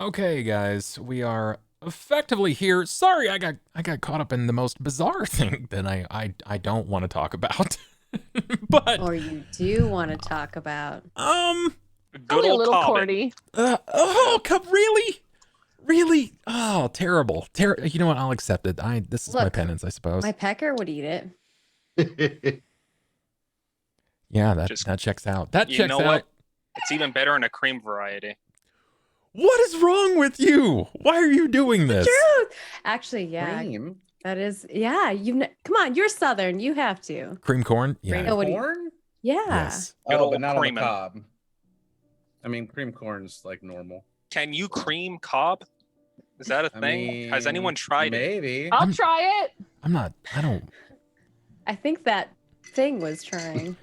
Okay, guys, we are effectively here. Sorry, I got caught up in the most bizarre thing that I don't want to talk about. But Or you do want to talk about. Good a old little Cobbin. corny. Really? Oh, terrible. You know what? I'll accept it. This is my Look, penance, I suppose. My pecker would eat it. Yeah, that checks out. That You checks know out. what? It's even better in a cream variety. What is wrong with you? Why are you doing this? Truth. Actually, yeah. Cream? That is, yeah. Come on, you're Southern. You have to. Cream corn? Yeah. No, what do you- Corn? Yeah. Yes. Good Oh, old but not on the creamin'. cob. I mean, cream corn's like normal. Can you cream cob? Is that a thing? Has anyone tried it? Maybe. I'll try it. I don't. I think that thing was trying.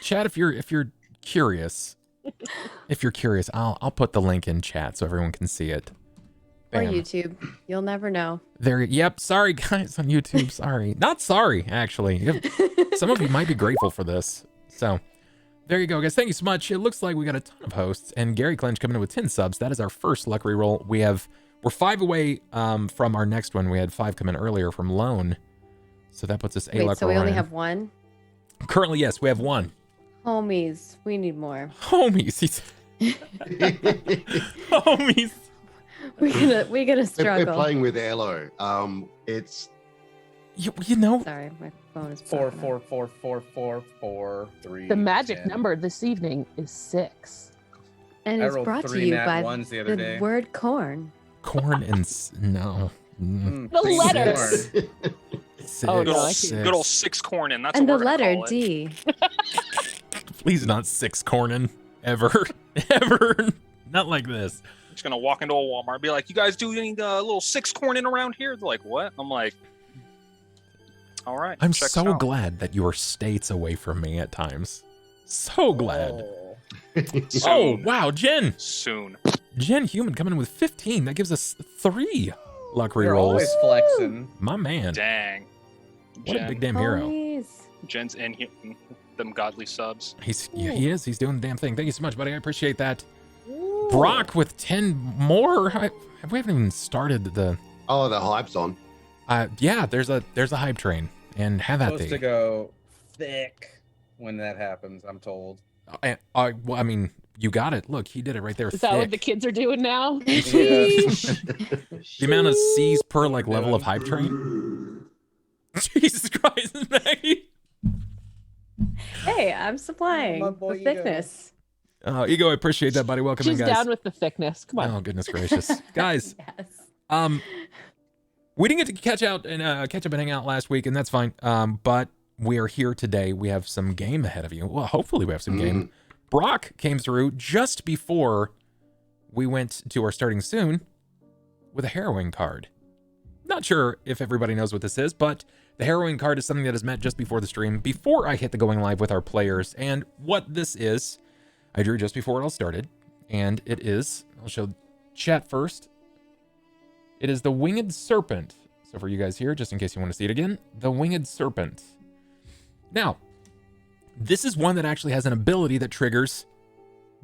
Chat, if you're curious, I'll put the link in chat so everyone can see it. Or Bam. YouTube. You'll never know. There. Yep. Sorry, guys on YouTube. Sorry. Not sorry, actually. Some of you might be grateful for this. So, there you go, guys. Thank you so much. It looks like we got a ton of hosts, and Gary Clinch coming in with 10 subs. That is our first luck reroll. We're 5 away from our next one. We had 5 come in earlier from Lone, so that puts us a Wait, luck so roll we only in. have one? Currently, yes, we have 1. Homies, we need more. Homies. Homies. We're gonna We're struggle. playing with Elo. It's You know. Sorry, my phone is 4, blocking 4, 4, 4, 4, 4, 3. The magic 10. number this evening is 6. And I it's rolled brought to 3 you nat by ones the other the day. word corn. Corn and no. The cream letters. corn. Oh, Good no, old, I see. good old 6 corn, that's And what the we're gonna letter call it. D. Please not 6 cornin. Ever. Ever. Not like this. I'm just gonna walk into a Walmart and be like, "You guys do any little 6 corning around here?" They're like, "What?" I'm like, "All right." I'm checks so out. glad that you are states away from me at times. So glad. Oh. Oh, Soon. wow, Jen Soon. Human coming in with 15. That gives us 3 luck You're rerolls. always flexing. My man. Dang. What a big damn hero. Homies. Jen's in them godly subs. He is. He's doing the damn thing. Thank you so much, buddy. I appreciate that. Brock with 10 more. We haven't even started the. oh, the hype's on. Yeah, there's a hype train, and have at Supposed to thee. go thick when that happens, I'm told. Well, I mean, you got it. Look, he did it right there. Is that what the thick. kids are doing now? The amount of C's per like level of hype train. Jesus Christ, Maggie. Hey, I'm supplying My boy the Ego. thickness. Ego, I appreciate that, buddy. Welcome She's in, guys. down with the thickness. Come on. Oh, goodness gracious, guys. Yes. We didn't get to catch up and hang out last week, and that's fine. But we are here today. We have some game ahead of you. Well, hopefully we have some game. Brock came through just before we went to our starting soon with a harrowing card. Not sure if everybody knows what this is, but the harrowing card is something that is meant just before the stream, before I hit the going live with our players. And what this is, I drew just before it all started, and it is, I'll show chat first. It is the Winged Serpent. So for you guys here, just in case you want to see it again, the Winged Serpent. Now, this is one that actually has an ability that triggers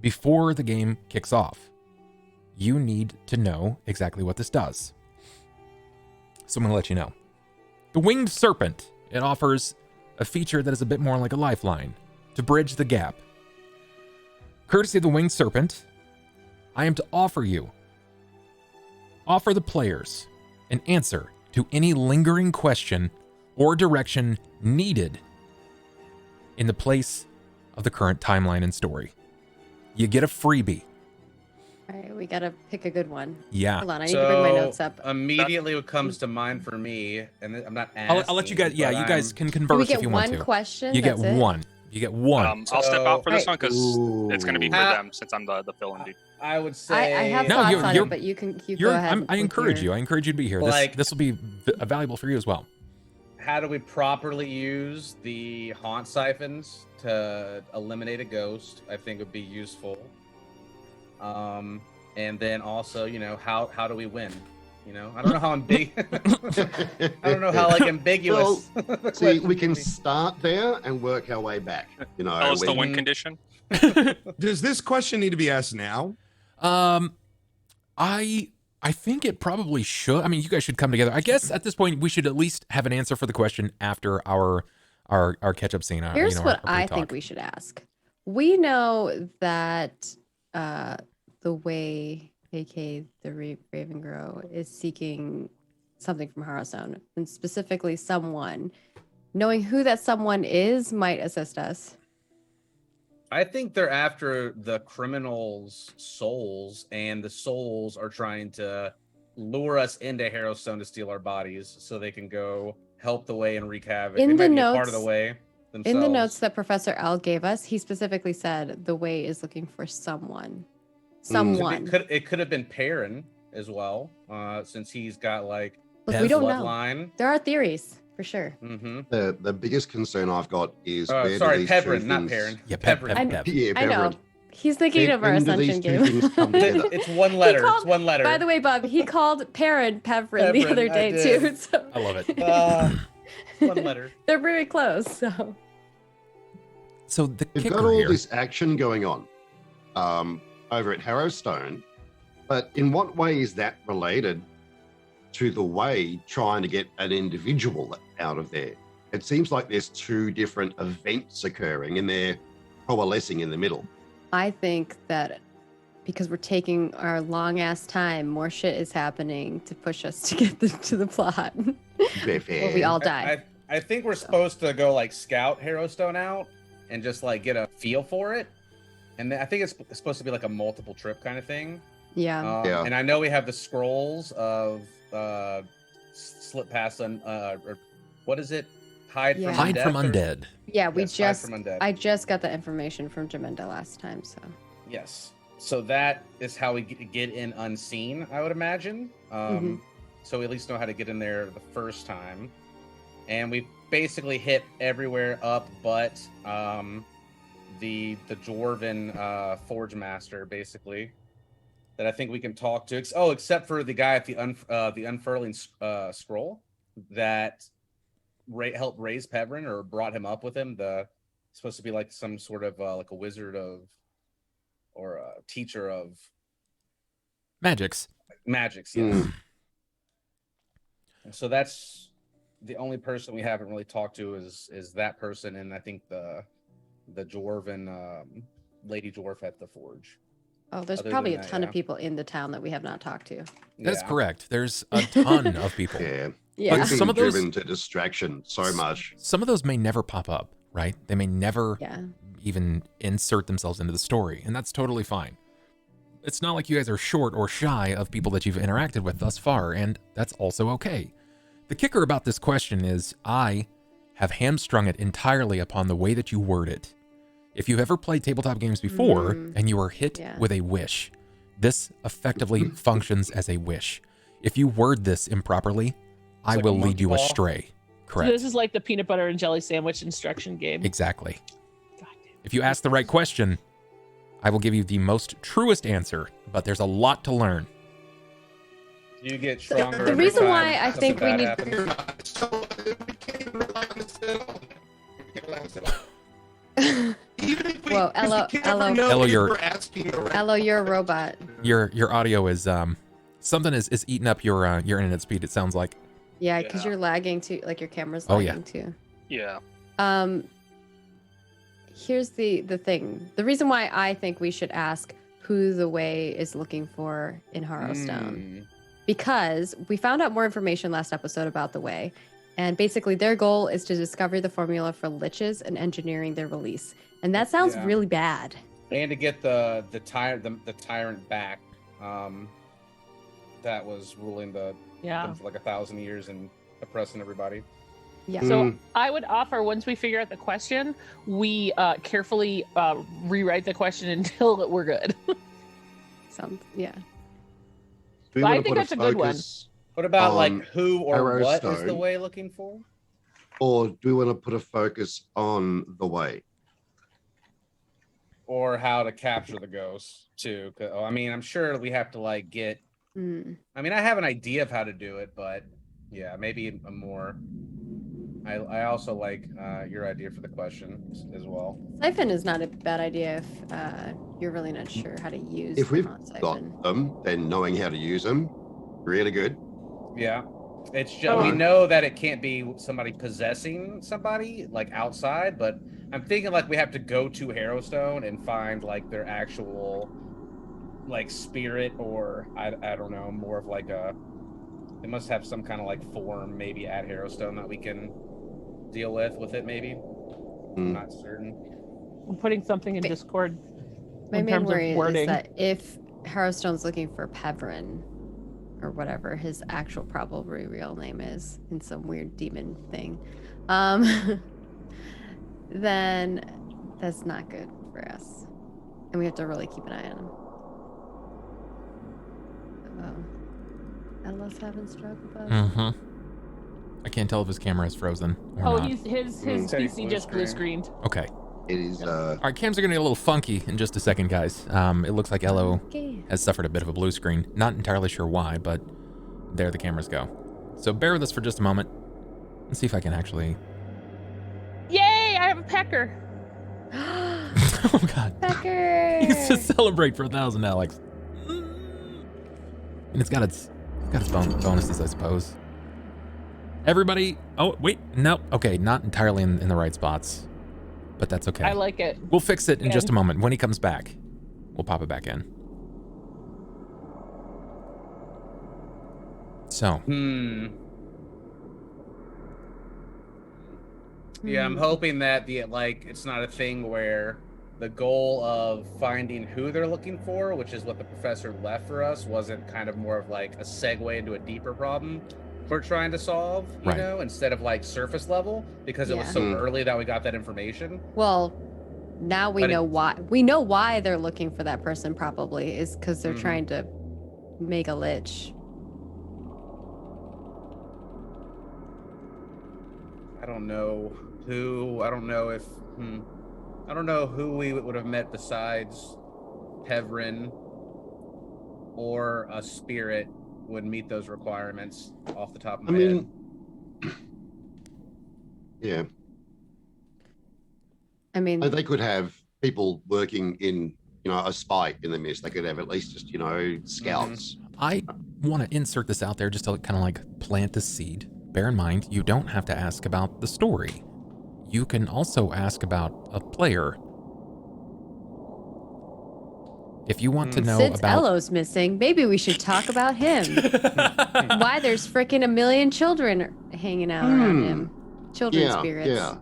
before the game kicks off. You need to know exactly what this does. So I'm going to let you know. The Winged Serpent, it offers a feature that is a bit more like a lifeline to bridge the gap. Courtesy of the Winged Serpent, I am to offer the players an answer to any lingering question or direction needed in the place of the current timeline and story. You get a freebie. All right, we gotta pick a good one. Yeah. Hold on, I need to bring my notes up. Immediately what comes to mind for me, and I'm not asking. I'll let you guys, yeah, but you guys I'm- can Do we converse get if you want one to. question? You get That's it? one. You get one. I'll step out for this one because Ooh. it's going to be for Ah. them since I'm the fill-in dude. I would I say. have No, thoughts you're- on you're- it, but you can I go ahead. encourage you. I encourage you to be here. Like- This will be valuable for you as well. How do we properly use the haunt siphons to eliminate a ghost? I think would be useful. And then also, how do we win? I don't know how big. I don't know how ambiguous. the See, question we can would be. start there and work our way back. Tell us the we- win condition. Does this question need to be asked now? I think it probably should. I mean, you guys should come together. I guess at this point we should at least have an answer for the question after our catch-up scene. Here's our what I pre-talk. think we should ask. We know that the way, aka the Raven Grow, is seeking something from Harrowstone, and specifically someone. Knowing who that someone is might assist us. I think they're after the criminals' souls, and the souls are trying to lure us into Harrowstone to steal our bodies so they can go help the way and wreak havoc. In They the might be a part of notes- the way themselves. In the notes that Professor L gave us, he specifically said the way is looking for someone. Someone. It could have been Perrin as well, since he's got like Look, we don't know. bloodline. There are theories for sure. Mm-hmm. The biggest concern I've got is where do Sorry, these two Pepperin, not things- Perrin. Yeah, Pepperin. Pep. Yeah, I know. Pepperin. He's thinking of our When do Ascension these two game. things come together? It's one letter. called- It's one letter. By the way, Bob, he called Perrin Pevrin the Pevrin, other I day did. too. So I love it. One letter. they're very close. So So the We've kicker got all here. this action going on over at Harrowstone, but in what way is that related to the way trying to get an individual out of there? It seems like there's two different events occurring and they're coalescing in the middle. I think that because we're taking our long ass time, more shit is happening to push us to get to the plot. Fair. Where we all die. I think we're supposed to go like scout Harrowstone out and just like get a feel for it. And I think it's supposed to be like a multiple trip kind of thing. Yeah. Yeah. And I know we have the scrolls of slip past or what is it? Hide Yeah. from Hide undead from or- undead. Yeah, we Yes, hide just from undead. I just got the information from Jamenda last time, so Yes. So that is how we get in unseen, I would imagine. So we at least know how to get in there the first time. And we basically hit everywhere up but the Dwarven Forge Master, basically, that I think we can talk to. Except for the guy at the Unfurling Scroll that helped raise Pevrin or brought him up with him. Supposed to be like some sort of like a wizard of or a teacher of Magics. magics. Yes. So that's the only person we haven't really talked to is that person, and I think the Dwarven Lady Dwarf at the Forge. oh, there's Other probably than a that, ton of yeah. people in the town that we have not talked to. That's Yeah. correct. There's a ton of people. Yeah. Yeah. We've been Some of those- driven to distraction so much. Some of those may never pop up, right? They may never Yeah. even insert themselves into the story, and that's totally fine. It's not like you guys are short or shy of people that you've interacted with thus far, and that's also okay. The kicker about this question is I have hamstrung it entirely upon the way that you word it. If you've ever played tabletop games before and you are hit Yeah. with a wish, this effectively functions as a wish. If you word this improperly, I like will a lead monkey you ball? astray. So Correct. this is like the peanut butter and jelly sandwich instruction game. Exactly. God damn. If you ask the right question, I will give you the most truest answer, but there's a lot to learn. You get stronger. The every reason time why I something think we bad need- happens. Whoa, Ello, Ello, you're Ello, you're a robot. your audio is something is eating up your internet speed. It sounds like. Yeah, because Yeah. you're lagging too. Like your camera's Oh, lagging yeah. too. Yeah. Here's the thing. The reason why I think we should ask who the way is looking for in Harrowstone. Because we found out more information last episode about the way, and basically their goal is to discover the formula for liches and engineering their release. And that sounds Yeah. really bad. And to get the tyrant back, that was ruling them Yeah. for like 1,000 years and oppressing everybody. Yeah. So I would offer, once we figure out the question, we carefully rewrite the question until we're good. Yeah. Do we I want to think put that's a good one. focus, What about like On who or what is the Harrowstone. way looking for? or do we want to put a focus on the way? Or how to capture the ghosts too? I mean, I'm sure we have to like get. Mm. I mean, I have an idea of how to do it, but yeah, maybe a more. I also like your idea for the question as well. Siphon is not a bad idea if you're really not sure how to use If the we've font siphon. got them, then knowing how to use them, really good. Yeah. It's just, we know that it can't be somebody possessing somebody, like, outside, but I'm thinking, like, we have to go to Harrowstone and find, like, their actual, like, spirit, or, I don't know, more of, like, they must have some kind of, like, form, maybe, at Harrowstone that we can deal with it, maybe. I'm not certain. I'm putting something in Discord My in main terms worry of is wording. that if Harrowstone's looking for Pevrin, or whatever his actual probably real name is, in some weird demon thing, then that's not good for us. And we have to really keep an eye on him. Ella's having struggle with us. Mm-hmm. I can't tell if his camera is frozen or Oh, not. his Said he PC blue just blue screened. screened. Okay. It is. All right, cams are gonna get a little funky in just a second, guys. It looks like Ello Okay. has suffered a bit of a blue screen. Not entirely sure why, but there the cameras go. So bear with us for just a moment. Let's see if I can actually... Yay! I have a pecker. Oh, God. Pecker! He's to celebrate for 1,000, Alex. And it's got its bonuses, I suppose. Everybody... Oh, wait. No. Okay, not entirely in the right spots. But that's okay. I like it. We'll fix it in just a moment. When he comes back, we'll pop it back in. So. Yeah, I'm hoping that it's not a thing where the goal of finding who they're looking for, which is what the professor left for us, wasn't kind of more of like a segue into a deeper problem we're trying to solve, you know, instead of like surface level, because it was so early that we got that information. Well, now we know why. We know why they're looking for that person, probably, is because they're trying to make a lich. I don't know who. I don't know if. I don't know who we would have met besides Pevrin or a spirit would meet those requirements off the top of my head. Yeah. I mean, They could have people working in, a spy in the mist. They could have at least just, scouts. I want to insert this out there just to kind of like plant the seed. Bear in mind, you don't have to ask about the story. You can also ask about a player. If you want to know since about... Ello's missing, maybe we should talk about him. Why there's freaking 1 million children hanging out around him. Children spirits. Yeah.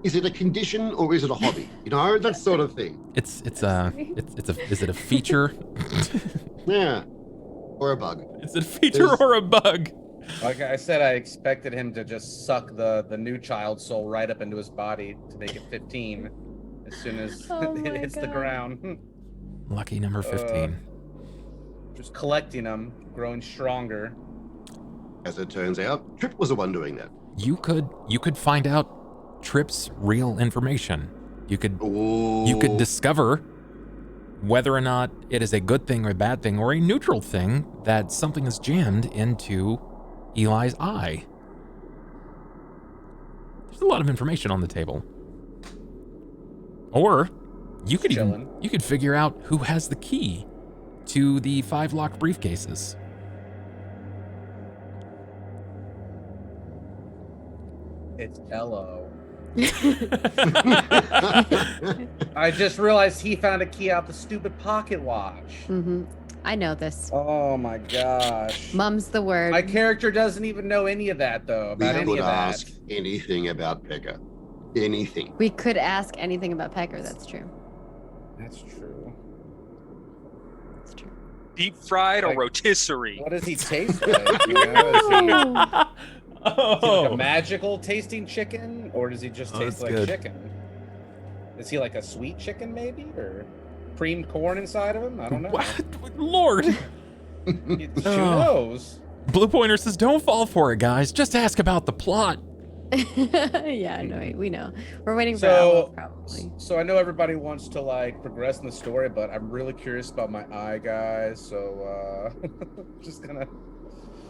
Is it a condition or is it a hobby? That sort of thing. Is it a feature? Yeah. Or a bug. Is it a feature or a bug? Like I said, I expected him to just suck the new child soul right up into his body to make it 15 as soon as it hits the ground. Lucky number 15. Just collecting them, growing stronger. As it turns out, Tripp was the one doing that. You could find out Tripp's real information. You could discover whether or not it is a good thing or a bad thing or a neutral thing that something is jammed into Eli's eye. There's a lot of information on the table. Or you could figure out who has the key to the 5 locked briefcases. It's Ello. I just realized he found a key out the stupid pocket watch. I know this. Oh my gosh. Mum's the word. My character doesn't even know any of that, though. About We any could of that. ask anything about Pekka. Anything. We could ask anything about Pecker. That's true. That's true. That's true. Deep fried or rotisserie? What does he taste like? You know? Is he like a magical tasting chicken, or does he just taste like chicken? Is he like a sweet chicken, maybe, or creamed corn inside of him? I don't know. What? Lord. Who knows? Blue Pointer says, "Don't fall for it, guys. Just ask about the plot." Yeah, no, we know. We're waiting for Ello, probably. So I know everybody wants to like progress in the story, but I'm really curious about my eye, guys. So just gonna.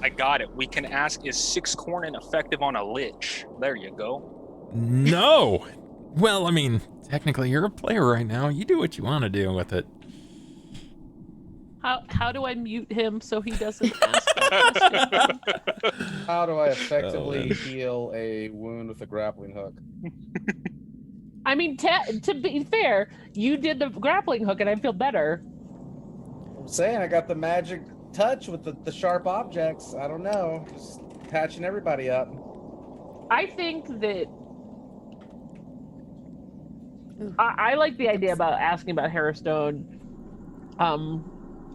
I got it. We can ask, is 6 corn effective on a lich? There you go. No. Well, I mean, technically you're a player right now. You do what you want to do with it. How do I mute him so he doesn't ask that question? How do I effectively man. heal a wound with a grappling hook? I mean, to be fair, you did the grappling hook, and I feel better. I'm saying I got the magic touch with the sharp objects. I don't know. Just patching everybody up. I think that I like the idea about asking about Harrowstone,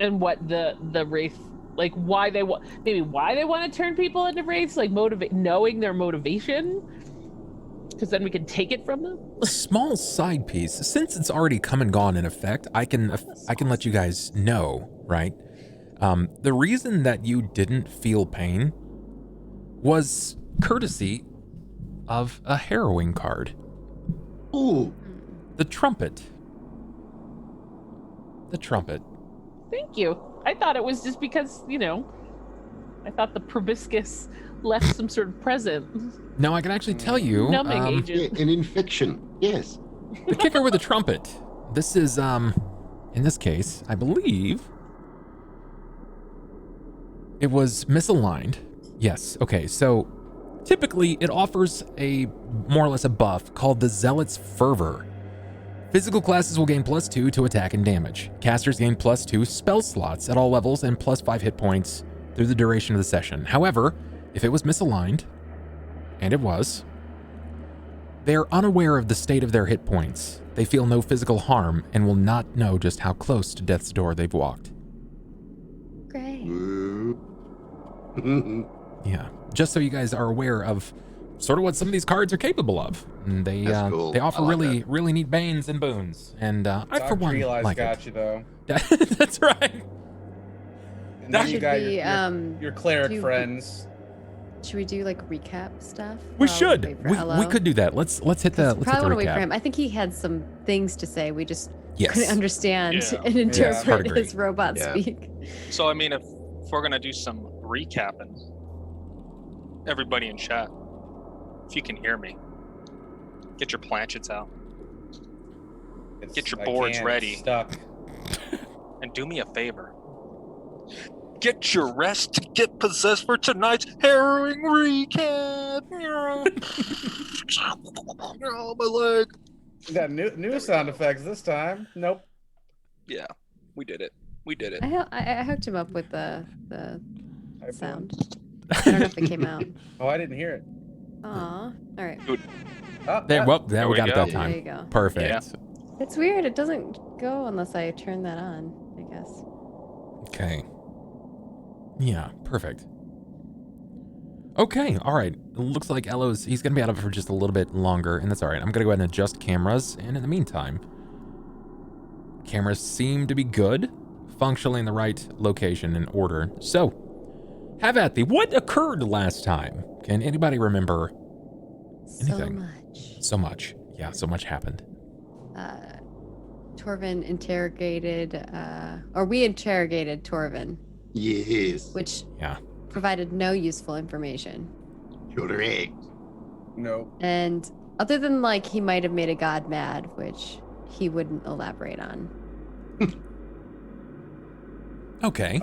and what the Wraith, like why they want to turn people into Wraiths, like knowing their motivation, because then we can take it from them. A small side piece, since it's already come and gone in effect, I can let you guys know, right? The reason that you didn't feel pain was courtesy of a harrowing card. Ooh, The trumpet. The trumpet. Thank you. I thought it was just because, I thought the proboscis left some sort of present. Now I can actually tell you, Numbing yeah, agent. an infection. Yes. the kicker with the trumpet. This is, in this case, I believe it was misaligned. Yes. Okay. So typically it offers a more or less a buff called the Zealot's Fervor. Physical classes will gain +2 to attack and damage. Casters gain +2 spell slots at all levels and +5 hit points through the duration of the session. However, if it was misaligned, and it was, they are unaware of the state of their hit points. They feel no physical harm and will not know just how close to death's door they've walked. Great. Ooh. Yeah, just so you guys are aware of sort of what some of these cards are capable of. And they That's cool. they offer I like really that. really neat banes and boons. And I for Dr. one Eli's like got it. you though. That's right. And then you Should got we, your cleric do- friends. Should we do like recap stuff? We while should. wait for We Ello? could do that. Let's hit the Probably let's hit the want to wait for recap. him. I think he had some things to say. We just Yes. couldn't understand Yeah. and Hard interpret agree. his robot Yeah. speak. So, I mean, if we're going to do some recapping, everybody in chat, if you can hear me, get your planchets out Get your I boards can't, ready. it's Stuck. and do me a favor. Get your rest to get possessed for tonight's harrowing recap. Oh, my leg. We got new sound effects this time. Nope. Yeah, we did it. We did it. I hooked him up with the I sound. I don't know if it came out. Oh, I didn't hear it. Aw. All right. Oh, There, yeah. well, there we we got it go. that There time. you go. Perfect. Yeah. It's weird. It doesn't go unless I turn that on, I guess. Okay. Yeah, perfect. Okay, all right. It looks like he's going to be out of it for just a little bit longer, and that's all right. I'm going to go ahead and adjust cameras, and in the meantime, cameras seem to be good, functionally in the right location and order. So, have at thee. What occurred last time? Can anybody remember? Anything. So much. So much. Yeah, so much happened. Torvin interrogated, or we interrogated Torvin, Yes. which Yeah. provided no useful information. Correct. Nope. And other than like he might have made a god mad, which he wouldn't elaborate on. Okay.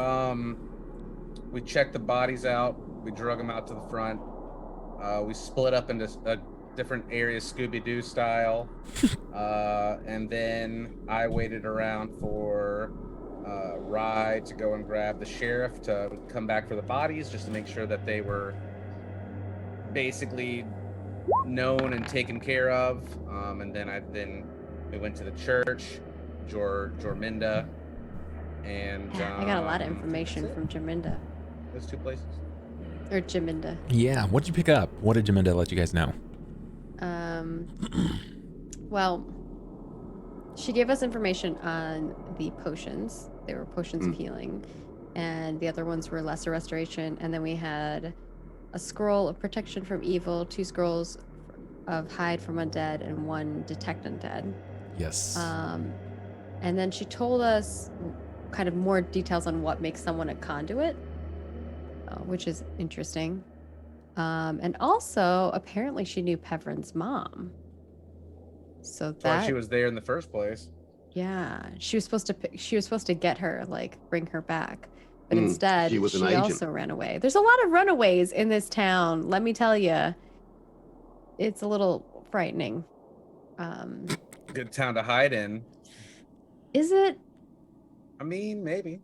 We checked the bodies out. We drug them out to the front. We split up into different areas, Scooby-Doo style. And then I waited around for Rye to go and grab the sheriff to come back for the bodies, just to make sure that they were basically known and taken care of. And then we went to the church, Jorminda, and Yeah, I got a lot of that's information it. from Jaminda. Those two places. Or Jaminda. Yeah, what'd you pick up? What did Jaminda let you guys know? Well, she gave us information on the potions. They were potions of healing, and the other ones were lesser restoration. And then we had a scroll of protection from evil, 2 scrolls of hide from undead, and 1 detect undead. Yes. And then she told us kind of more details on what makes someone a conduit, which is interesting. And also, apparently, she knew Peverin's mom. So That's why that she was there in the first place. yeah, she was supposed to get her, like bring her back. But Mm, instead, she was an she agent. also ran away. There's a lot of runaways in this town. Let me tell you, it's a little frightening. Good town to hide in. Is it? I mean, maybe.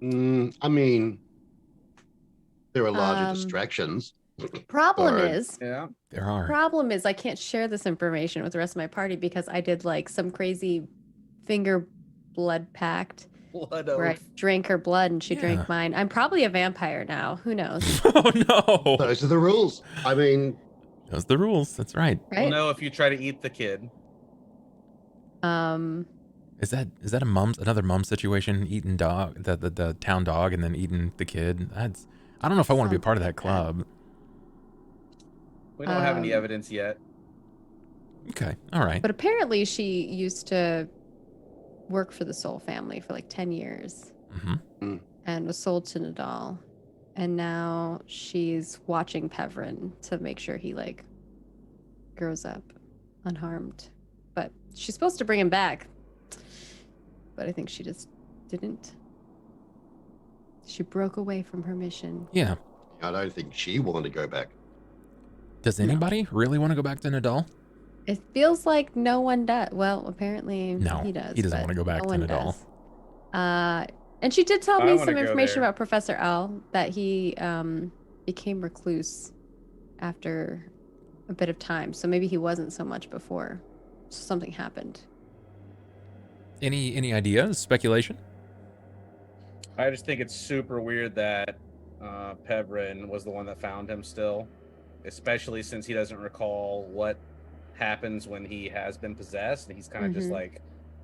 I mean, there are larger Um, distractions. Problem So- is, Yeah. There are. I can't share this information with the rest of my party because I did like some crazy finger blood pact Blood where I oath. drank her blood and she Yeah. drank mine. I'm probably a vampire now. Who knows? Oh no. Those are the rules. I mean, Those are the rules. That's right. We'll Right? know if you try to eat the kid. Is that another mum situation? Eating dog, the town dog, and then eating the kid. I don't know if I want to be a part of that Something like that. club. We don't have any Um, evidence yet. Okay. All right. But apparently she used to work for the Soul family for like 10 years Mm-hmm. and was sold to Nadal. And now she's watching Pevrin to make sure he like grows up unharmed. But she's supposed to bring him back. But I think she just didn't. She broke away from her mission. Yeah. I don't think she wanted to go back. Does anybody really want to go back to Nadal? It feels like no one does. Well, apparently No, he does. he doesn't but want to go back no to one Nadal. does. And she did tell I me wanna some go information there. about Professor L, that he became recluse after a bit of time. So maybe he wasn't so much before. So something happened. Any ideas? Speculation? I just think it's super weird that Pevrin was the one that found him still, especially since he doesn't recall what happens when he has been possessed, and he's kind of just Mhm. like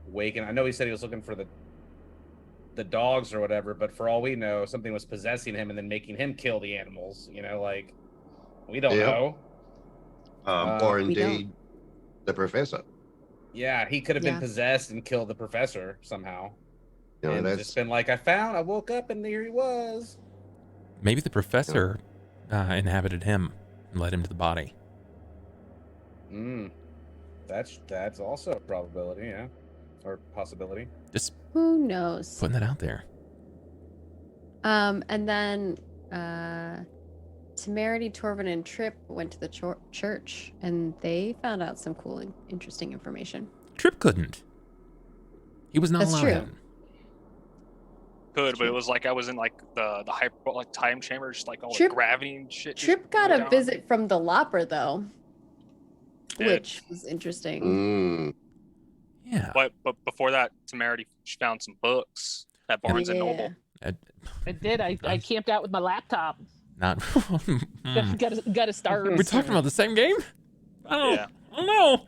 waking. I know he said he was looking for the dogs or whatever, but for all we know, something was possessing him and then making him kill the animals. You know, like we don't Yep. know. Or We don't. indeed, the professor. Yeah, he could have been Yeah. possessed and killed the professor somehow. You know, and that's just been like, I woke up and there he was. Maybe the professor inhabited him and led him to the body. That's also a probability, yeah, or possibility. Just Who knows? putting that out there. And then Temerity, Torvin, and Tripp went to the church, and they found out some cool and interesting information. Tripp couldn't. He was not That's allowed true. in. Good, but it was like I was in like the hyper like time chamber, just like all Tripp- the gravity and shit. just Tripp got going a down. visit from the Lopper, though, Did. which was interesting. Yeah. But before that, Temerity found some books at Barnes and Noble. I did. I camped out with my laptop. Not. Got a star. We're talking about the same game? Yeah. I don't know.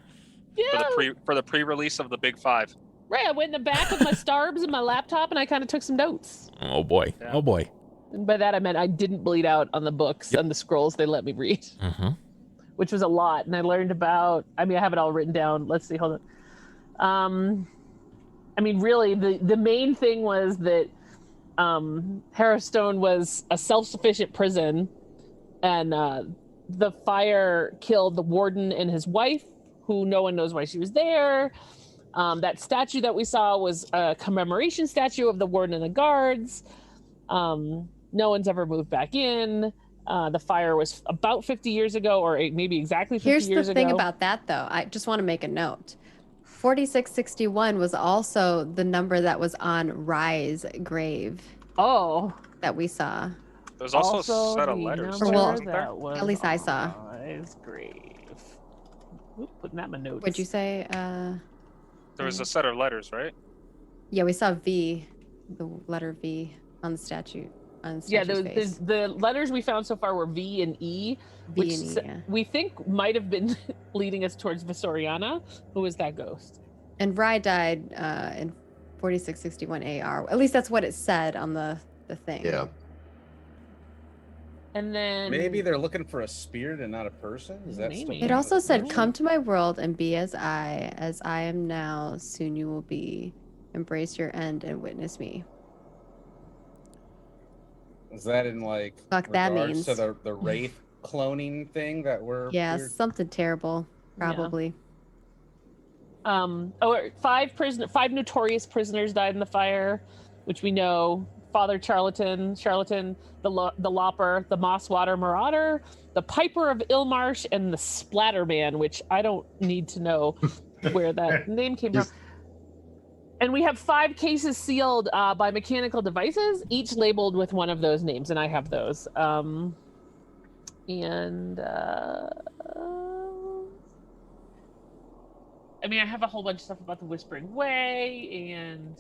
Yeah. For the pre-release of the Big Five. Right. I went in the back with my starbs and my laptop, and I kind of took some notes. Oh boy. Yeah. Oh boy. And by that I meant I didn't bleed out on the books and the scrolls they let me read, Mm-hmm. which was a lot. And I learned about. I mean, I have it all written down. Let's see. Hold on. I mean, really, the main thing was that Harrowstone was a self-sufficient prison, and the fire killed the warden and his wife, who no one knows why she was there. That statue that we saw was a commemoration statue of the warden and the guards. No one's ever moved back in. The fire was about 50 years ago, or maybe exactly 50 Here's years the ago. thing about that, though. I just want to make a note. 4661 was also the number that was on Rye's grave Oh, that we saw. There's also a set of the letters. number Well, wasn't there? that was at least I saw. on Rye's grave. Oop, putting that in my notes. What'd you say? There was a set of letters, right? Yeah, we saw V, the letter V on the statue. On the Yeah, statue's the face. letters we found so far were V and E, V which and E, yeah. we think might have been leading us towards Visoriana, who is that ghost. And Rye died in 4661 AR. At least that's what it said on the thing. Yeah. And then Maybe they're looking for a spirit and not a person. Is that Maybe. still It also said, Yeah. "Come to my world and be as I am now. Soon you will be. Embrace your end and witness me." Is that in like Fuck, that regards means. to the Wraith cloning thing that we're Yeah, we're- something terrible, Yeah. probably. Five notorious prisoners died in the fire, which we know. Father Charlatan, the Lopper, the Mosswater Marauder, the Piper of Ilmarsh, and the Splatterman, which I don't need to know where that name came from. And we have 5 cases sealed by mechanical devices, each labeled with one of those names, and I have those. I have a whole bunch of stuff about the Whispering Way and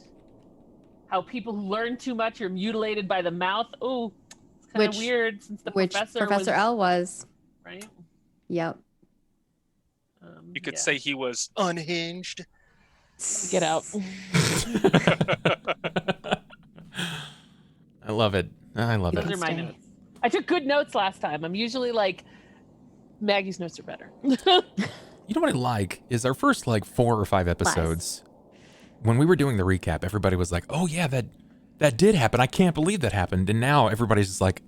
how people who learn too much are mutilated by the mouth. Oh, it's kind of weird since the Professor L was. Right? Yep. You could say he was unhinged. Get out. I love it. Those are my notes. I took good notes last time. I'm usually like, Maggie's notes are better. You know what I like is our first 4 or 5 episodes. When we were doing the recap, everybody was like, "Oh yeah, that did happen. I can't believe that happened." And now everybody's just like,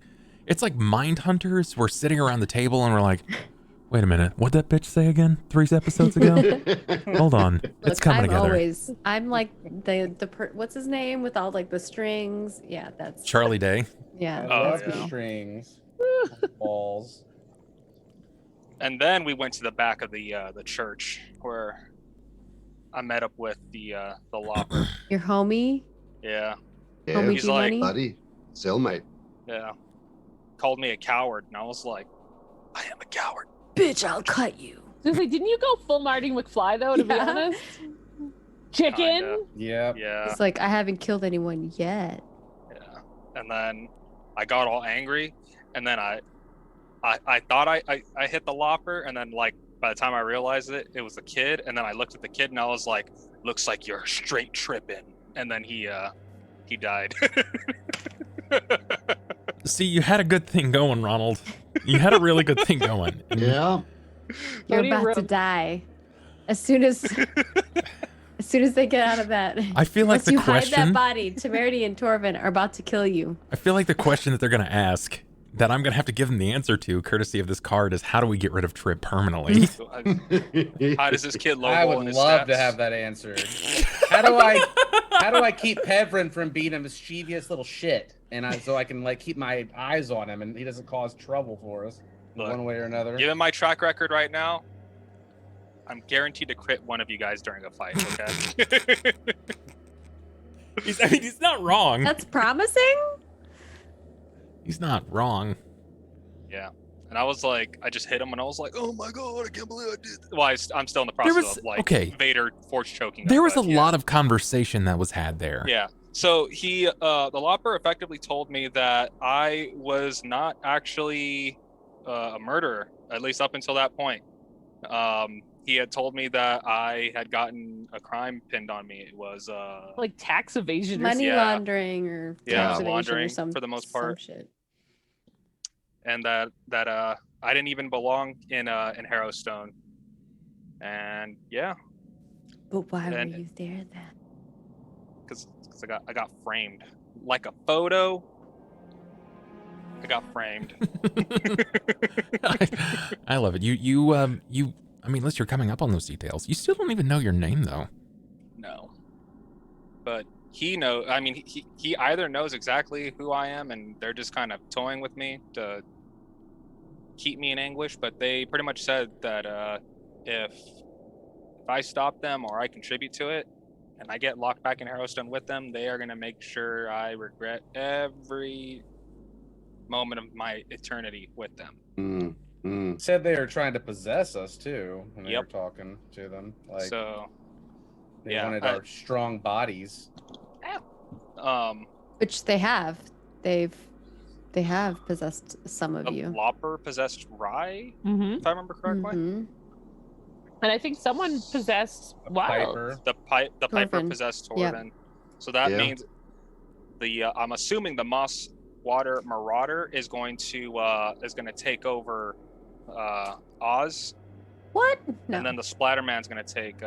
it's like mind hunters. We're sitting around the table and we're like, "Wait a minute, what'd that bitch say again 3 episodes ago?" Hold on, it's coming together. I'm like what's his name with all the strings? Yeah, that's Charlie Day. Yeah. I love the strings. Balls. And then we went to the back of the church where I met up with the Lopper. Your homie? Yeah. Homie He's like, buddy, cellmate. Yeah. Called me a coward, and I was like, I am a coward. Bitch, I'll cut you. Didn't you go full Marty McFly though? To be honest, chicken. Kinda. Yeah. Yeah. It's like I haven't killed anyone yet. Yeah. And then I got all angry, and then I thought I hit the Lopper, and then by the time I realized it was a kid, and then I looked at the kid and I was like, looks like you're straight tripping. And then he died. See, you had a good thing going, Ronald. You had a really good thing going. Yeah. You're about to die. As soon as they get out of that. I feel like the question. Hide that body, Temerity and Torvin are about to kill you. I feel like the question that they're going to ask, that I'm going to have to give them the answer to, courtay of this card, is how do we get rid of Tripp permanently? How does this kid I would love to have that answered. How do I keep Pevrin from being a mischievous little shit, so I can keep my eyes on him and he doesn't cause trouble for us one way or another? Given my track record right now, I'm guaranteed to crit one of you guys during a fight. Okay. He's not wrong. That's promising. He's not wrong. Yeah. And I was like, I just hit him and I was like, oh my God, I can't believe I did. Well, I'm still in the process of Vader force choking. There was a lot of conversation that was had there. Yeah. So the Lopper effectively told me that I was not actually a murderer, at least up until that point. He had told me that I had gotten a crime pinned on me. It was like tax evasion, money laundering, or tax evasion laundering or some, for the most part. Some shit. And that I didn't even belong in Harrowstone. And yeah. But why were you there then? Because I got framed like a photo. I got framed. I love it. You I mean, unless you're coming up on those details, you still don't even know your name though. No. But he knows. I mean, he either knows exactly who I am, and they're just kind of toying with me to keep me in anguish. But they pretty much said that if I stop them or I contribute to it, and I get locked back in Harrowstone with them, they are going to make sure I regret every moment of my eternity with them. Said they were trying to possess us too when they were talking to them. They wanted our strong bodies. Which they have. They have possessed some of you. Lopper possessed Rye, if I remember correctly. Mm-hmm. And I think someone possessed Wyld. The Piper possessed Torvin. Yep. So that means I'm assuming the Mosswater Marauder is going to take over Oz. What? No. And then the Splatterman's gonna take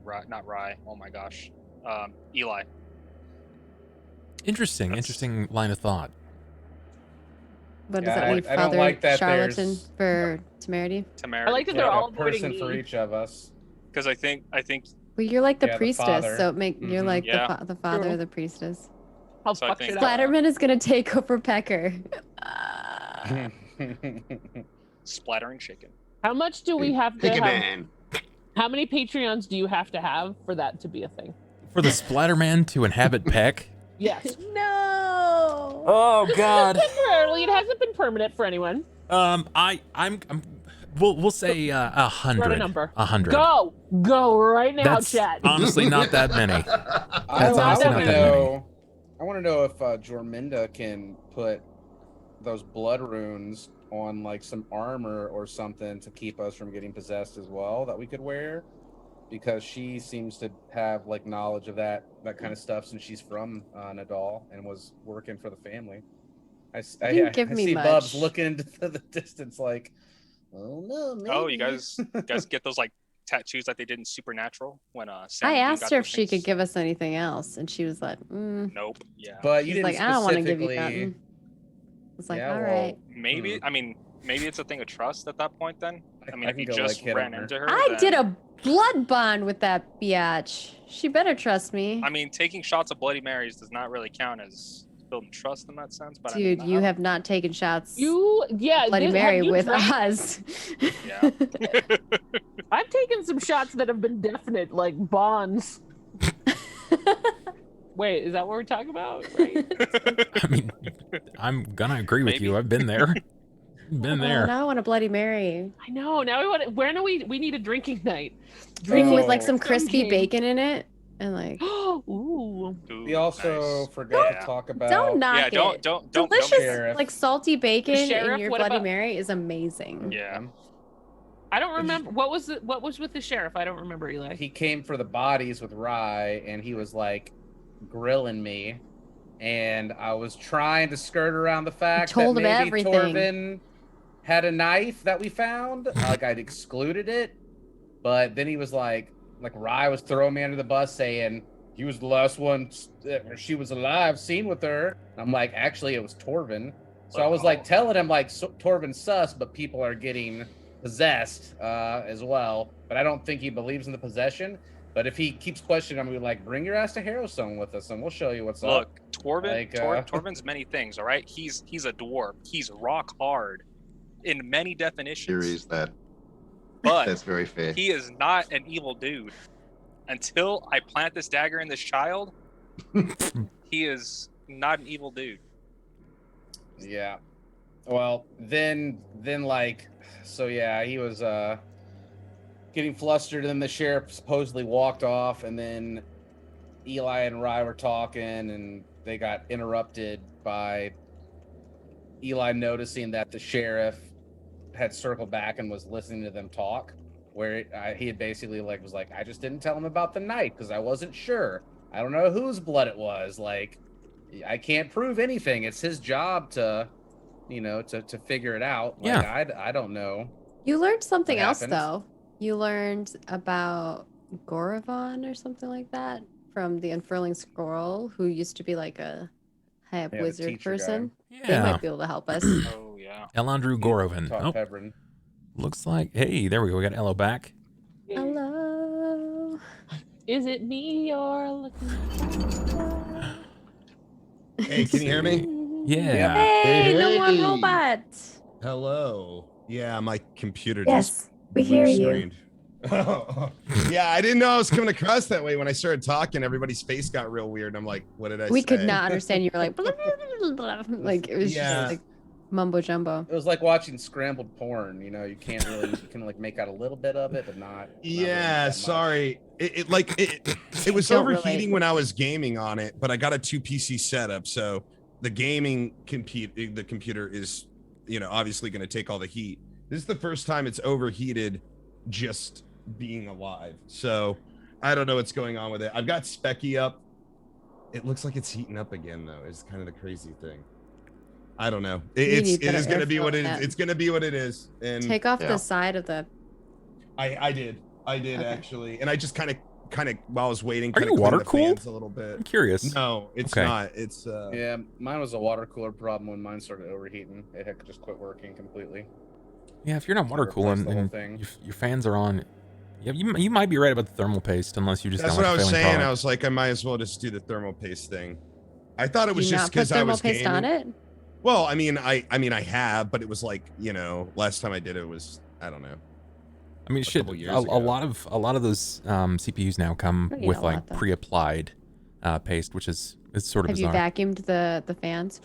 Rye, not Rye. Oh my gosh, Eli. Interesting line of thought. What Yeah, does that mean? I don't Father like that charlatan there's- for Temerity? Temerity. I like that Like they're a all avoiding person for me. each of us. Because I think Well, you're like the Yeah, the priestess, father. so you're Mhm. like Yeah. the father True. of the priestess. I'll So I fuck think- shit up. Splatterman is gonna take over Pecker. splattering chicken. How much do we have to Pick a have? man. How many Patreons do you have to have for that to be a thing? For the Splatterman to inhabit Peck? Yes. No. Oh God. Temporarily, it hasn't been permanent for anyone. We'll say 100. Throw a number. 100. Go right now, That's chat. honestly not that many. I That's honestly not want that to many. know. I want to know if Jorminda can put those blood runes on like some armor or something to keep us from getting possessed as well that we could wear, because she seems to have like knowledge of that kind of stuff since she's from Nadal and was working for the family. I didn't give me see much. Bubs looking into the distance like, oh no, maybe. Oh, you guys get those like tattoos that they did in Supernatural when Sam I Dean asked got her those if she could things? give us anything else, and she was like, Nope. Yeah. But you she's didn't like, I don't want to give you specifically. nothing. It's like, Yeah, all well, right. Maybe. I mean, maybe it's a thing of trust at that point. Then. I mean, I if you can go, just like, hit ran on her. into her. I then- did a blood bond with that biatch. She better trust me. I mean, taking shots of Bloody Marys does not really count as building trust in that sense. But Dude, I mean, you have not taken shots Bloody have Mary you with drank- Oz. Yeah. I've taken some shots that have been definite, like bonds. Wait, is that what we're talking about? Right? I mean, I'm gonna agree with you. Maybe. I've been there. Been Oh, there. now I want a Bloody Mary. I know. Now we want. Where do we need a drinking night? Drinking with like Oh. some crispy game. bacon in it. And like, Ooh. Ooh, We also nice. forgot Yeah. to talk about. don't knock Yeah, it. don't Delicious, Sheriff. like salty bacon in Sheriff, your what Bloody about- Mary is amazing. Yeah. I don't remember what was with the sheriff. I don't remember, Eli. He came for the bodies with Rye, and he was like grilling me, and I was trying to skirt around the fact told that him maybe everything. Torvin had a knife that we found. Like I'd excluded it, but then he was like Rye was throwing me under the bus, saying he was the last one she was alive seen with her. I'm like, actually, it was Torvin. So I was like telling him like Torvin's sus, but people are getting possessed as well. But I don't think he believes in the possession. But if he keeps questioning, I'm gonna be like, bring your ass to Harrowstone with us, and we'll show you what's up. Look, Torvin. Like, Torvin's many things. All right, he's a dwarf. He's rock hard in many definitions. There is that. But That's very fair. he is not an evil dude. Until I plant this dagger in this child, he is not an evil dude. Yeah. Well, then like, so yeah, he was getting flustered, and then the sheriff supposedly walked off, and then Eli and Rye were talking, and they got interrupted by Eli noticing that the sheriff had circled back and was listening to them talk, where he had basically was like, I just didn't tell him about the knife because I wasn't sure. I don't know whose blood it was. Like, I can't prove anything. It's his job to, to figure it out. Like, Yeah. I don't know. You learned something What else happened? though. You learned about Goravon or something like that from the Unfurling Scroll, who used to be like a high up Yeah, the wizard teacher guy. person. They Yeah. might be able to help us. Oh yeah. Elandru Gorovin. Taught Oh, Tavern. looks like. Hey, there we go. We got Ello back. Hello. Is it me you're looking for? Hey, can you hear me? Yeah. Hey, no more Hey. robot. Hello. Yeah, my computer Yes, we hear you. screened. Yeah, I didn't know I was coming across that way. When I started talking, everybody's face got real weird. I'm like, what did I say? We could not understand. You were like, blah, blah, blah, blah, blah. Like it was Yeah. just like mumbo jumbo. It was like watching scrambled porn. You can't really, you can like make out a little bit of it, but not. really Yeah, that much. sorry. It was Don't overheating relate. when I was gaming on it, but I got a 2 PC setup, so the gaming the computer is, obviously going to take all the heat. This is the first time it's overheated just being alive. So I don't know what's going on with it. I've got Specky up. It looks like it's heating up again though. Is kind of the crazy thing. I don't know. It need better is going to be airflow what in it is. that. It's going to be what it is. And Take off Yeah. the side of the. I did Okay. actually, and I just kind of kind of while I was waiting. Are kinda you cleaned the water-cooled? fans a little bit. I'm curious. No, it's Okay. not. It's Yeah, mine was a water cooler problem when mine started overheating. It had just quit working completely. Yeah, if you're not water Replace cooling the whole and thing. your fans are on, yeah, you might be right about the thermal paste unless you just that's don't what like I was failing saying. product. I was like, I might as well just do the thermal paste thing. I thought it Do was you just not put because I thermal was paste gaming. on it? Well, I mean, I have, but it was like, you know, last time I did it was, I don't know. I mean, shit. couple A years ago. lot of those CPUs now come Well, you with know a like lot, though. pre-applied paste, which is it's sort of Have you bizarre. vacuumed the fans?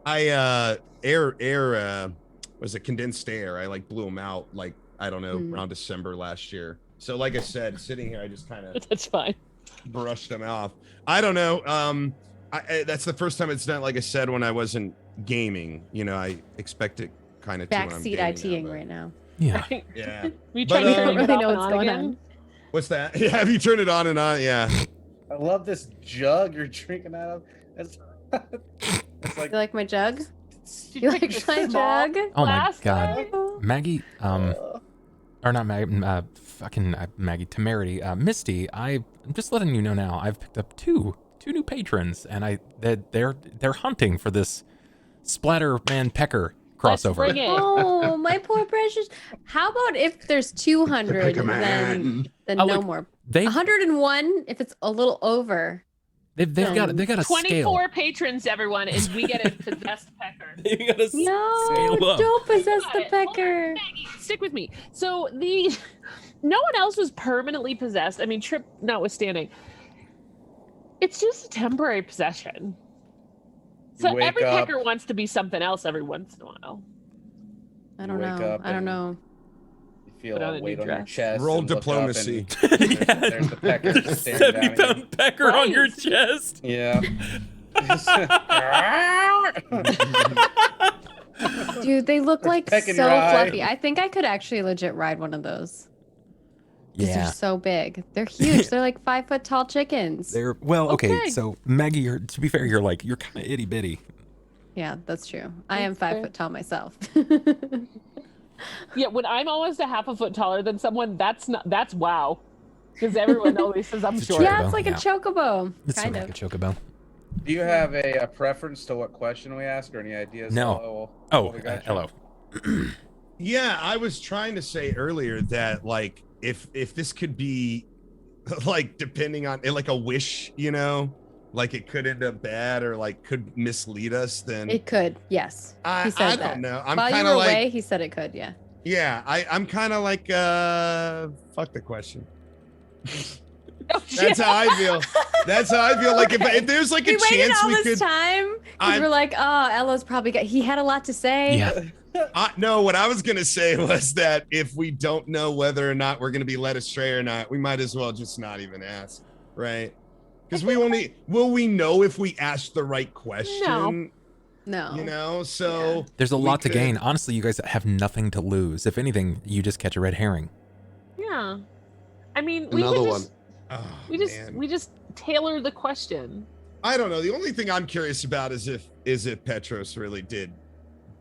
I air was a condensed air. I like blew them out like, I don't know, around December last year. So like I said, sitting here, I just kind of That's fine. brushed them off. I don't know. That's the first time it's done. Like I said, when I wasn't gaming, you know, I expect it kind of Backseat ITing right now. Yeah. Yeah. We But, tried um, turning Don't it really off know and what's on going again. on. What's that? Yeah. Have you turned it on and on? Yeah. I love this jug you're drinking out of. It's, it's like You like my jug? She You picked like the my small jug? Oh my glass God. bag. Maggie, or not Maggie, Maggie, Temerity, Misty. I'm just letting you know now. I've picked up two new patrons, and they're hunting for this Splatterman Pecker Let's crossover. bring it. Oh, my poor precious. How about if there's 200, Pick a then man. Oh, no look, more. They've 101 if it's a little over. they've got a 24 scale. patrons, everyone, and we get a possessed pecker. They got a No, scale up. don't possess Got the it. Hold on, pecker. Maggie, stick with me. So no one else was permanently possessed. I mean, Tripp notwithstanding. It's just a temporary possession. So You wake every up- pecker wants to be something else every once in a while. I don't wake know. up I don't and- know. You feel Put on a a weight new on your dress. chest. Roll and look up diplomacy. and there's the pecker There's a staring down at 70-pound pecker on your Right. chest. you. Yeah. Dude, they look like peck in so your eye. fluffy. I think I could actually legit ride one of those. 'Cause Yeah. They're so big. They're huge. They're like 5 foot tall chickens. They're well, okay. Okay. So Maggie, to be fair, you're kind of itty bitty. Yeah, that's true. I am That's 5 fair. foot tall myself. Yeah, when I'm almost a half a foot taller than someone, that's wow. Because everyone always says I'm It's a short. yeah, Chocobo, it's like yeah. a chocobo. It's kind sort of of. like a chocobo. Do you have a preference to what question we ask or any ideas? No. Hello, we got you? Hello. Yeah, I was trying to say earlier that like if this could be like depending on like a wish, you know, like it could end up bad or like could mislead us, then It could, yes. I He said I that. don't know. I'm While you kind were of like away, he said it could, yeah. yeah, I'm kind of like fuck the question. Oh, That's how I feel. That's how I feel. Like Okay. if there's like We a waited chance all we this could. time because I'm- we're like, oh, Ella's probably got. He had a lot to say. Yeah. No, what I was gonna say was that if we don't know whether or not we're gonna be led astray or not, we might as well just not even ask, right? Because will we know if we ask the right question? No. You know, so There's a we lot to could- gain. Honestly, you guys have nothing to lose. If anything, you just catch a red herring. Yeah. I mean, we Another could one. just, Oh, man. we just tailor the question. I don't know. The only thing I'm curious about is if Petros really did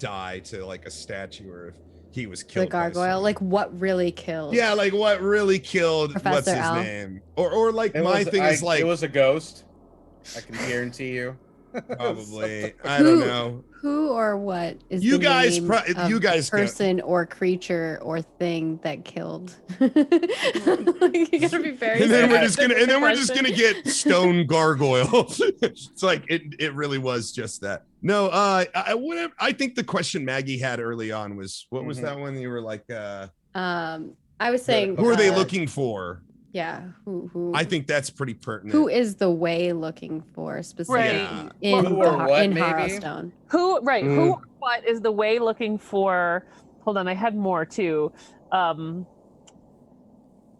die to like a statue or if he was The killed. by gargoyle. someone. Like, what really killed? Yeah, like what really killed what's Professor his Al. name? Or like It my was- thing is like it was a ghost. I can guarantee you. probably I don't know. Who or what is You the guys name pro- of you guys go- person or creature or thing that killed? You gotta be very And then we're specific just gonna with the question. get stone gargoyle. It's like it really was just that. No, I think the question Maggie had early on was what was Mhm. that one you were like I was saying, who are they uh, looking for? Yeah, who? I think that's pretty pertinent. Who is the way looking for specifically Right. in Who or what, in maybe? Harrowstone? Who right? Mm. Who or what is the way looking for? Hold on, I had more too.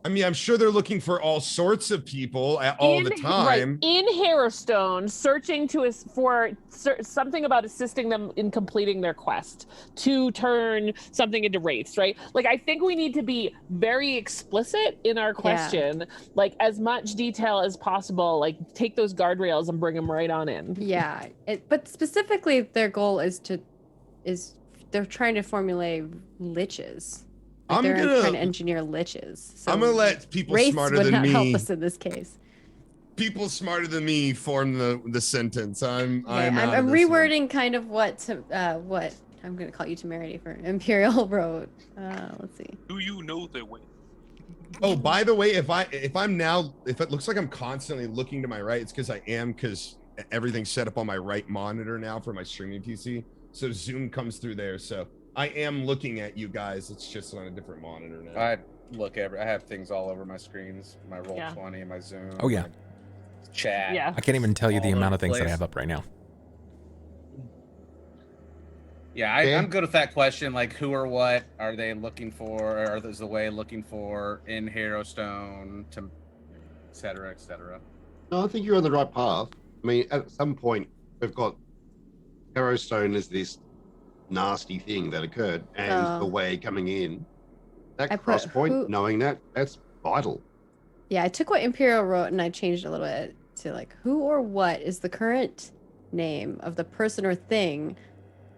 I mean, I'm sure they're looking for all sorts of people all the time. Right, in Harrowstone, searching for something about assisting them in completing their quest to turn something into wraiths, right? Like, I think we need to be very explicit in our question, like as much detail as possible, like take those guardrails and bring them right on in. Yeah, but specifically, their goal is they're trying to formulate liches. Like I'm they're gonna- trying to engineer liches. So I'm gonna let people Wraiths smarter would than not help me. us in this case. People smarter than me form the sentence. I'm Okay, I'm out I'm of this one. rewording kind of what I'm going to call you Temerity for Imperial wrote. Let's see. Do you know the way? Oh, by the way, if it looks like I'm constantly looking to my right, it's because everything's set up on my right monitor now for my streaming PC. So Zoom comes through there. So I am looking at you guys. It's just on a different monitor now. I have things all over my screens, my Roll20, my Zoom. Oh, yeah. my chat. Yeah. I can't even tell you the All amount over of things that I place. have up right now. Yeah, I'm good with that question. Like, who or what are they looking for? Or is the way looking for in Harrowstone, to et cetera, et cetera? No, I think you're on the right path. I mean, at some point, we've got Harrowstone as this nasty thing that occurred, and the way coming in. That I put cross point, who- knowing that's vital. Yeah, I took what Imperial wrote and I changed a little bit to like, who or what is the current name of the person or thing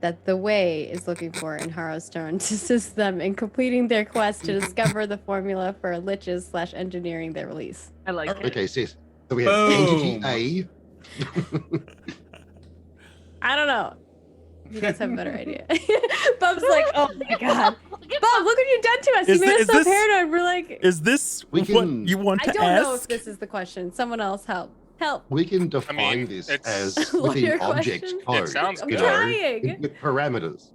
that the Way is looking for in Harrowstone to assist them in completing their quest to discover the formula for liches / engineering their release. I like it. Okay, sis. So we have Boom. entity I don't know. You guys have a better idea. Bub's like, oh my god. Bub, look what you've done to us. Is You made thi- us is so this- paranoid. We're like, Is this We what can- you want I to don't ask? know if this is the question. Someone else help. Help. A. We can define mean, this it's- as Lawyer within object question? code. It sounds I'm good. trying. With parameters.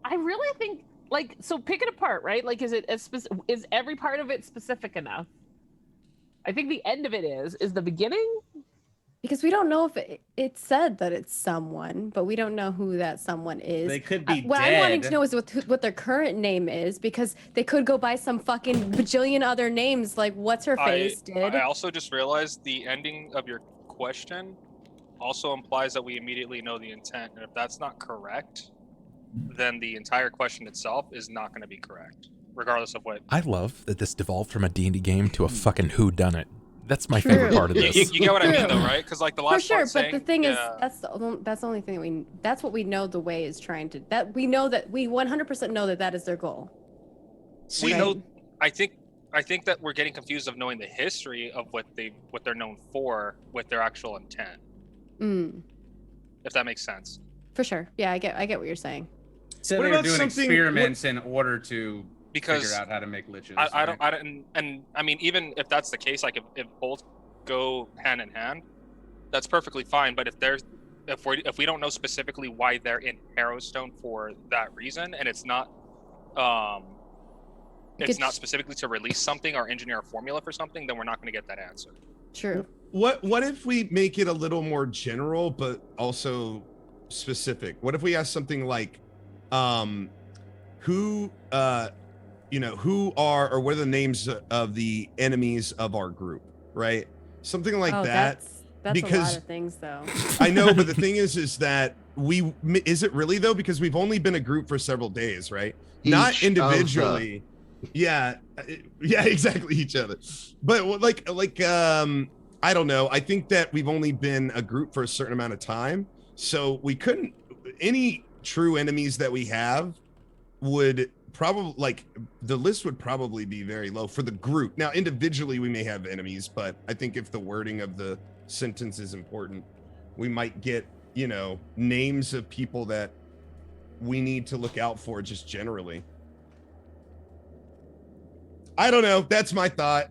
I really think, like, so pick it apart, right? Like, is every part of it specific enough? I think the end of it is the beginning. Because we don't know if it said that it's someone, but we don't know who that someone is. They could be What I'm wanting to dead. know is what their current name is, because they could go by some fucking bajillion other names, like what's her face did. I also just realized the ending of your question also implies that we immediately know the intent, and if that's not correct, then the entire question itself is not going to be correct, regardless of what. I love that this devolved from a D&D game to a fucking whodunit. That's my True. favorite part of You, this. you get what I mean, True. though, right? Because like the For last sure, part but saying, the thing is, yeah, that's the only thing that's what we know the Way is trying to. That we know that we 100% know that is their goal. we Right. know. I think that we're getting confused of knowing the history of what they're known for with their actual intent. If that makes sense. For sure. Yeah, I get what you're saying. So What they were about doing something- experiments in order to Because figure out how to make liches. I right? don't, and I mean, even if that's the case, like if both go hand in hand, that's perfectly fine. But if we don't know specifically why they're in Harrowstone for that reason, and it's not specifically to release something or engineer a formula for something, then we're not going to get that answer. True. What if we make it a little more general but also specific? What if we ask something like, who who are or what are the names of the enemies of our group, right? Something like that. That's a because- lot of things, though. I know, but the thing is that is it really though? Because we've only been a group for several days, right? Not Each individually. Yeah, exactly, each other. But like I don't know. I think that we've only been a group for a certain amount of time, so we couldn't. Any true enemies that we have would probably the list would probably be very low for the group. Now, individually, we may have enemies, but I think if the wording of the sentence is important, we might get names of people that we need to look out for just generally. I don't know. That's my thought.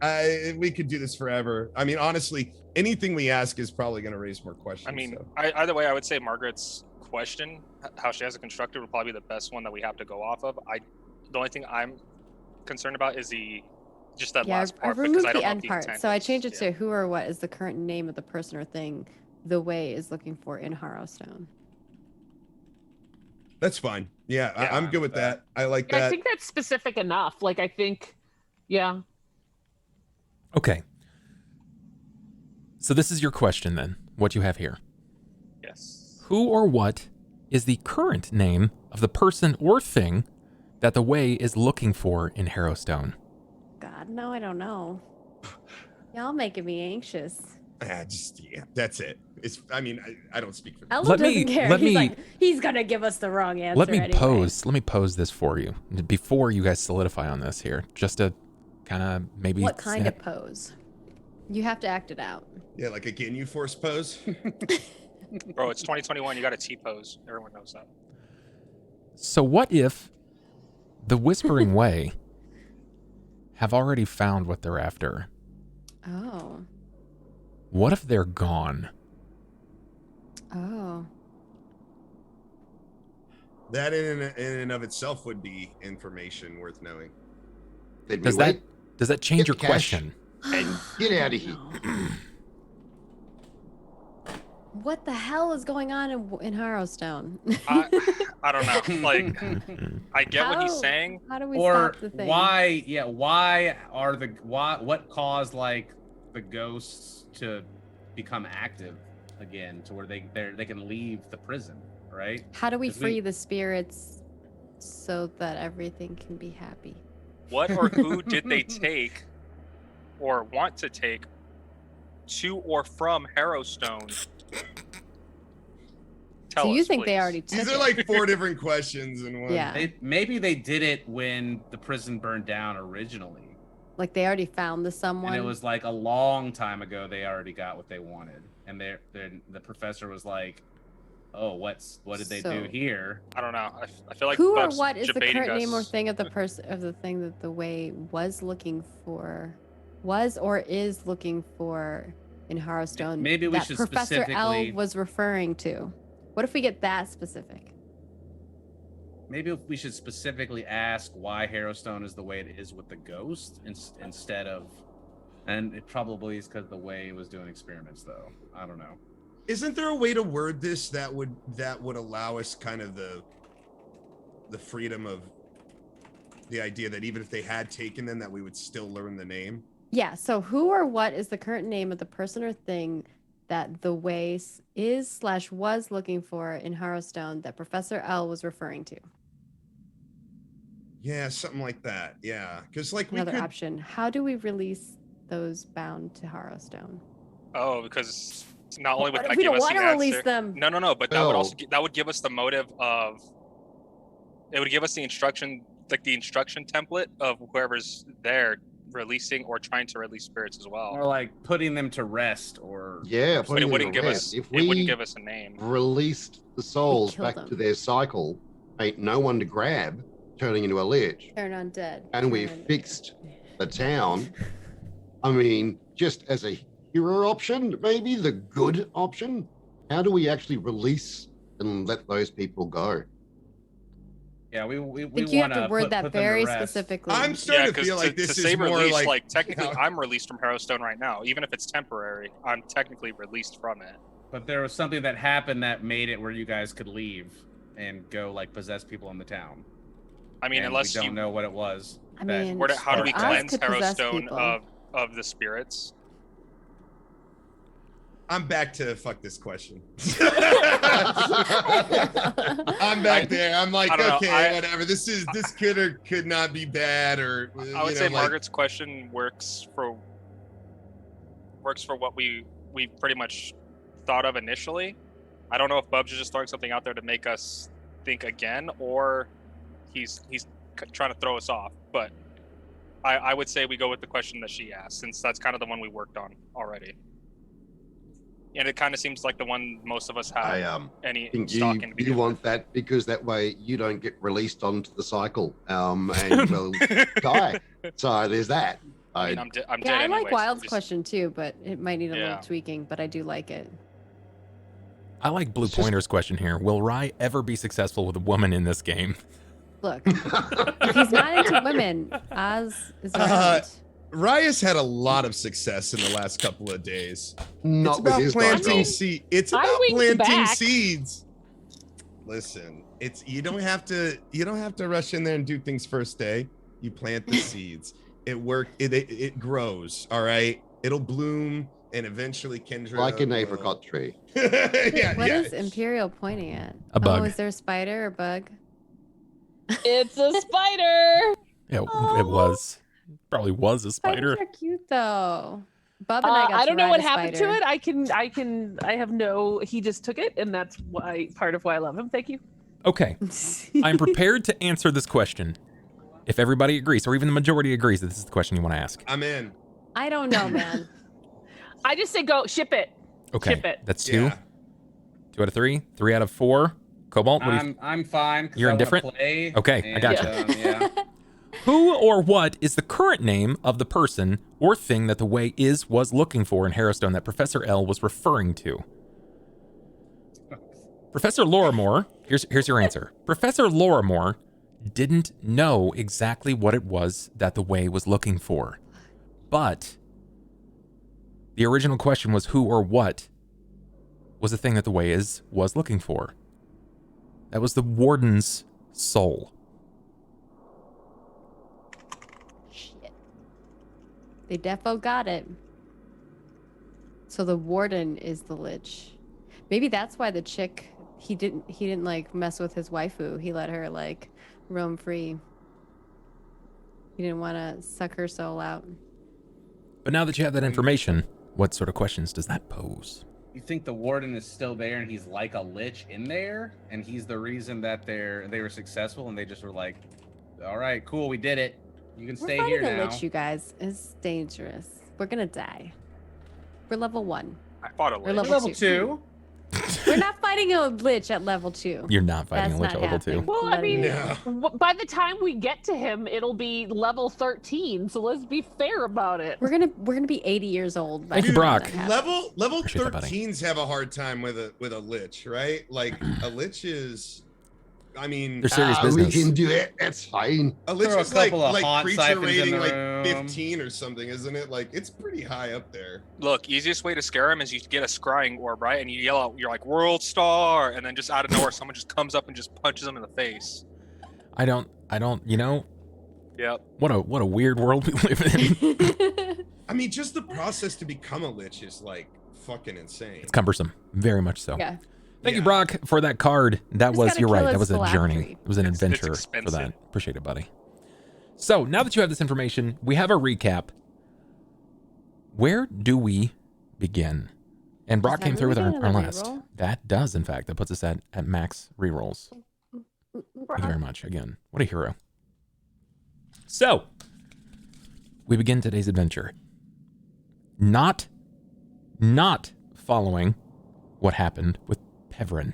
We could do this forever. I mean, honestly, anything we ask is probably going to raise more questions. I mean, so. either way, I would say Margaret's question, how she has it constructed, would probably be the best one that we have to go off of. The only thing I'm concerned about is that last part, I've because removed I don't the know end what the part. intent So I is. changed it Yeah. to who or what is the current name of the person or thing the Way is looking for in Harrowstone. That's fine. Yeah, Yeah, I'm good with that. I like Yeah, that. I think that's specific enough. Like, I think, yeah. Okay. So this is your question then, what you have here. Yes. Who or what is the current name of the person or thing that the Way is looking for in Harrowstone? God, no, I don't know. Y'all making me anxious. That's it. I don't speak for them. Ella Let doesn't me- care. let He's me- like, he's gonna give us the wrong answer. Let me anyway. pose this for you before you guys solidify on this here. Just to kind of maybe. What kind of pose? You have to act it out. Yeah, like a Ginyu Force pose. Bro, it's 2021. You got a T-pose. Everyone knows that. So what if the Whispering Way have already found what they're after? Oh. What if they're gone? Oh. That in and of itself would be information worth knowing. Then we Does wait that change Get your the cash. question? and get out of here. What the hell is going on in Harrowstone? I don't know. Like, I get what he's How- saying. How do we Or stop the thing? why what caused like the ghosts to become active again to where they can leave the prison, right? How do we 'Cause we- free the spirits so that everything can be happy? What or who did they take or want to take to or from Harrowstone? Tell So you us, think they please. already took These it? are like 4 different questions in one. Yeah. Maybe they did it when the prison burned down originally, Like they already found the someone. and it was like a long time ago. They already got what they wanted, and the professor was like, "Oh, what did they do So- here?" I don't know. I feel like Who or Bub's what is the debating current name or us. thing of the person of the thing that the way was looking for, was or is looking for in Harrowstone? Maybe we that should Professor L specifically- was referring to. What if we get that specific? Maybe we should specifically ask why Harrowstone is the way it is with the ghost instead of, and it probably is because the way was doing experiments though. I don't know. Isn't there a way to word this that would allow us kind of the freedom of the idea that even if they had taken them, that we would still learn the name? Yeah. So who or what is the current name of the person or thing that the way is/was looking for in Harrowstone that Professor L was referring to? Yeah, something like that. Yeah, because like Another we could. option. How do we release those bound to Harrowstone? Oh, because not only would What if that we give don't us the want to release answer. them? No, but that would also No. that would give us the motive of. It would give us the instruction, like the instruction template of whoever's there releasing or trying to release spirits as well. Or like putting them to rest, or Yeah, But putting it them wouldn't to give rest. us. If It wouldn't we give us a name. released the souls kill back them. to their cycle, ain't no one to grab, turning into a lich, Turn undead. and we turn- fixed the town. I mean, just as a hero option, maybe the good option. How do we actually release and let those people go? yeah, we I think you have want to word that put them to very rest. specifically. I'm starting to 'cause feel like this to is say more released, like technically, how- I'm released from Harrowstone right now. Even if it's temporary, I'm technically released from it. But there was something that happened that made it where you guys could leave and go like possess people in the town. I mean, And unless we don't you, know what it was. I that- mean, how do we us cleanse could possess Harrowstone people. of the spirits? I'm back to fuck this question. I'm back there. I'm like, I don't know, okay, whatever. This could or could not be bad, or I would say like, Margaret's question works for what we pretty much thought of initially. I don't know if Bubs is just throwing something out there to make us think again, or he's trying to throw us off. But I would say we go with the question that she asked, since that's kind of the one we worked on already. And it kind of seems like the one most of us have I any think stock in. to you begin want that because that way you don't get released onto the cycle and will die. So there's that. I mean, I'm dead Yeah, I anyways. like Wild's Just- question too, but it might need a Yeah. little tweaking, but I do like it. I like Blue It's just- Pointer's question here. Will Rye ever be successful with a woman in this game? Look, if he's not into women, Oz is around. Rias had a lot of success in the last couple of days. Not It's with about his planting dice seeds. It's I about winked planting back. seeds. Listen, you don't have to rush in there and do things first day. You plant the seeds. It it grows. All right. It'll bloom and eventually Kendra. like an will- apricot tree. yeah, What yeah. is Imperial pointing at? A bug. Oh, is there a spider or bug? It's a spider. Yeah, it was. Probably was a spider. Spiders are cute though. Bub and I got I don't to know ride what a happened spider. to it. I have no, he just took it, and that's part of why I love him. Thank you. Okay. I'm prepared to answer this question if everybody agrees, or even the majority agrees that this is the question you want to ask. I'm in. I don't know, man. I just say go, ship it. Okay. Ship it. That's 2. Yeah. 2 out of 3. 3 out of 4. Cobalt, what do you I'm fine. 'Cause You're I wanna indifferent? play, Okay, I gotcha. yeah. Who or what is the current name of the person or thing that the Way was looking for in Harrowstone that Professor L was referring to? Professor Lorimore, here's your answer. Professor Lorimore didn't know exactly what it was that the Way was looking for. But the original question was who or what was the thing that the Way was looking for. That was the Warden's soul. Shit. They defo got it. So the Warden is the Lich. Maybe that's why the chick, he didn't like mess with his waifu. He let her like roam free. He didn't want to suck her soul out. But now that you have that information, what sort of questions does that pose? You think the Warden is still there and he's like a lich in there, and he's the reason that they were successful, and they just were like, all right, cool, we did it. You can stay here Fighting a now. Lich, you guys, is dangerous. We're gonna die. We're level 1. I fought a We're lich. level Level 2. We're not fighting a Lich at level 2. You're not fighting That's a Lich not at level 2. happening. Well, I Let mean, me- by the time we get to him, it'll be level 13. So let's be fair about it. we're gonna be 80 years old. By Thank you, the time Brock. that happens. Level Appreciate that, buddy. 13s have a hard time with a lich, right? Like a lich is, I mean, They're serious We business. can do it. That's fine. a lich Throw a is like couple of hot creature siphons in rating the like room. 15 or something, isn't it? Like it's pretty high up there. Look, easiest way to scare him is you get a scrying orb, right? And you yell out, you're like, World Star! And then just out of nowhere, someone just comes up and just punches him in the face. I don't, you know, Yep. what a weird world we live in. I mean, just the process to become a lich is like fucking insane. It's cumbersome, very much so. Yeah. Thank you, Yeah. Brock, for that card. That Just was, gotta you're kill right, that its was a journey. phylactery. It was an It's adventure for expensive. that. Appreciate it, buddy. So now that you have this information, we have a recap. Where do we begin? And Brock that came through with really our another last. reroll? That does, in fact. That puts us at max rerolls. Thank you very much. Again, what a hero. So, we begin today's adventure. Not following what happened with Tavern.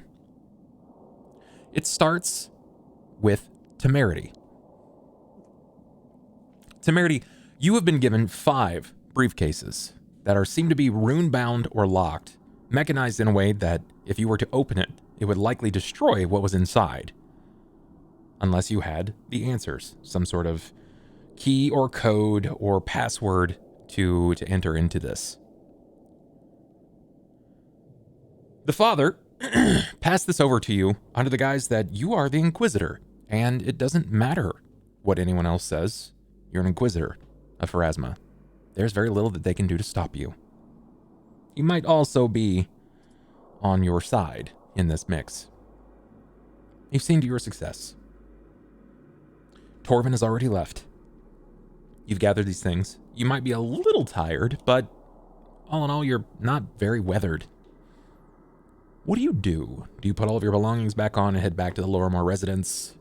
It starts with Temerity. Temerity, you have been given 5 briefcases that seem to be rune-bound or locked, mechanized in a way that if you were to open it, it would likely destroy what was inside. Unless you had the answers, some sort of key or code or password to enter into this. The father passed this over to you under the guise that you are the Inquisitor, and it doesn't matter what anyone else says. You're an Inquisitor of Pharasma. There's very little that they can do to stop you. You might also be on your side in this mix. You've seen to your success. Torvin has already left. You've gathered these things. You might be a little tired, but all in all, you're not very weathered. What do? Do you put all of your belongings back on and head back to the Lorimore residence?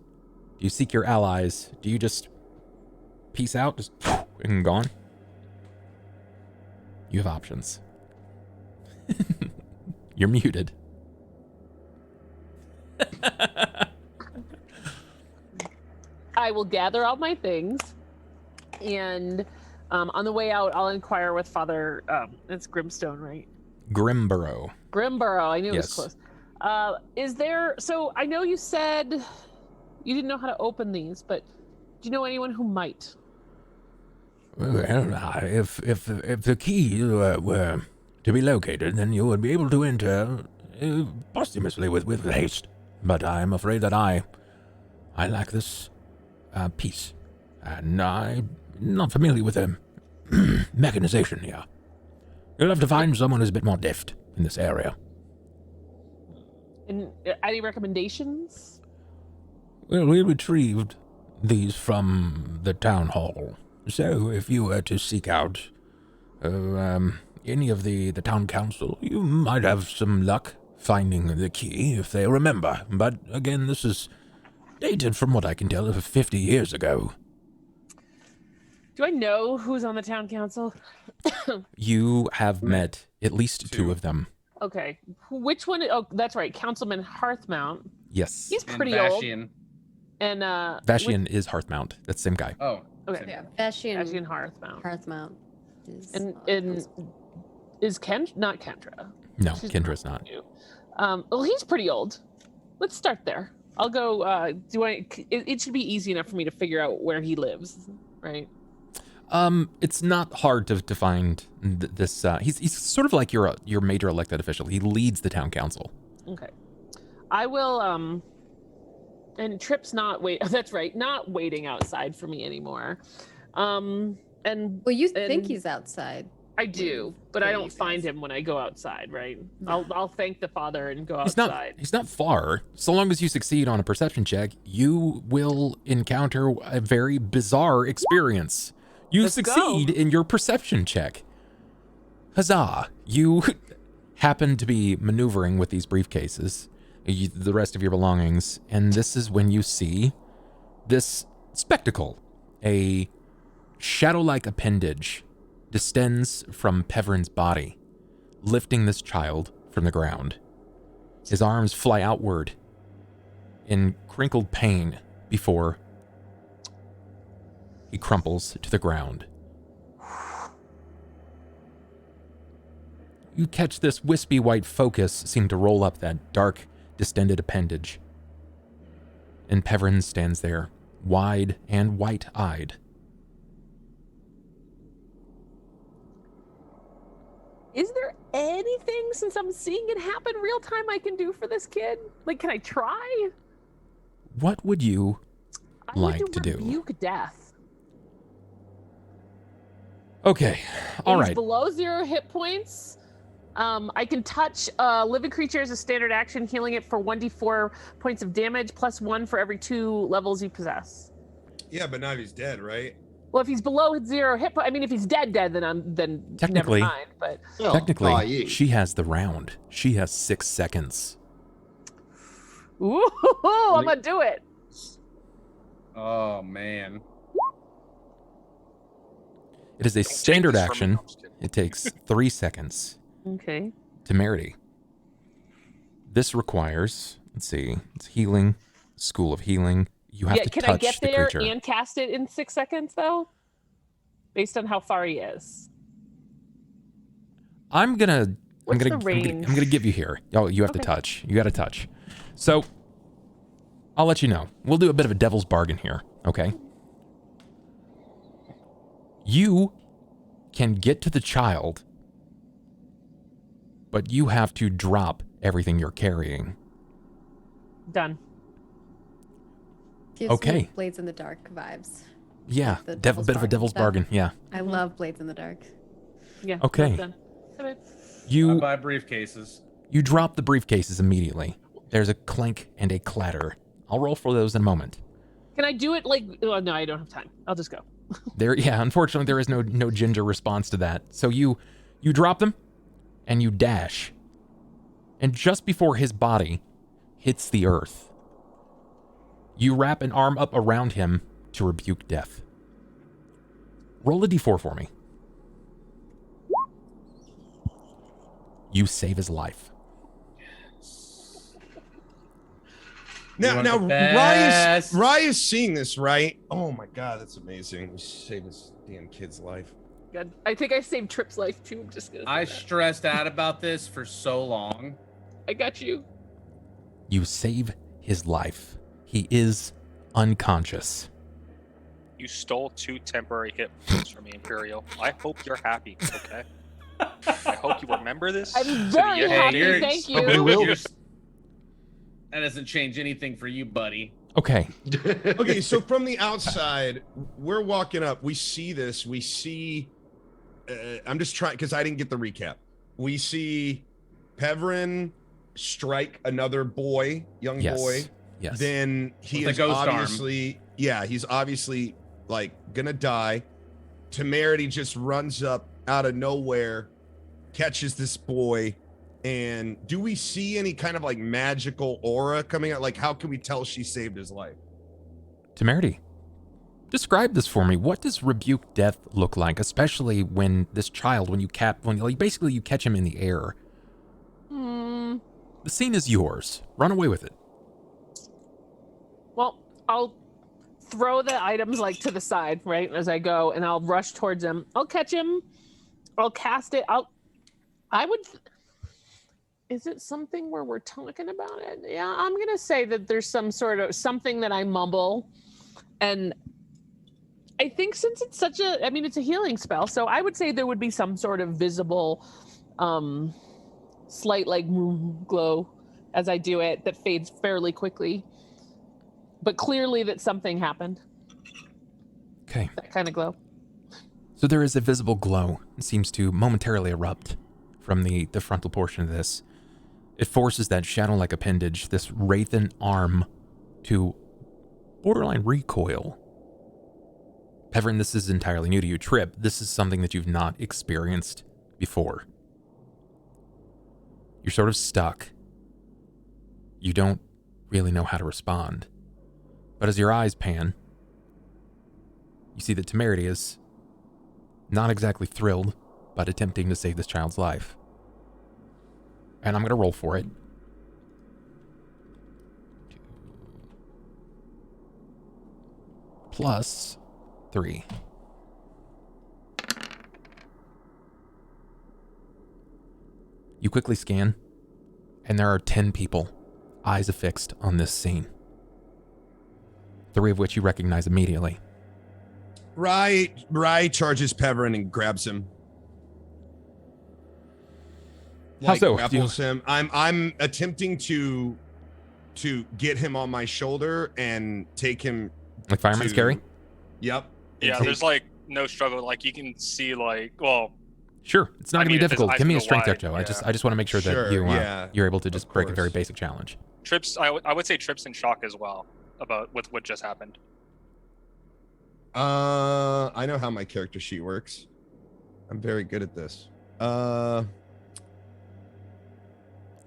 Do you seek your allies? Do you just peace out, just and gone? You have options. You're muted. I will gather all my things, and on the way out, I'll inquire with Father. It's Grimstone, right? Grimborough. Grimborough. I knew it was Yes. close. Is there? So I know you said you didn't know how to open these, but do you know anyone who might? Well, if the key were to be located, then you would be able to enter posthumously with haste. But I'm afraid that I lack this piece, and I'm not familiar with the mechanization here. You'll have to find someone who's a bit more deft in this area. And any recommendations? Well, we retrieved these from the town hall. So if you were to seek out any of the town council, you might have some luck finding the key if they remember. But again, this is dated from what I can tell of 50 years ago. Do I know who's on the town council? You have met at least two of them. Okay. Which one? Oh, that's right. Councilman Hearthmount. Yes. He's And pretty old. Vashian. And Vashian is Hearthmount. That's the same guy. Oh, Okay. Yeah, Vashian Hearthmount. Hearthmount. Is And council. is not Kendra? No, She's Kendra's not. new. Well, he's pretty old. Let's start there. I'll go. It should be easy enough for me to figure out where he lives, right? It's not hard to find this. He's sort of like your major elected official. He leads the town council. Okay. I will. And Tripp's not wait. That's right. Not waiting outside for me anymore. And Well, you think he's outside. I do, but I Yeah, don't you find guys. him when I go outside, right? No. I'll thank the father and go He's outside. not. He's not far. So long as you succeed on a perception check, you will encounter a very bizarre experience. You Let's succeed in your perception check. Huzzah! You happen to be maneuvering with these briefcases, the rest of your belongings, and this is when you see this spectacle. A shadow-like appendage descends from Peverin's body, lifting this child from the ground. His arms fly outward in crinkled pain before he crumples to the ground. You catch this wispy white focus seem to roll up that dark, distended appendage. And Peverin stands there, wide and white-eyed. Is there anything, since I'm seeing it happen real time, I can do for this kid? Like, can I try? What would you I like would to do? rebuke death. Okay, all He's right. below 0 hit points. I can touch a living creature as a standard action, healing it for 1d4 points of damage, +1 for every 2 levels you possess. Yeah, but now he's dead, right? Well, if he's below 0 hit point, I mean, if he's dead, then Technically- never mind. But Well, Technically, dying. she has the round. She has 6 seconds. ooh, I'm gonna do it. oh man. It is a Don't take standard this from me. action. No, I'm just kidding. It takes 3 seconds. Okay. Temerity. This requires, let's see, it's healing, School of Healing. You have to Can touch I get the there creature. and cast it in 6 seconds though? Based on how far he is. I'm gonna range? give you here. Oh, you have to Okay. touch. You got to touch. So I'll let you know. We'll do a bit of a devil's bargain here, okay? You can get to the child, but you have to drop everything you're carrying. Done. Gives me Okay. Blades in the Dark vibes. Yeah, the bit devil's of a devil's bargain bargain. Yeah. I love Blades in the Dark. Yeah. Okay. that's done. Okay. You Buy briefcases. You drop the briefcases immediately. There's a clank and a clatter. I'll roll for those in a moment. Can I do it like? Oh, no, I don't have time. I'll just go. Unfortunately, there is no ginger response to that. So you drop them, and you dash. And just before his body hits the earth, you wrap an arm up around him to rebuke death. Roll a d4 for me. You save his life. Now, want the Rye is seeing this, right? Oh my god, that's amazing. We saved this damn kid's life. God, I think I saved Tripp's life too. I'm just gonna. Say I that. stressed out about this for so long. I got you. You save his life. He is unconscious. You stole 2 temporary hit points from me, Imperial. I hope you're happy, okay? I hope you remember this. I'm to the very end of happy. days. Thank you. We will. That doesn't change anything for you, buddy. Okay. Okay, so from the outside, we're walking up. We see this. We see. I'm just trying because I didn't get the recap. We see Peverin strike another boy, young Yes. boy. Yes. Then he With is the ghost arm. obviously, yeah, he's obviously like gonna die. Temerity just runs up out of nowhere catches this boy. And do we see any kind of like magical aura coming out? Like, how can we tell she saved his life? Temerity, describe this for me. What does rebuke death look like, especially when this child, when you catch him in the air? The scene is yours. Run away with it. Well, I'll throw the items like to the side, right, as I go, and I'll rush towards him. I'll catch him. I'll cast it. Is it something where we're talking about it? Yeah, I'm going to say that there's some sort of something that I mumble. And I think since it's it's a healing spell, so I would say there would be some sort of visible, slight like glow as I do it that fades fairly quickly. But clearly that something happened. Okay. That kind of glow. So there is a visible glow. It seems to momentarily erupt from the frontal portion of this. It forces that shadow-like appendage, this wraithen arm, to borderline recoil. Pevrin, this is entirely new to you. Tripp, this is something that you've not experienced before. You're sort of stuck. You don't really know how to respond. But as your eyes pan, you see that Temerity is not exactly thrilled, but attempting to save this child's life. And I'm going to roll for it. +3. You quickly scan, and there are 10 people, eyes affixed on this scene. 3 of which you recognize immediately. Rye charges Pevrin and grabs him. How's that? Grapples him. I'm attempting to get him on my shoulder and take him. Like fireman's carry? Yep. Yeah, there's like no struggle. Like you can see, like, well. Sure, it's not going to be difficult. Give me a strength check, Joe. Yeah. I just want to make sure that you're able to just break a very basic challenge. Tripp's. I would say Tripp's in shock as well with what just happened. I know how my character sheet works. I'm very good at this.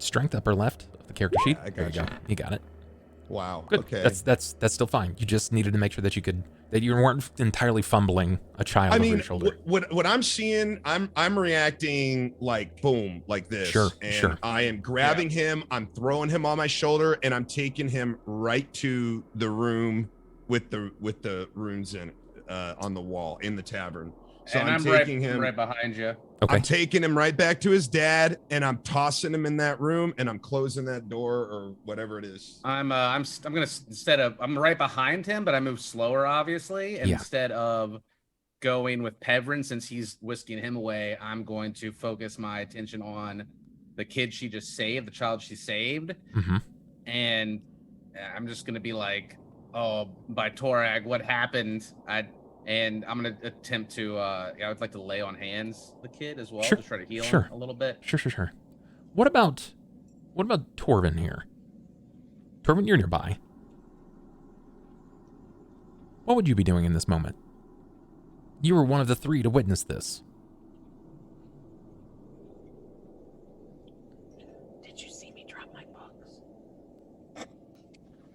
Strength upper left of the character sheet. I There you go. You got it. Wow. Good. Okay. That's still fine. You just needed to make sure that you weren't entirely fumbling a child over your shoulder. What I'm seeing, I'm reacting like boom, like this. Sure. I am grabbing him, I'm throwing him on my shoulder, and I'm taking him right to the room with the runes in on the wall in the tavern. So and I'm taking him right behind you. Okay. I'm taking him right back to his dad, and I'm tossing him in that room, and I'm closing that door or whatever it is. I'm right behind him, but I move slower, obviously. And instead of going with Pevrin, since he's whisking him away, I'm going to focus my attention on the kid she just saved, the child she saved. Mm-hmm. And I'm just gonna be like, "Oh, by Torag, what happened?" And I'm gonna attempt to. I would like to lay on hands the kid as well, to try to heal him a little bit. Sure. What about Torvin here? Torvin, you're nearby. What would you be doing in this moment? You were one of the 3 to witness this. Did you see me drop my books?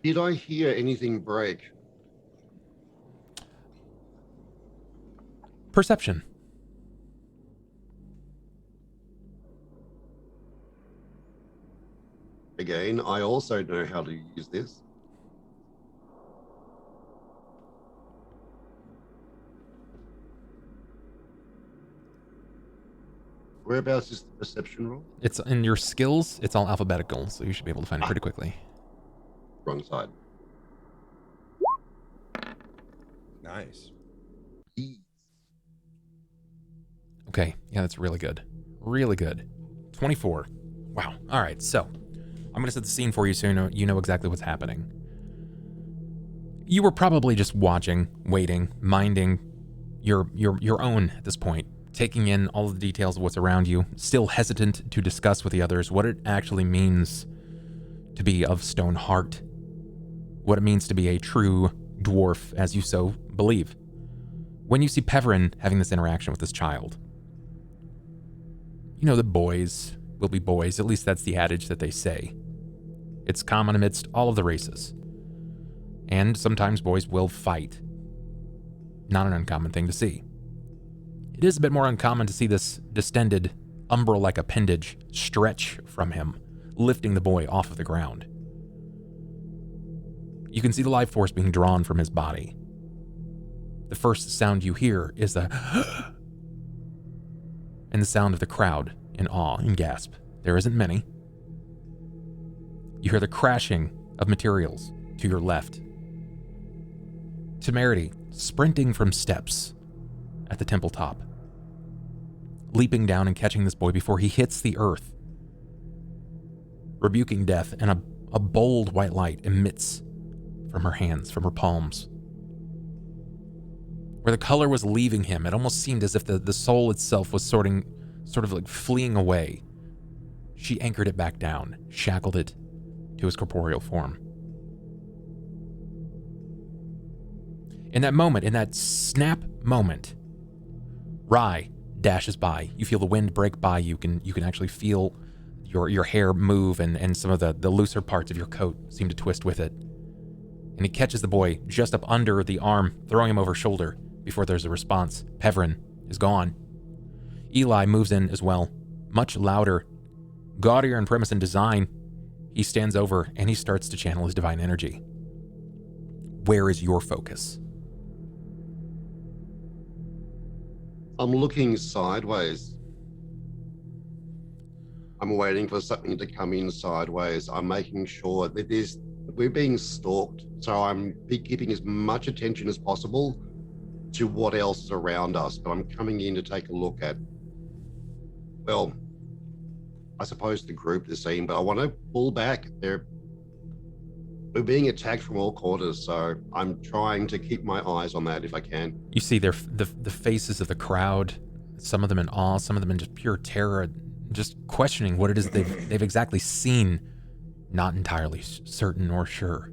Did I hear anything break? Perception. Again, I also know how to use this. Whereabouts is the perception roll? It's in your skills. It's all alphabetical, so you should be able to find it pretty quickly. Wrong side. Nice. Okay, yeah, that's really good. Really good. 24. Wow. All right, so I'm going to set the scene for you so you know exactly what's happening. You were probably just watching, waiting, minding your own at this point, taking in all of the details of what's around you, still hesitant to discuss with the others what it actually means to be of stone heart, what it means to be a true dwarf as you so believe. When you see Pevrin having this interaction with this child, You know, the boys will be boys. At least that's the adage that they say. It's common amidst all of the races. And sometimes boys will fight. Not an uncommon thing to see. It is a bit more uncommon to see this distended, umbra-like appendage stretch from him, lifting the boy off of the ground. You can see the life force being drawn from his body. The first sound you hear is the and the sound of the crowd in awe and gasp. There isn't many. You hear the crashing of materials to your left. Temerity sprinting from steps at the temple top, leaping down and catching this boy before he hits the earth, rebuking death, and a bold white light emits from her hands, from her palms. Where the color was leaving him, it almost seemed as if the soul itself was sort of like fleeing away. She anchored it back down, shackled it to his corporeal form. In that moment, in that snap moment, Rye dashes by. You feel the wind break by. You can actually feel your hair move, and some of the looser parts of your coat seem to twist with it. And he catches the boy just up under the arm, throwing him over shoulder before there's a response. Pevrin is gone. Eli moves in as well, much louder, gaudier in premise and design. He stands over and he starts to channel his divine energy. Where is your focus? I'm looking sideways. I'm waiting for something to come in sideways. I'm making sure that we're being stalked, so I'm keeping as much attention as possible to what else is around us. But I'm coming in to take a look at, well, I suppose the group, the scene, but I want to pull back. We're being attacked from all corners, so I'm trying to keep my eyes on that if I can. You see the faces of the crowd, some of them in awe, some of them in just pure terror, just questioning what it is they've exactly seen, not entirely certain or sure.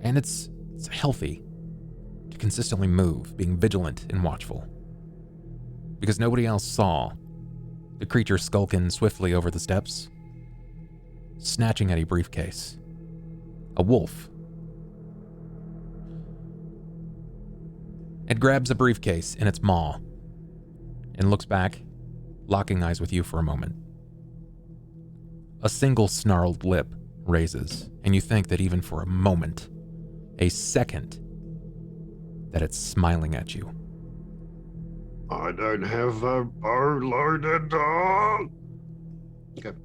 And it's healthy to consistently move, being vigilant and watchful, because nobody else saw the creature skulking swiftly over the steps, snatching at a briefcase. A wolf. It grabs a briefcase in its maw and looks back, locking eyes with you for a moment. A single snarled lip raises, and you think that even for a moment, a second, that it's smiling at you. I don't have a bow loaded. Okay.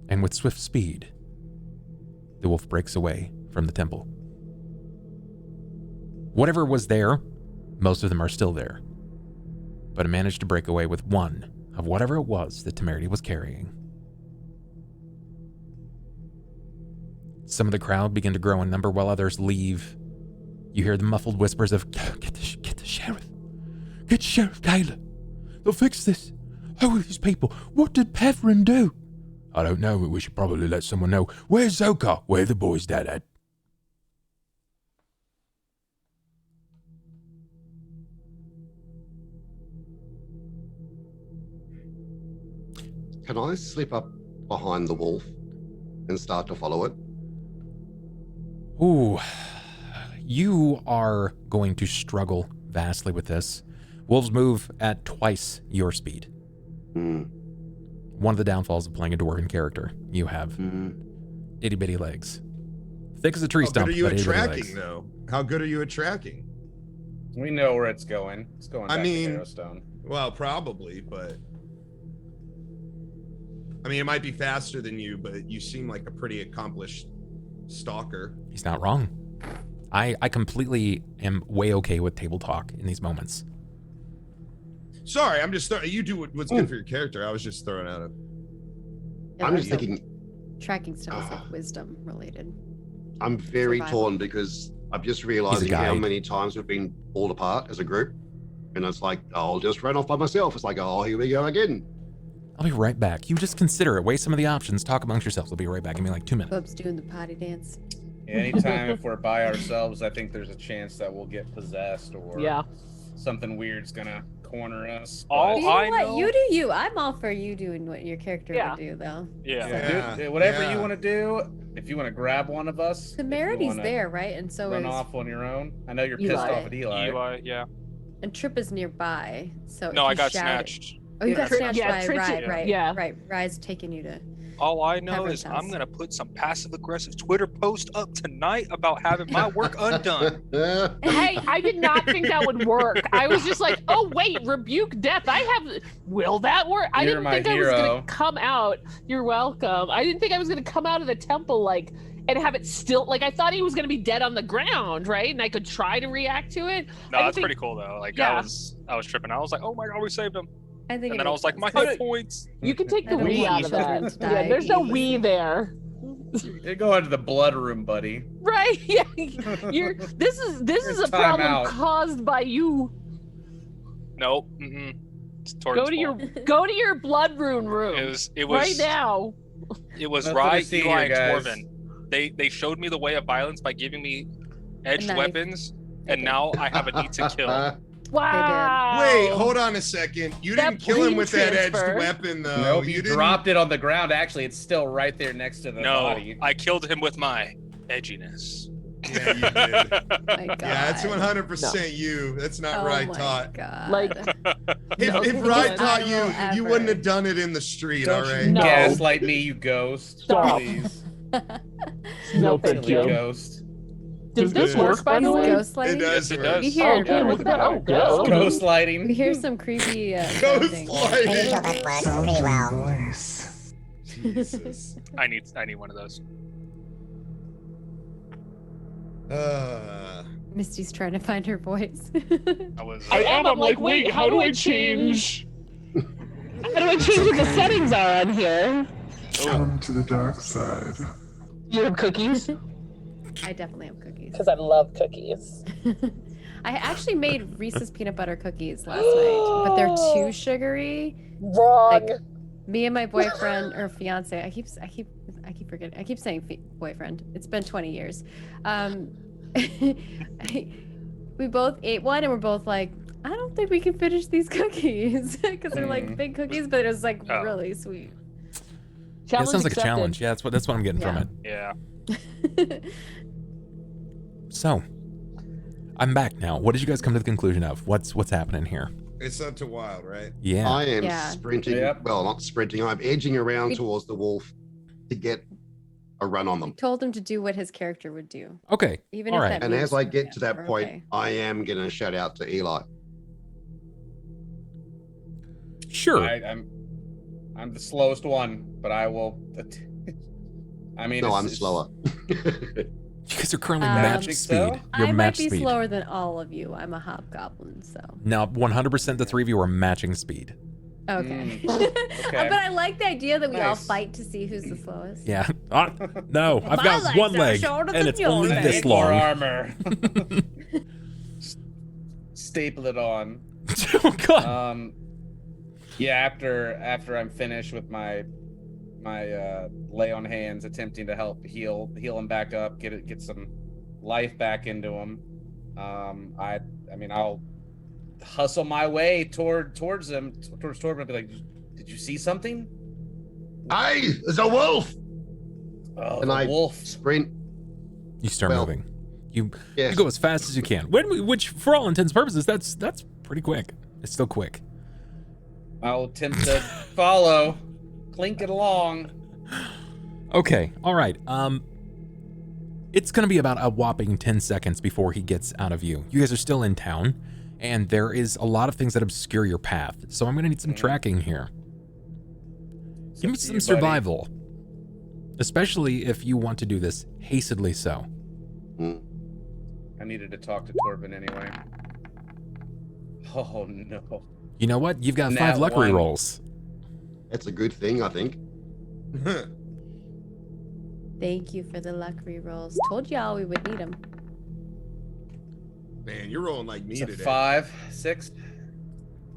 And with swift speed, the wolf breaks away from the temple. Whatever was there, most of them are still there, but it managed to break away with one of whatever it was that Temerity was carrying. Some of the crowd begin to grow in number while others leave. You hear the muffled whispers of, get the sheriff. Get Sheriff Taylor. They'll fix this. Who are these people? What did Pevrin do? I don't know, but we should probably let someone know. Where's Zokar? Where the boy's dad at? Can I slip up behind the wolf and start to follow it? Ooh, you are going to struggle vastly with this. Wolves move at twice your speed. One of the downfalls of playing a dwarven character. You have itty-bitty legs. Thick as a tree stump, How good are you but at itty-bitty tracking, legs. though? How good are you at tracking? We know where it's going. It's going back to Harrowstone. Well, probably, but... I mean, it might be faster than you, but you seem like a pretty accomplished stalker. He's not wrong. I completely am way okay with table talk in these moments. Sorry, I'm just you do what's good for your character. I was just throwing out I'm just thinking. Tracking stuff is like wisdom related. I'm very Survival. torn because I'm just realizing how many times we've been pulled apart as a group. And it's like, I'll just run off by myself. It's like, oh, here we go again. I'll be right back. You just consider it. Weigh some of the options. Talk amongst yourselves. I'll be right back. Give me like 2 minutes. Bub's doing the potty dance. Anytime if we're by ourselves, I think there's a chance that we'll get possessed or something weird's gonna corner us. All You know I what? know. You do you. I'm all for you doing what your character Yeah. would do, though. Yeah. Yeah. Do whatever Yeah. you want to do. If you want to grab one of us, if you Temerity's wanna there, right? And so run is off on your own. I know you're pissed Eli. off at Eli. Eli, yeah. and Tripp is nearby. So No, if I you got shouted- snatched. Oh, you got Tripp- snatched yeah, by Tripp- Ride, yeah. right? Yeah. Right. Ride's taking you to. All I know Tavern is house. I'm gonna put some passive aggressive Twitter post up tonight about having my work undone. Hey, I did not think that would work. I was just like, oh wait, rebuke death. Will that work? I You're didn't my think I was hero. gonna come out. You're welcome. I didn't think I was gonna come out of the temple like and have it still like I thought he was gonna be dead on the ground, right? And I could try to react to it. No, I that's think- pretty cool though. Like Yeah. I was tripping. I was like, oh my god, we saved him. I think. And it then I makes was like, my sense. hit points. You can take I the don't we want out of children that. to Yeah, die there's no easily. we there. You go into the blood room, buddy. Right? Yeah. This is a Time problem out. caused by you. Nope. Mm-mm. It's Torvin's Go to your blood rune room. It was right now. It was Nothing to Rye, see Eli, here, and guys. Torvin. They showed me the way of violence by giving me edged knife. weapons, and now I have a need to kill. Wow. Wait, hold on a second. You That didn't kill him with that edged transfer. weapon, though. Nope, you didn't. dropped it on the ground. Actually, it's still right there next to the No, body. I killed him with my edginess. Yeah, you did. My God. Yeah, that's 100% you. That's not Oh right my taught. God. Like, If, No, if I Rye will taught you, you ever. wouldn't have done it in the street, Don't all you right? No. gaslight me, you ghost. Stop. Please. No, thank Silly you. ghost. Does this Yeah. work, by the Is way? ghost lighting? It does. Yes, it work. does. We hear. Oh, okay, look at that. Oh, ghost. Ghost lighting. We hear some creepy. Ghost sounding. lighting. Sounds pretty well. Jesus. I need one of those. Misty's trying to find her voice. I was. I am. I'm like, wait, how do I change? How do I change what the settings are on here? Come to the dark side. You have cookies? I definitely have cookies. Because I love cookies. I actually made Reese's peanut butter cookies last night, but they're too sugary. Wrong. Like, me and my boyfriend or fiance, I keep forgetting. I keep saying boyfriend. It's been 20 years. We both ate one and we're both like, I don't think we can finish these cookies because they're like big cookies, but it was like Oh. really sweet. Yeah, it sounds like accepted. a challenge. Yeah, that's what I'm getting from Yeah. it. Yeah. So, I'm back now. What did you guys come to the conclusion of? What's happening here? It's up to Wyld, right? Yeah. I am Yeah. sprinting. Yep. Well, not sprinting. I'm edging around We- towards the wolf to get a run on them. Told him to do what his character would do, Okay. even All if right. that And means as I yeah, get to that we're point, okay. I am going to shout out to Eli. Sure. I'm the slowest one, but I will. I mean, No, it's- I'm it's- slower. You guys are currently Um, match Think speed. so? You're I might match be speed. slower than all of you. I'm a hobgoblin, so Now, 100% the three of you are matching speed. okay. Okay. But I like the idea that we all Nice. fight to see who's the slowest. Yeah. No, I've My got legs one are leg, shorter and than it's only yours. this Need more long. armor. Staple it on. Oh, God. Yeah. After I'm finished with my lay on hands, attempting to help heal him back up, get some life back into him. I mean, I'll hustle my way towards Torvin and be like, "Did you see something?" Hey, there's a wolf! Oh, And the I wolf. sprint. You start well, moving. You Yes. go as fast as you can. Which, for all intents and purposes, that's pretty quick. It's still quick. I'll attempt to follow, clink it along. Okay. All right. It's gonna be about a whopping 10 seconds before he gets out of view. You guys are still in town, and there is a lot of things that obscure your path. So I'm gonna need some tracking here. Give me some survival, especially if you want to do this hastily. So. I needed to talk to Torvin anyway. Oh no. You know what? You've got Nat 5 luck one. rerolls. That's a good thing, I think. Thank you for the luck rerolls. Told y'all we would need them. Man, you're rolling like me So today. 5, 6.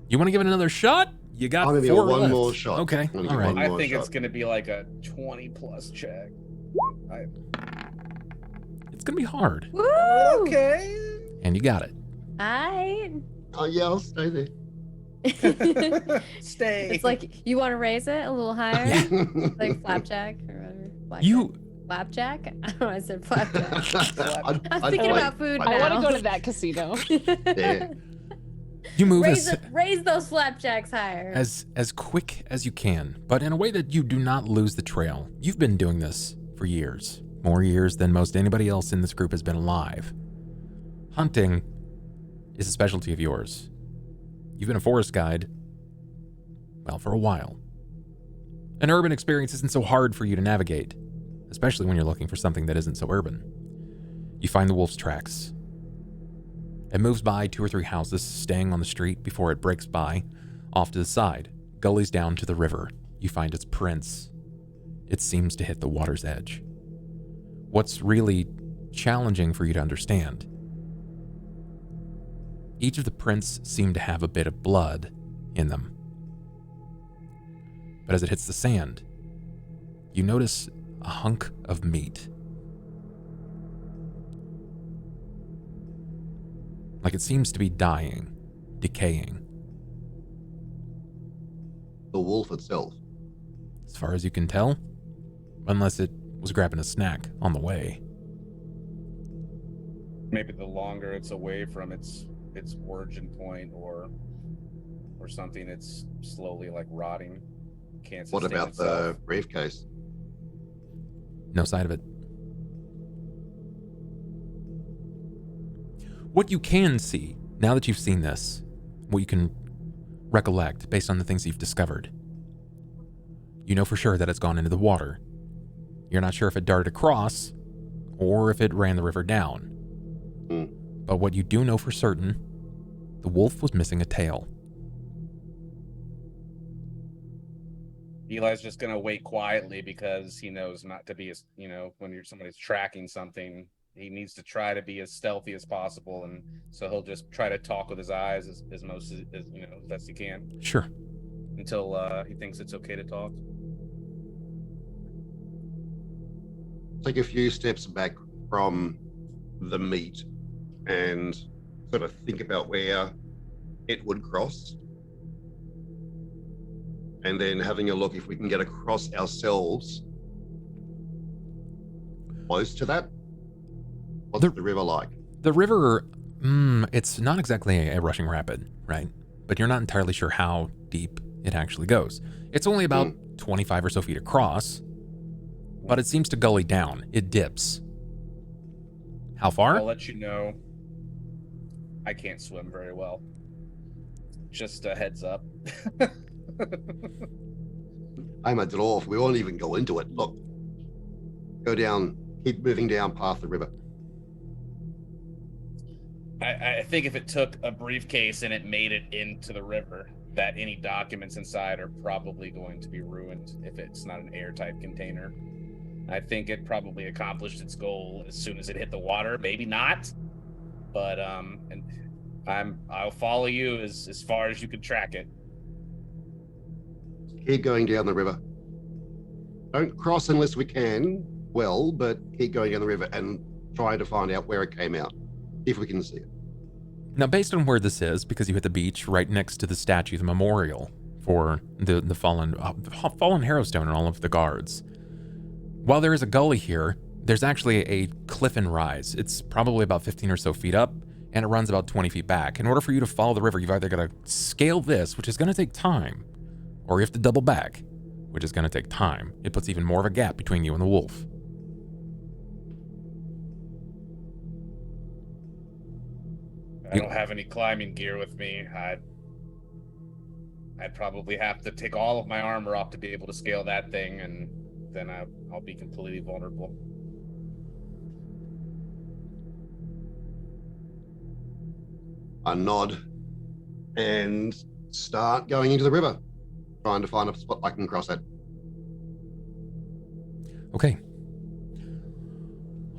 You want to give it another shot? You got I'm gonna 4 give one left. more shot. Okay. I'm gonna All give right. one I more think shot. it's gonna be like a 20+ check. It's gonna be hard, Woo! Okay. and you got it. Alright. Oh yeah, I'll stay there. Stay. It's like, you want to raise it a little higher? Like flapjack or whatever. Flapjack? I don't know, I said flapjack. I'm thinking about food now. I want to go to that casino. Yeah. You move raise those flapjacks higher. as quick as you can, but in a way that you do not lose the trail. You've been doing this for years, more years than most anybody else in this group has been alive. Hunting is a specialty of yours. You've been a forest guide, well, for a while. An urban experience isn't so hard for you to navigate, especially when you're looking for something that isn't so urban. You find the wolf's tracks. It moves by 2 or 3 houses, staying on the street before it breaks by. Off to the side, gullies down to the river. You find its prints. It seems to hit the water's edge. What's really challenging for you to understand: each of the prints seem to have a bit of blood in them. But as it hits the sand, you notice a hunk of meat. Like it seems to be dying, decaying. The wolf itself. As far as you can tell, unless it was grabbing a snack on the way. Maybe the longer it's away from its origin point or something, it's slowly like rotting. Can't sustain What about itself. the briefcase? No sign of it. What you can see, now that you've seen this, what you can recollect based on the things you've discovered, you know for sure that it's gone into the water. You're not sure if it darted across or if it ran the river down. But what you do know for certain, the wolf was missing a tail. Eli's just gonna wait quietly because he knows not to be as, when somebody's tracking something, he needs to try to be as stealthy as possible, and so he'll just try to talk with his eyes as best he can. Sure. Until he thinks it's okay to talk. Take a few steps back from the meat and sort of think about where it would cross. And then having a look if we can get across ourselves close to that. What's the river like? The river, it's not exactly a rushing rapid, right? But you're not entirely sure how deep it actually goes. It's only about 25 or so feet across, but it seems to gully down. It dips. How far? I'll let you know. I can't swim very well. Just a heads up. I'm a dwarf. We won't even go into it. Look. Go down. Keep moving down past the river. I think if it took a briefcase and it made it into the river, that any documents inside are probably going to be ruined if it's not an airtight container. I think it probably accomplished its goal as soon as it hit the water. Maybe not, but I'll follow you as far as you can track it. Keep going down the river. Don't cross unless we can, but keep going down the river and try to find out where it came out, if we can see it. Now, based on where this is, because you hit the beach right next to the statue, the memorial for the fallen Harrowstone and all of the guards, while there is a gully here, there's actually a cliff and rise. It's probably about 15 or so feet up, and it runs about 20 feet back. In order for you to follow the river, you've either got to scale this, which is going to take time, or you have to double back, which is going to take time. It puts even more of a gap between you and the wolf. I don't have any climbing gear with me. I'd probably have to take all of my armor off to be able to scale that thing, and then I'll be completely vulnerable. I nod and start going into the river, trying to find a spot I can cross at. Okay.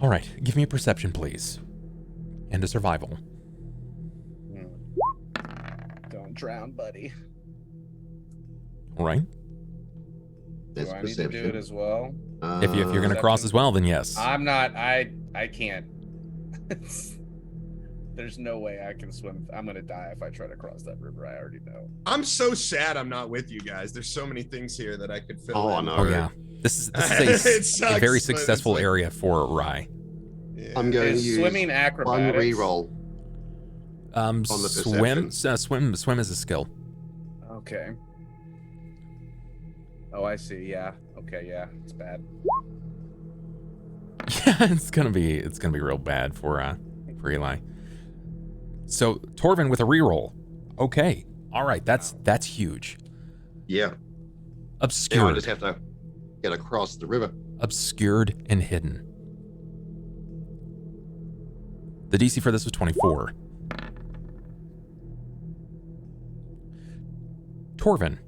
All right, give me a perception, please. And a survival. Don't drown, buddy. All right. Do I need to do it as well? If you're going to cross as well, then yes. I'm not. I can't. There's no way I can swim. I'm gonna die if I try to cross that river. I already know. I'm so sad I'm not with you guys. There's so many things here that I could fill Oh, in. no. Oh yeah, this is It sucks, a very but it's successful like- area for Rye. Yeah. I'm going to Is use swimming one acrobatics? reroll. On the Swim is a skill. Okay. Oh, I see. Yeah. Okay. Yeah. It's bad. Yeah, it's gonna be real bad for Eli. So Torvin with a reroll. Okay, all right, that's huge. Yeah. Now I Obscured, just have to get across the river. obscured and hidden. The DC for this was 24. Torvin,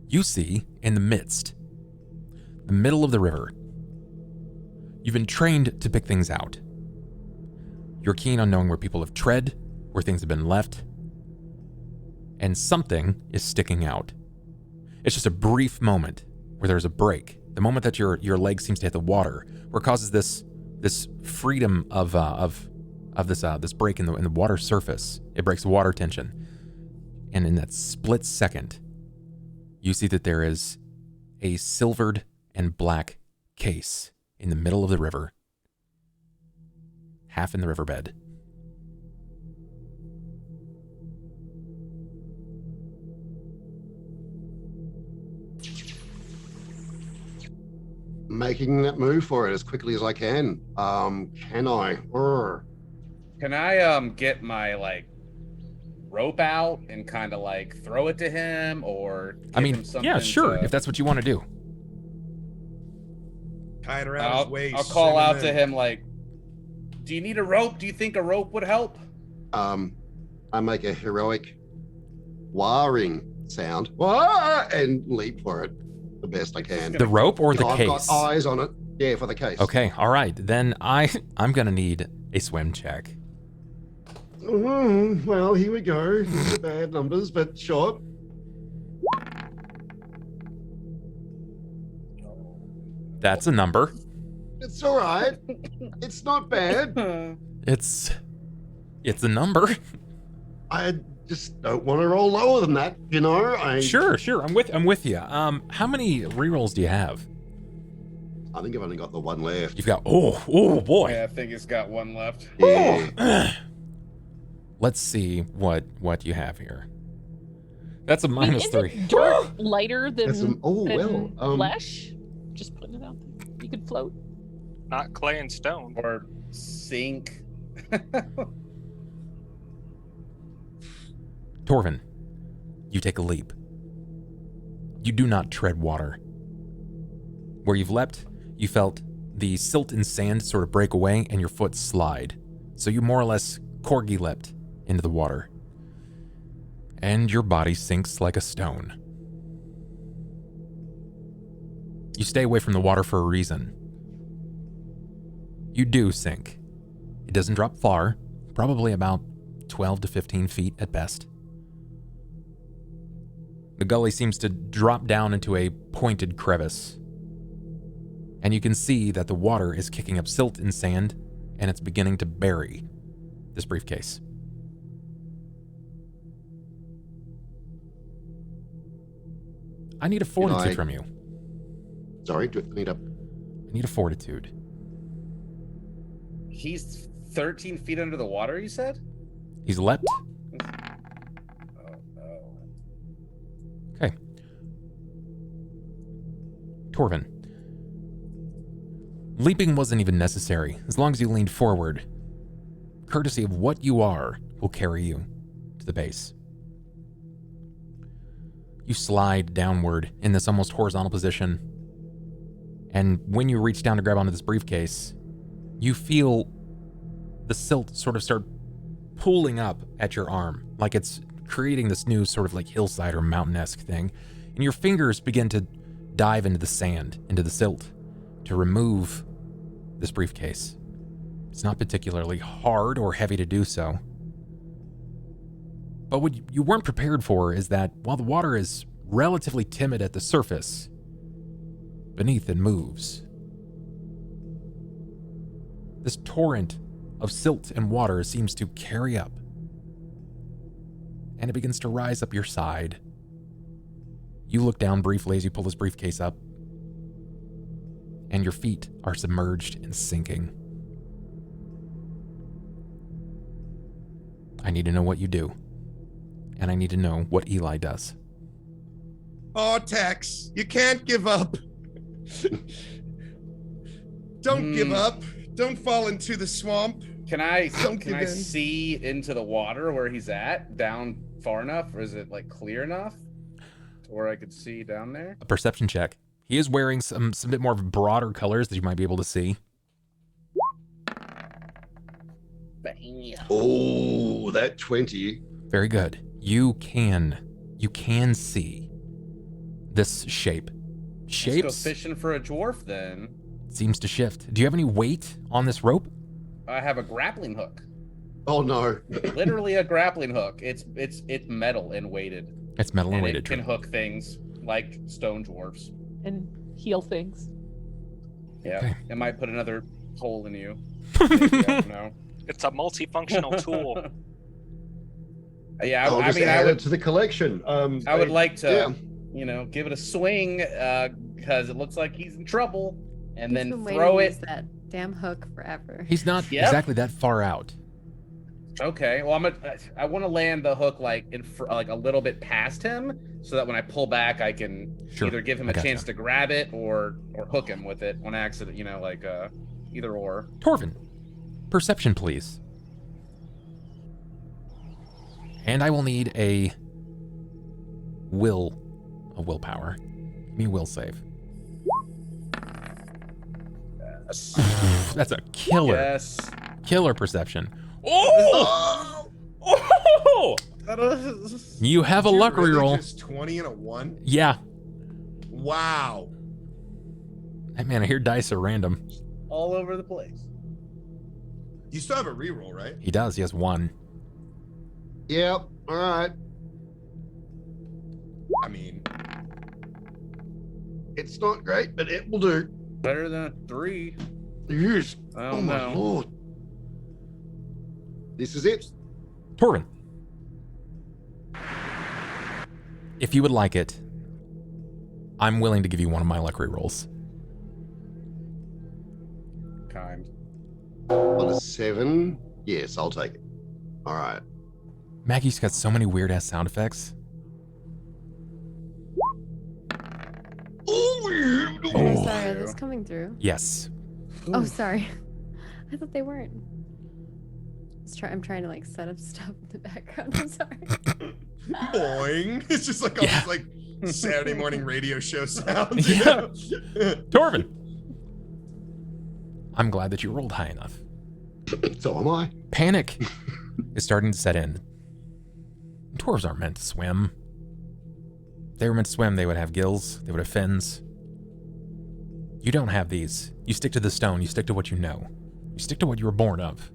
you see in the middle of the river. You've been trained to pick things out. You're keen on knowing where people have tread, where things have been left, and something is sticking out. It's just a brief moment where there's a break. The moment that your leg seems to hit the water, where it causes this freedom of this break in the water surface. It breaks the water tension, and in that split second, you see that there is a silvered and black case in the middle of the river, half in the riverbed. Making that move for it as quickly as I can. Can I? Urgh. Can I get my rope out and kind of throw it to him, or I mean, give him something yeah, sure, to- if that's what you want to do. Tie it around his waist. I'll call send him out to in. him do you need a rope? Do you think a rope would help? I make a heroic warring sound. Wah! And leap for it the best I can. The rope or the I've case? got eyes on it. Yeah, for the case. Okay, all right. Then I'm gonna need a swim check. Well, here we go. These are bad numbers, but sure. That's a number. It's all right. It's not bad. It's a number. I just don't want to roll lower than that, you know. Sure. I'm with you. How many rerolls do you have? I think I've only got the one left. You've got oh boy. Yeah, I think it's got one left. Yeah. Let's see what you have here. That's a I mean, minus isn't 3. dirt lighter than, That's than flesh? Just putting it out there. You could float. Not clay and stone. Or sink. Torvin, you take a leap. You do not tread water. Where you've leapt, you felt the silt and sand sort of break away and your foot slide. So you more or less corgi leapt into the water. And your body sinks like a stone. You stay away from the water for a reason. You do sink. It doesn't drop far, probably about 12 to 15 feet at best. The gully seems to drop down into a pointed crevice. And you can see that the water is kicking up silt and sand, and it's beginning to bury this briefcase. I need a fortitude from you. Sorry, do I need a... I need a fortitude. He's 13 feet under the water, you said? He's leapt. Oh, no. Okay. Torvin. Leaping wasn't even necessary, as long as you leaned forward. Courtesy of what you are will carry you to the base. You slide downward in this almost horizontal position, and when you reach down to grab onto this briefcase, you feel the silt sort of start pulling up at your arm, like it's creating this new sort of like hillside or mountain-esque thing, and your fingers begin to dive into the sand, into the silt, to remove this briefcase. It's not particularly hard or heavy to do so. But what you weren't prepared for is that while the water is relatively timid at the surface, beneath it moves. This torrent of silt and water seems to carry up, and it begins to rise up your side. You look down briefly as you pull this briefcase up, and your feet are submerged and sinking. I need to know what you do, and I need to know what Eli does. Oh, Tex, you can't give up. Don't give up. Don't fall into the swamp. Can I Don't give in. see into the water where he's at, down far enough, or is it like clear enough to where I could see down there? A perception check. He is wearing some bit more broader colors that you might be able to see. Bam. Oh, that 20. Very good. You can see this shape. Let's Shapes go fishing for a dwarf then. seems to shift. Do you have any weight on this rope? I have a grappling hook. Oh no. Literally a grappling hook. It's metal and weighted. It's metal and And weighted. it can True. hook things like stone dwarfs. And heal things. Yeah. Okay. It might put another hole in you. Maybe, I don't know. It's a multifunctional tool. Yeah, I'll I just mean, add it to the collection. I would like to, yeah. give it a swing because it looks like he's in trouble, and He's then been throw waiting to it. use that damn hook forever. He's not Yep. exactly that far out. Okay, well, I want to land the hook like like a little bit past him, so that when I pull back, I can Sure. either give him I a gotcha. chance to grab it or hook him with it on accident. Either or. Torvin, perception, please. And I will need a willpower. Give me a will save. Yes. That's a killer, Yes. killer perception. Oh! Oh! You have a Did you luck really reroll. Just 20 and a 1? Yeah. Wow. Hey, man, I hear dice are random. All over the place. You still have a reroll, right? He does. He has 1. Yep. All right. I mean, It's not great, but it will do. Better than a 3. Yes. I Oh don't my know. lord. This is it. Torvin. If you would like it, I'm willing to give you one of my luck rerolls. Kind. On a 7. Yes, I'll take it. All right. Maggie's got so many weird ass sound effects. Oh, sorry, are those coming through? Yes. Oh, sorry. I thought they weren't. I'm trying to like set up stuff in the background. I'm sorry. boing. It's just like all Yeah. these like Saturday morning radio show sounds. Yeah. Torvin. I'm glad that you rolled high enough. So am I. Panic is starting to set in. Dwarves aren't meant to swim. If they were meant to swim, they would have gills, they would have fins. You don't have these. You stick to the stone, you stick to what you know. You stick to what you were born of.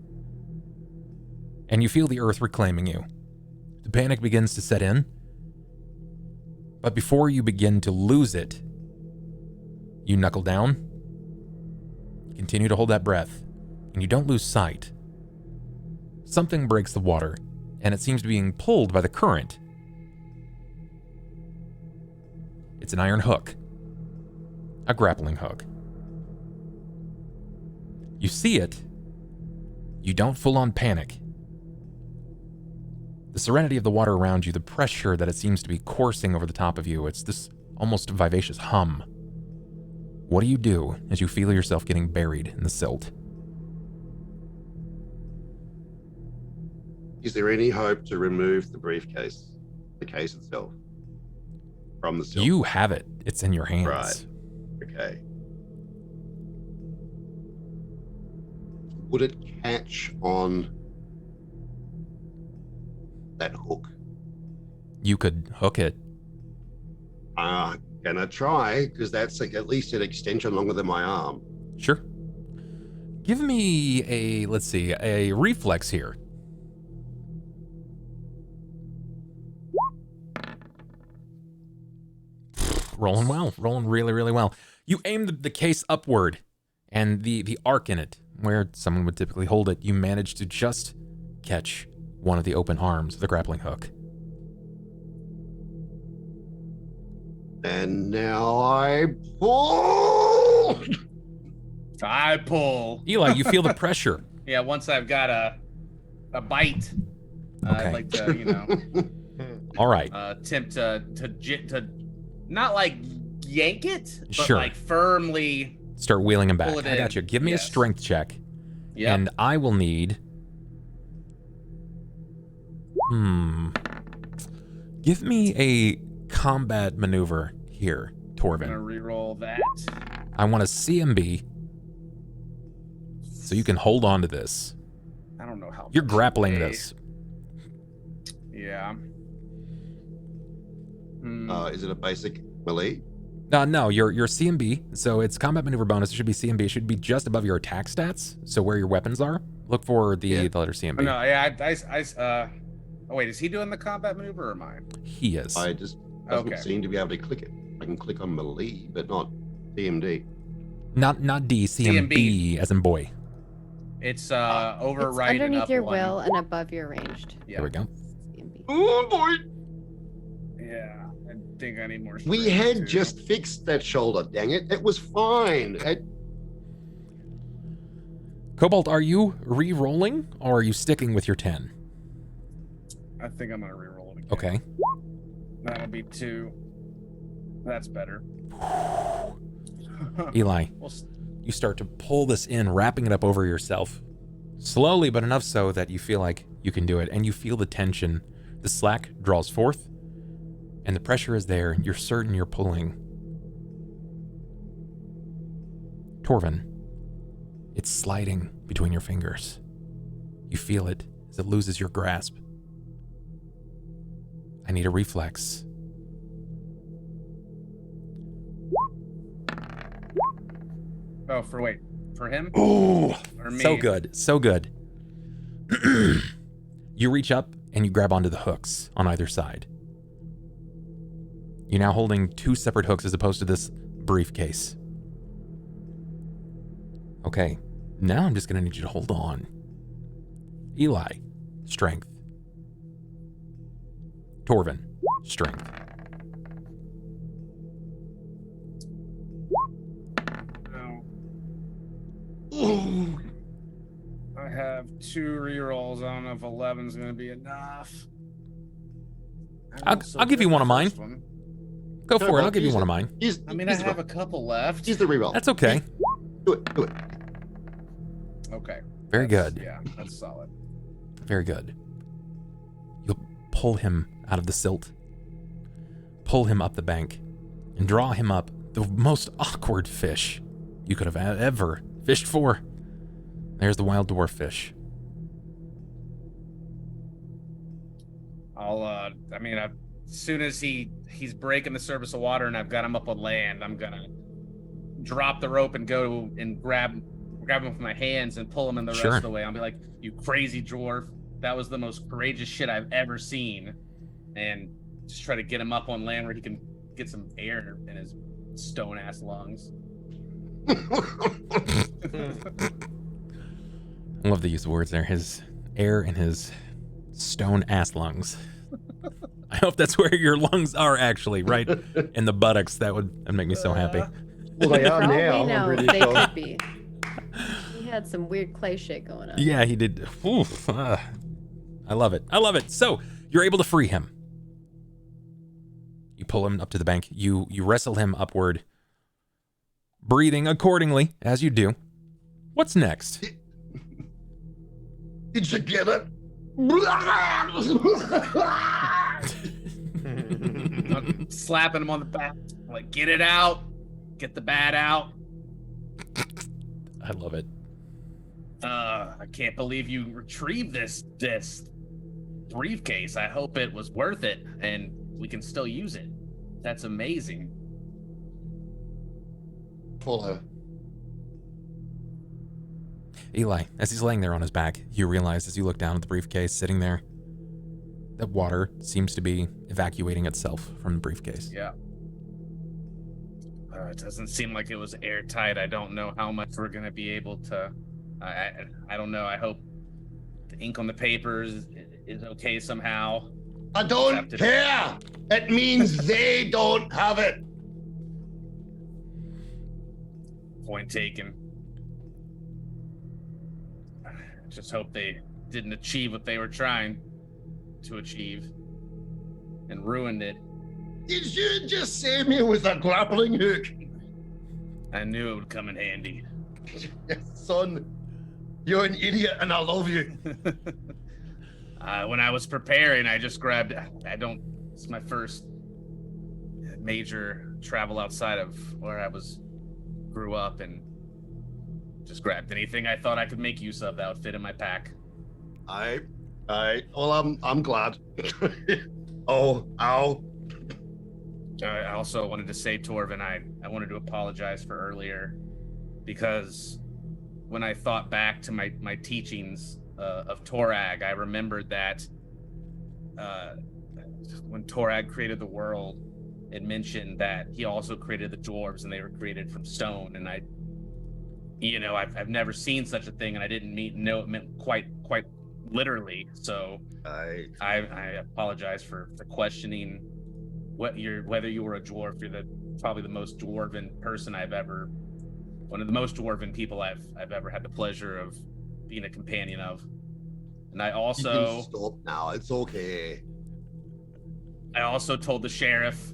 And you feel the earth reclaiming you. The panic begins to set in. But before you begin to lose it, you knuckle down, continue to hold that breath, and you don't lose sight. Something breaks the water, and it seems to be being pulled by the current. It's an iron hook. A grappling hook. You see it. You don't full-on panic. The serenity of the water around you, the pressure that it seems to be coursing over the top of you, it's this almost vivacious hum. What do you do as you feel yourself getting buried in the silt? Is there any hope to remove the briefcase, the case itself, from the silt? You have it. It's in your hands. Right. Okay. Would it catch on that hook? You could hook it. Gonna try, because that's like at least an extension longer than my arm. Sure. Give me a, let's see, a reflex here. Rolling well. Rolling really, really well. You aim the case upward, and the arc in it where someone would typically hold it, you manage to just catch one of the open arms of the grappling hook. And now I pull. I pull. Eli, you feel the pressure. Yeah, once I've got a bite, Okay. I'd like to, All right. attempt to not like yank it, but Sure. like firmly. Start wheeling him back. Pull it I got in. you. Give me a Yes. strength check. Yeah. And I will need... Give me a combat maneuver here, I'm Torvin. gonna re-roll that. I want a CMB so you can hold on to this. I don't know how. You're grappling Hey. this. Yeah. Is it a basic melee? No, your CMB, so it's combat maneuver bonus. It should be CMB. It should be just above your attack stats, so where your weapons are. Look for the letter CMB. No, yeah, oh wait, is he doing the combat maneuver or mine? He is. I just doesn't Okay. seem to be able to click it. I can click on melee, but not DMD. Not D, CMB as in boy. It's It's override and underneath up your one. will and above your ranged. Yeah. There we go. CMB. Oh boy! Yeah, I think I need more. We strength, had too. just fixed that shoulder. Dang it! It was fine. Cobalt, are you re-rolling or are you sticking with your 10? I think I'm gonna re-roll it again. Okay. That'll be 2. That's better. Eli, Well, you start to pull this in, wrapping it up over yourself. Slowly, but enough so that you feel like you can do it, and you feel the tension. The slack draws forth, and the pressure is there. You're certain you're pulling. Torvin, it's sliding between your fingers. You feel it as it loses your grasp. I need a reflex. oh, for him? Ooh, Or me? so good, so good. You reach up and you grab onto the hooks on either side. You're now holding 2 separate hooks as opposed to this briefcase. Okay, now I'm just gonna need you to hold on. Eli, strength. Torvin, strength. No. I have 2 rerolls. I don't know if 11's gonna be enough. I'll give you one of mine. Go for it, I'll give you one of mine. I mean, I have a couple left. Use the reroll. That's okay. Do it. Do it. Okay. Very good. Yeah, that's solid. Very good. You'll pull him out of the silt, pull him up the bank, and draw him up the most awkward fish you could have ever fished for. There's the wild dwarf fish. As soon as he's breaking the surface of water and I've got him up on land, I'm gonna drop the rope and go and grab him with my hands and pull him in the rest of the way. I'll be like, "You crazy dwarf! That was the most courageous shit I've ever seen," and just try to get him up on land where he can get some air in his stone ass lungs. I love the use of words there. His air in his stone ass lungs. I hope that's where your lungs are actually, right in the buttocks. That'd make me so happy. Well, they are For all now. we know, I'm pretty they sure. could be. He had some weird clay shit going on. Yeah, he did. Oof, I love it. I love it. So you're able to free him. You pull him up to the bank. You wrestle him upward, breathing accordingly as you do. What's next? Did you get it? I'm slapping him on the back, like, get it out, get the bat out. I love it. I can't believe you retrieved this briefcase. I hope it was worth it and we can still use it. That's amazing. Follow. Eli, as he's laying there on his back, you realize as you look down at the briefcase sitting there, that water seems to be evacuating itself from the briefcase. Yeah. It doesn't seem like it was airtight. I don't know how much we're going to be able to I don't know. I hope the ink on the papers is okay somehow. I don't care. It means they don't have it. Point taken. Just hope they didn't achieve what they were trying to achieve and ruined it. Did you just save me with a grappling hook? I knew it would come in handy. Son, you're an idiot and I love you. When I was preparing, I just grabbed, it's my first major travel outside of where I grew up, and just grabbed anything I thought I could make use of that would fit in my pack. Well, I'm glad. Oh, ow. I also wanted to say, Torvin, I wanted to apologize for earlier, because when I thought back to my teachings of Torag, I remembered that when Torag created the world, it mentioned that he also created the dwarves, and they were created from stone. And I've never seen such a thing, and I didn't know it meant quite literally. So I apologize for questioning whether you were a dwarf. You're probably the most dwarven person one of the most dwarven people I've ever had the pleasure of being a companion of. And I also You can stop now. It's okay. I also told the sheriff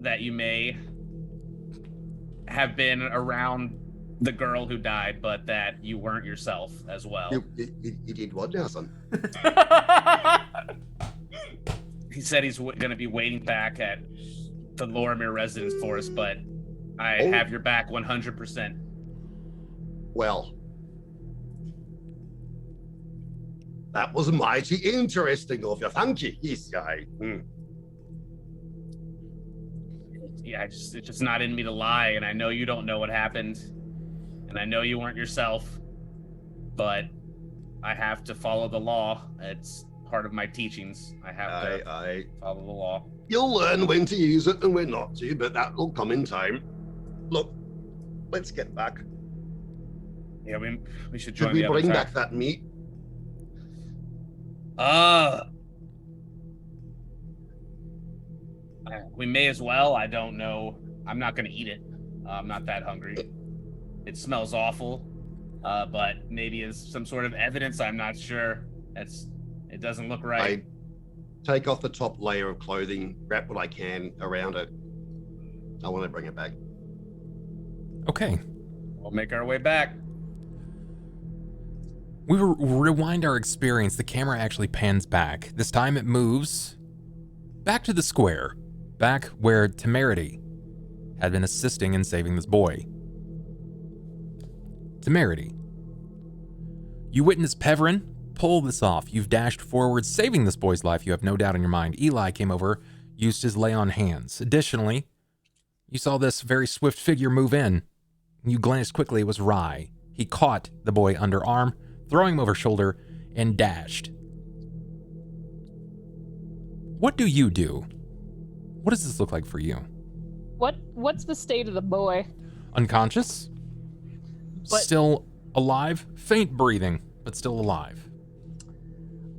that you may have been around the girl who died, but that you weren't yourself as well. You did what now, son? He said he's going to be waiting back at the Lorimer residence for us, but I have your back 100%. Well, that was mighty interesting of you. Thank you. Yes, Yeah, it's just not in me to lie, and I know you don't know what happened, and I know you weren't yourself, but I have to follow the law. It's part of my teachings. I have to follow the law. You'll learn when to use it and when not to, but that will come in time. Look, let's get back. Yeah, we should join Should we the other bring track. back that meat? We may as well. I don't know. I'm not going to eat it. I'm not that hungry. It smells awful, but maybe as some sort of evidence. I'm not sure. It doesn't look right. I take off the top layer of clothing, wrap what I can around it. I want to bring it back. Okay. We'll make our way back. We rewind our experience. The camera actually pans back. This time it moves back to the square, back where Temerity had been assisting in saving this boy. Temerity, you witness Peverin pull this off. You've dashed forward, saving this boy's life. You have no doubt in your mind. Eli came over, used his lay on hands. Additionally, you saw this very swift figure move in. You glanced quickly. It was Rye. He caught the boy underarm, throwing him over shoulder, and dashed. What do you do? What does this look like for you? What's the state of the boy? Unconscious? But- Still alive? Faint breathing, but still alive.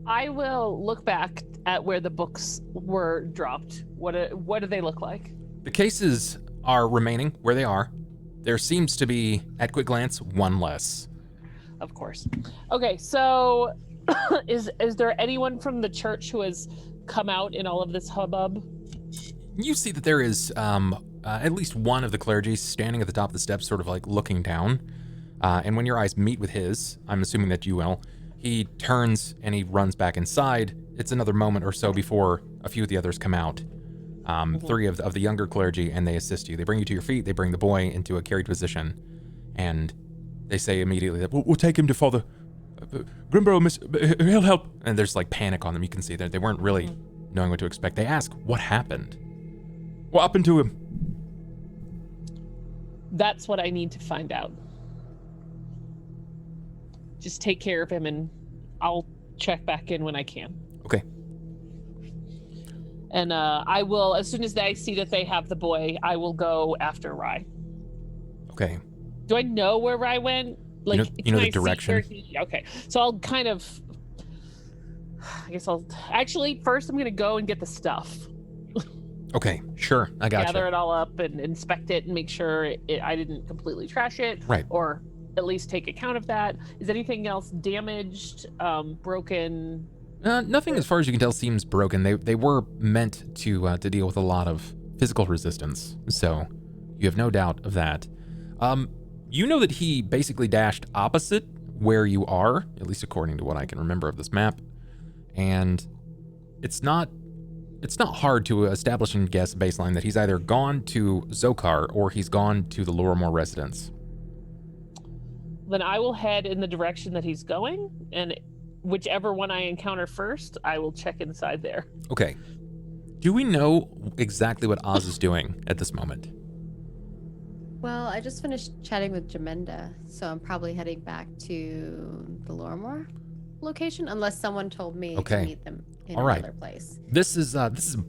I will look back at where the books were dropped. What do they look like? The cases are remaining where they are. There seems to be, at quick glance, one less. Of course. Okay, so is there anyone from the church who has come out in all of this hubbub? You see that there is at least one of the clergy standing at the top of the steps, sort of like looking down. And when your eyes meet with his, I'm assuming that you will, he turns and he runs back inside. It's another moment or so before a few of the others come out. Three of the younger clergy, and they assist you. They bring you to your feet. They bring the boy into a carried position, and they say immediately that we'll take him to Father Grimborough. He'll help. And there's like panic on them. You can see that they weren't really knowing what to expect. They ask, "What happened? What happened to him?" That's what I need to find out. Just take care of him, and I'll check back in when I can. Okay. And I will, as soon as I see that they have the boy, I will go after Rye. Okay. Do I know where Rye went? Like, you know can the I see direction? where okay, so I'll kind of. I guess I'll actually first. I'm gonna go and get the stuff. Okay, sure. I got Gather you. it all up and inspect it and make sure I didn't completely trash it. Right. Or at least take account of that. Is anything else damaged, broken? Nothing, as far as you can tell, seems broken. They were meant to deal with a lot of physical resistance, so you have no doubt of that. You know that he basically dashed opposite where you are, at least according to what I can remember of this map, and it's not hard to establish and guess baseline that he's either gone to Zokar or he's gone to the Lorimore residence. Then I will head in the direction that he's going, and whichever one I encounter first, I will check inside there. Okay. Do we know exactly what Oz is doing at this moment? Well, I just finished chatting with Jamenda, so I'm probably heading back to the Lorimore location, unless someone told me to meet them in another place. This is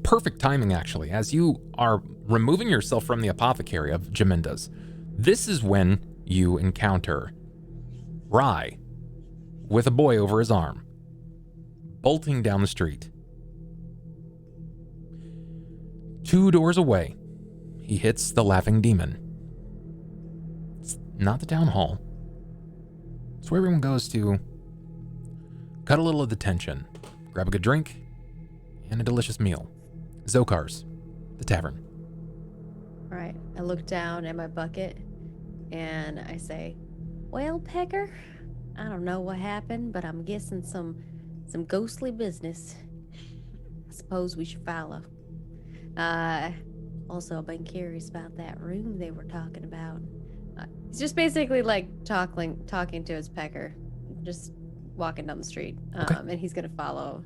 perfect timing, actually, as you are removing yourself from the apothecary of Jamenda's. This is when you encounter Rye with a boy over his arm, bolting down the street. 2 doors away, he hits the Laughing Demon. It's not the town hall. It's where everyone goes to cut a little of the tension, grab a good drink, and a delicious meal. Zokar's, the tavern. All right. I look down at my bucket and I say, "Well, Pecker, I don't know what happened, but I'm guessing some ghostly business. I suppose we should follow. Also, I've been curious about that room they were talking about." It's just basically like talking to his Pecker, just walking down the street. Okay. And he's gonna follow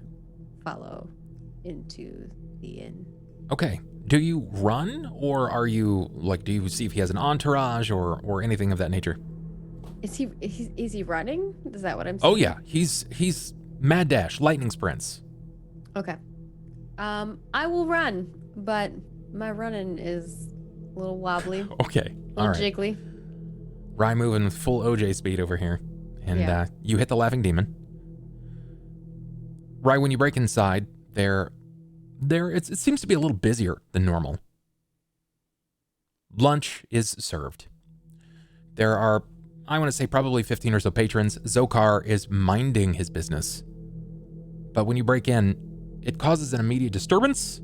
into the inn. Okay. Do you run, or are you, like, do you see if he has an entourage or anything of that nature? Is he running? Is that what I'm saying? Oh yeah, he's mad dash, lightning sprints. Okay. I will run, but my running is a little wobbly, Okay, a all little right. jiggly. Rye moving with full OJ speed over here, and Yeah. you hit the Laughing Demon. Rye, when you break inside, it seems to be a little busier than normal. Lunch is served. There are, I want to say, probably 15 or so patrons. Zokar is minding his business. But when you break in, it causes an immediate disturbance,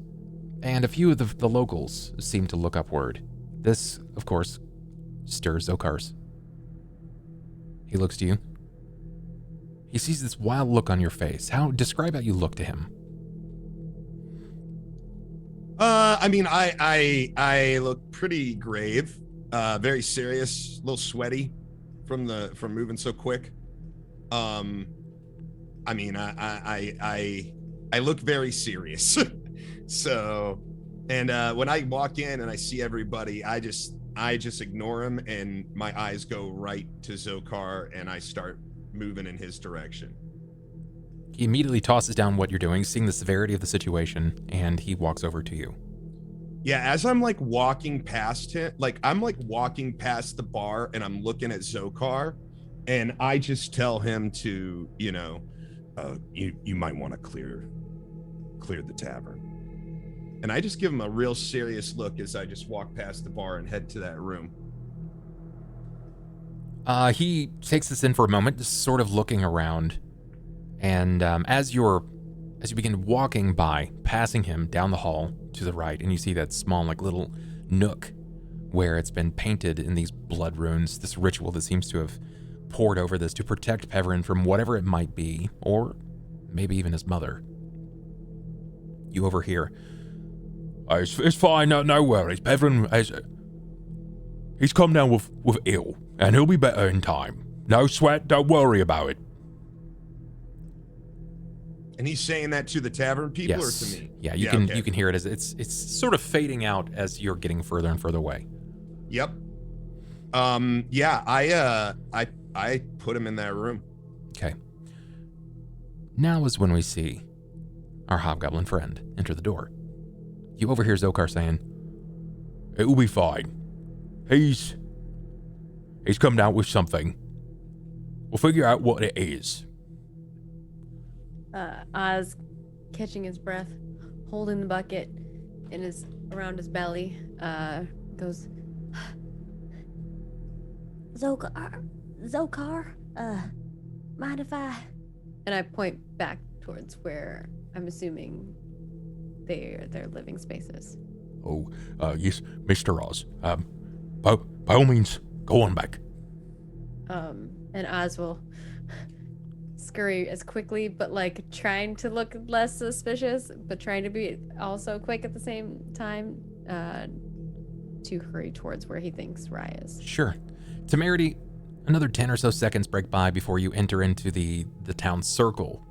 and a few of the locals seem to look upward. This, of course, stirs Zokar's. He looks to you. He sees this wild look on your face. Describe how you look to him. I mean, I look pretty grave, very serious, a little sweaty from moving so quick. I mean, I look very serious. So, and when I walk in and I see everybody, I just ignore him, and my eyes go right to Zokar, and I start moving in his direction. He immediately tosses down what you're doing, seeing the severity of the situation, and he walks over to you. Yeah, as I'm like walking past him, like I'm like walking past the bar, and I'm looking at Zokar, and I just tell him to, you might want to clear the tavern. And I just give him a real serious look as I just walk past the bar and head to that room. He takes this in for a moment, just sort of looking around, and as you begin walking by, passing him down the hall to the right, and you see that small, like, little nook where it's been painted in these blood runes, this ritual that seems to have poured over this to protect Peverin from whatever it might be, or maybe even his mother. You overhear, It's fine, no worries. Peverin, he's come down with ill, and he'll be better in time. No sweat, don't worry about it. And he's saying that to the tavern people or to me? Yeah, you can hear it as it's sort of fading out as you're getting further and further away. Yep. Yeah, I put him in that room. Okay. Now is when we see our hobgoblin friend enter the door. You overhear Zokar saying, "It will be fine. He's come down with something. We'll figure out what it is. Oz, catching his breath, holding the bucket around his belly, goes, Zokar, mind if I... And I point back towards where I'm assuming their living spaces. Oh, yes, Mr. Oz. By all means, go on back. And Oz will scurry as quickly, but like trying to look less suspicious, but trying to be also quick at the same time, to hurry towards where he thinks Rye is. Sure. Temerity, another 10 or so seconds break by before you enter into the town circle.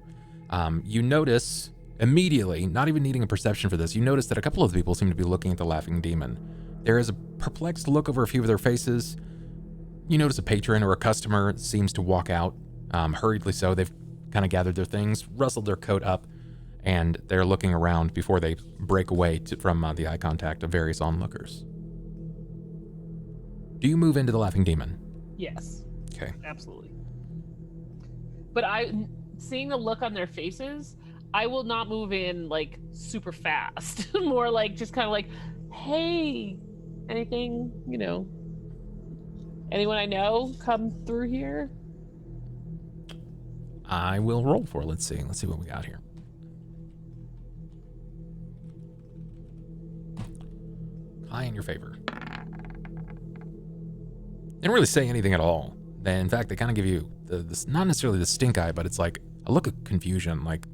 You notice immediately, not even needing a perception for this, you notice that a couple of the people seem to be looking at the laughing demon. There is a perplexed look over a few of their faces. You notice a patron or a customer seems to walk out, hurriedly so. They've kind of gathered their things, rustled their coat up, and they're looking around before they break away from the eye contact of various onlookers. Do you move into the laughing demon? Yes. Okay. Absolutely. But seeing the look on their faces, I will not move in like super fast. More like just kind of like, hey, anything, anyone I know come through here? I will roll for it. Let's see what we got here. High in your favor. They don't really say anything at all. In fact, they kind of give you this, not necessarily the stink eye, but it's like a look of confusion, like,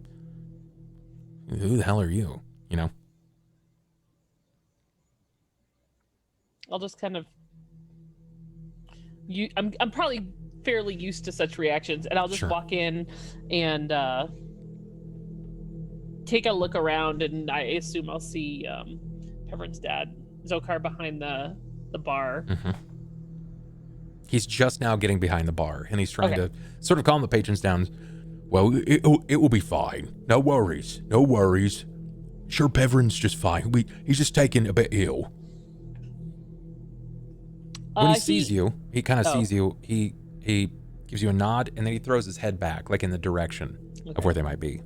who the hell are you? I'll just kind of... I'm probably fairly used to such reactions, and I'll just walk in and take a look around, and I assume I'll see Peverin's dad, Zokar, behind the bar. Mm-hmm. He's just now getting behind the bar, and he's trying to sort of calm the patrons down. Well, it will be fine. No worries. Sure, Peverin's just fine. He's just taken a bit ill. When he sees you, he kind of sees you. He gives you a nod, and then he throws his head back, like in the direction of where they might be.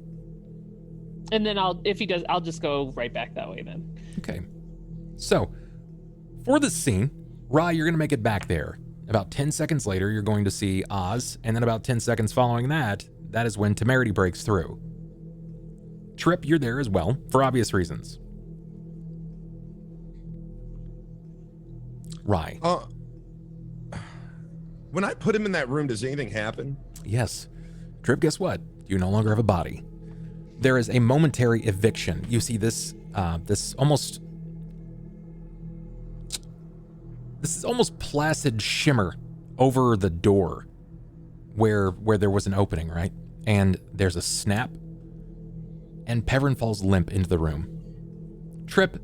And then if he does, I'll just go right back that way then. Okay. So, for this scene, Rye, you're going to make it back there. About 10 seconds later, you're going to see Oz, and then about 10 seconds following that is when Temerity breaks through. Tripp, you're there as well, for obvious reasons. Rye. When I put him in that room, does anything happen? Yes. Tripp, guess what? You no longer have a body. There is a momentary eviction. You see this almost placid shimmer over the door where there was an opening, right? And there's a snap, and Peverin falls limp into the room. Tripp,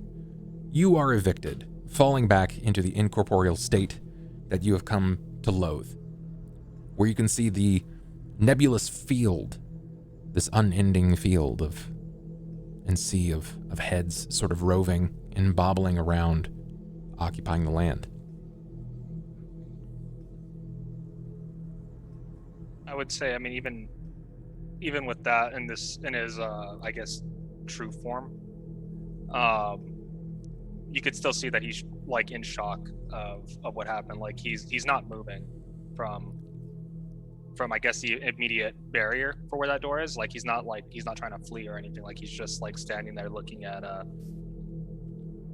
you are evicted, falling back into the incorporeal state that you have come to loathe, where you can see the nebulous field, this unending field and sea of heads sort of roving and bobbling around, occupying the land. I would say, even with that in his I guess true form, you could still see that he's like in shock of what happened. Like he's not moving from I guess the immediate barrier for where that door is. Like he's not trying to flee or anything. Like he's just like standing there looking at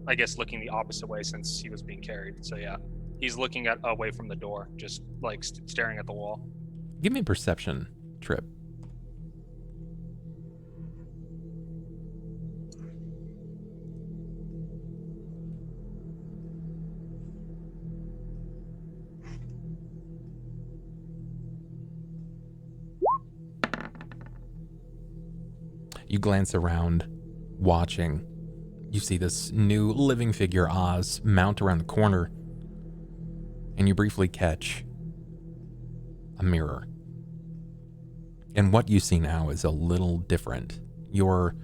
I guess looking the opposite way since he was being carried. So yeah, he's looking away from the door, just like staring at the wall. Give me a perception, Tripp. You glance around, watching. You see this new living figure, Oz, mount around the corner, and you briefly catch a mirror. And what you see now is a little different. Your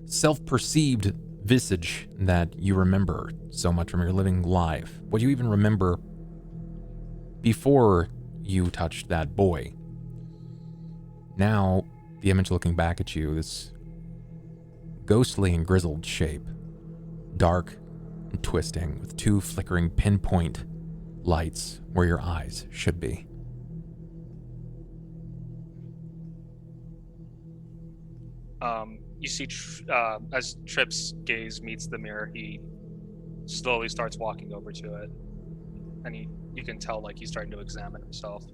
self-perceived visage that you remember so much from your living life, what you even remember before you touched that boy, Now, the image looking back at you, this ghostly and grizzled shape, dark and twisting, with 2 flickering pinpoint lights where your eyes should be. You see, as Tripp's gaze meets the mirror, he slowly starts walking over to it, and you can tell like he's starting to examine himself.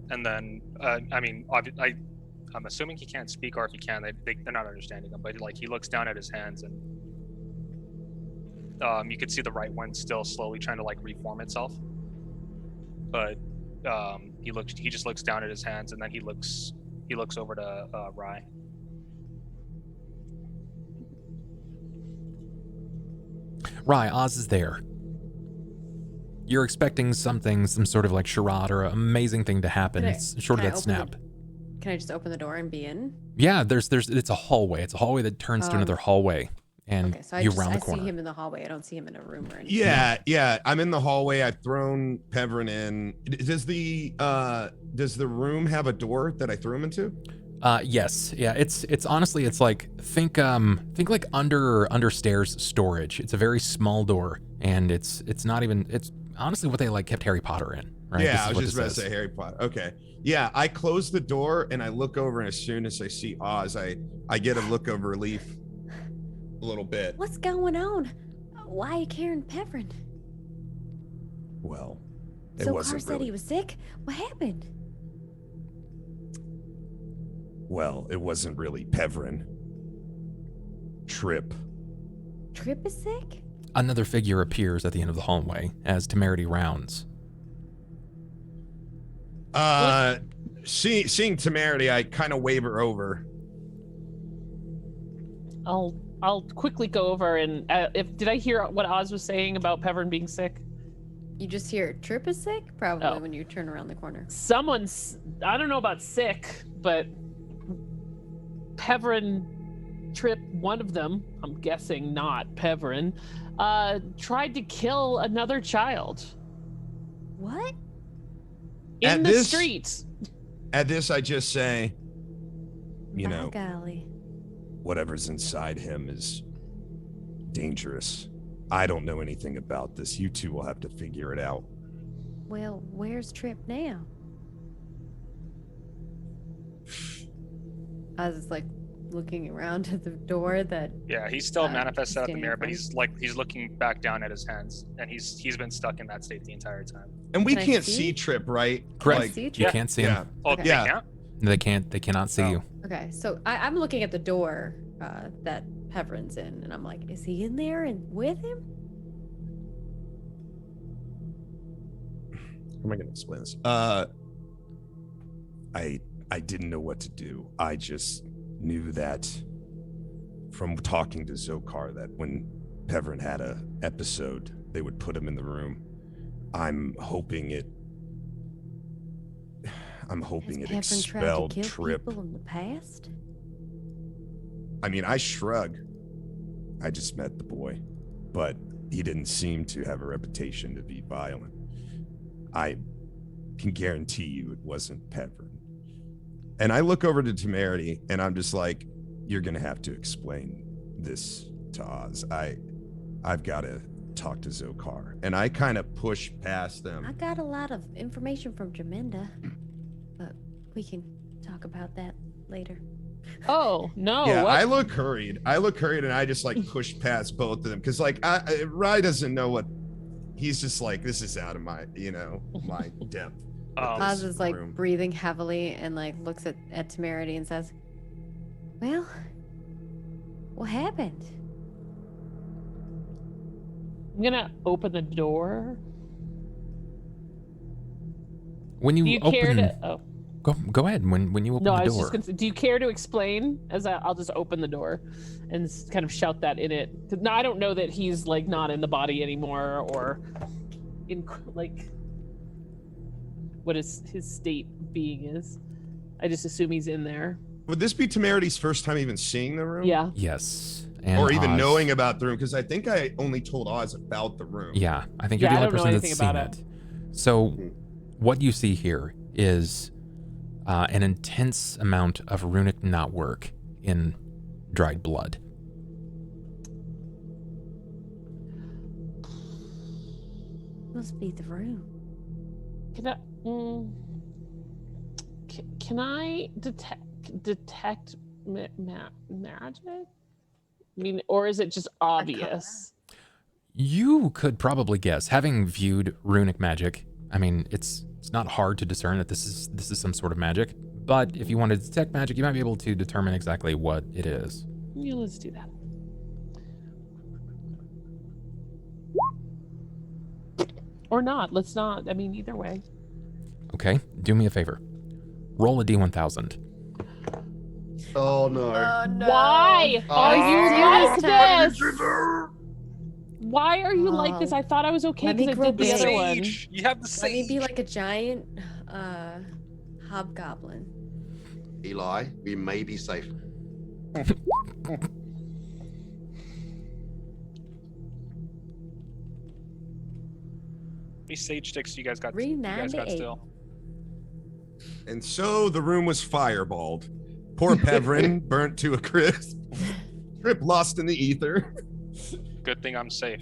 And then, I'm assuming he can't speak, or if he can, they're not understanding him. But like he looks down at his hands, and you can see the right one still slowly trying to like reform itself. But he just looks down at his hands, and then he looks over to Rye. Rye, Oz is there. You're expecting some sort of like charade or amazing thing to happen. It's short of that snap. Can I just open the door and be in? Yeah, it's a hallway. It's a hallway that turns to another hallway, and Okay, so you're around the corner. I see him in the hallway. I don't see him in a room or anything. Yeah. I'm in the hallway. I've thrown Pevrin in. Does the room have a door that I threw him into? Yes. Yeah. It's honestly, it's like think like under stairs storage. It's a very small door, and it's honestly what they like kept Harry Potter in. Right? Yeah, I was just about to say Harry Potter. Okay. Yeah, I close the door and I look over, and as soon as I see Oz, I get a look of relief a little bit. What's going on? Why are you carrying Pevrin? Well, So Carr said he was sick? What happened? Well, it wasn't really Pevrin. Tripp. Tripp is sick? Another figure appears at the end of the hallway as Temerity rounds. Seeing Temerity, I kind of wave her over. I'll quickly go over and did I hear what Oz was saying about Pevrin being sick? You just hear Tripp is sick? Probably when you turn around the corner. I don't know about sick, but Pevrin, Tripp, one of them, I'm guessing not Pevrin, tried to kill another child. What? In the streets. At this, I just say, golly. Whatever's inside him is dangerous. I don't know anything about this. You two will have to figure it out. Well, where's Tripp now? I was like looking around at the door that. Yeah, he's still manifested out the mirror, but he's looking back down at his hands, and he's been stuck in that state the entire time. And we can't see Tripp, right? Correct. Like, you can't see him. Oh, Okay. they can't? They can't. They cannot see you. Okay, so I'm looking at the door that Pevrin's in, and I'm like, is he in there and with him? How am I going to explain this? I didn't know what to do. I just knew that from talking to Zokar that when Pevrin had a episode, they would put him in the room. I'm hoping it expelled Tripp. People in the past? I mean, I shrug. I just met the boy, but he didn't seem to have a reputation to be violent. I can guarantee you it wasn't Pevrin. And I look over to Temerity, and I'm just like, you're going to have to explain this to Oz. I've got to talk to Zokar. And I kind of push past them. I got a lot of information from Jaminda, but we can talk about that later. Oh, no. Yeah, what? I look hurried, and I just like push past both of them. Because like, Rye doesn't know what, he's just like, this is out of my, my depth. Oz is like breathing heavily and like looks at Temerity and says, well, what happened? I'm gonna open the door. When you Do you open, care to? Oh. Go ahead. When you open No, the I was door. just gonna. Do you care to explain? I'll just open the door, and kind of shout that in it. No, I don't know that he's like not in the body anymore, or in like what his state being is. I just assume he's in there. Would this be Temerity's first time even seeing the room? Yeah. Yes. And or even Oz. knowing about the room, because I think I only told Oz about the room. Yeah, I think you're the only person that's seen it. So what you see here is an intense amount of runic knotwork in dried blood. Must be the room. Can I detect magic? I mean, or is it just obvious? You could probably guess, having viewed runic magic. I mean, it's not hard to discern that this is some sort of magic. But if you want to detect magic, you might be able to determine exactly what it is. Yeah, let's do that. Or not. Let's not. I mean, either way. Okay, do me a favor. Roll a D1000. Oh no. Oh, no. Why are you like this? Trigger. Why are you like this? I thought I was okay Let me because I grow did the other one. Sage. You have the Let me sage. be like a giant hobgoblin. Eli, we may be safe. How many sage sticks do you guys got? You guys got 398. still. And so the room was fireballed. Poor Pevrin burnt to a crisp. Tripp lost in the ether. Good thing I'm safe.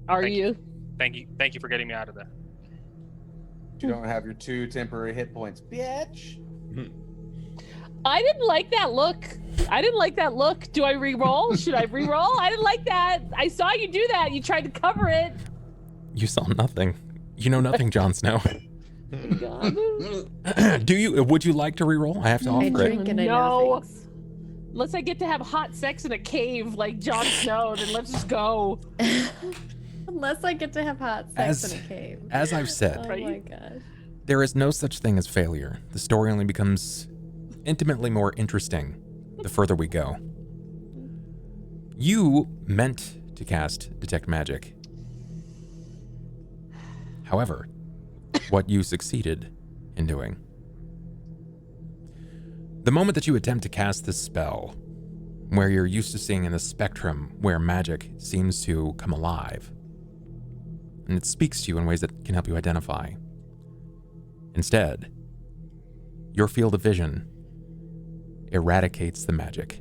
Are Thank you? Thank you for getting me out of there. You don't have your 2 temporary hit points, bitch. I didn't like that look. Do I re-roll? Should I re-roll? I didn't like that. I saw you do that. You tried to cover it. You saw nothing. You know nothing, Jon Snow. God. Would you like to reroll? I have to I offer it. drink and I know things. Unless I get to have hot sex in a cave like Jon Snow, then let's just go. Unless I get to have hot sex in a cave. As I've said, Oh my gosh. there is no such thing as failure. The story only becomes intimately more interesting the further we go. You meant to cast Detect Magic. However, what you succeeded in doing. The moment that you attempt to cast this spell, where you're used to seeing in the spectrum where magic seems to come alive, and it speaks to you in ways that can help you identify. Instead, your field of vision eradicates the magic,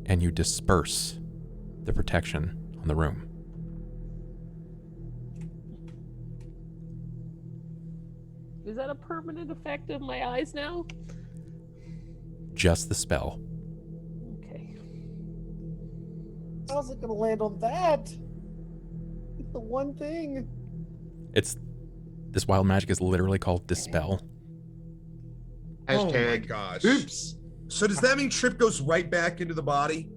and you disperse the protection on the room. Is that a permanent effect of my eyes now? Just the spell. Okay. How's it gonna land on that? It's the one thing. This wild magic is literally called Dispel. Oh my Hashtag. gosh. Oops. So does that mean Tripp goes right back into the body?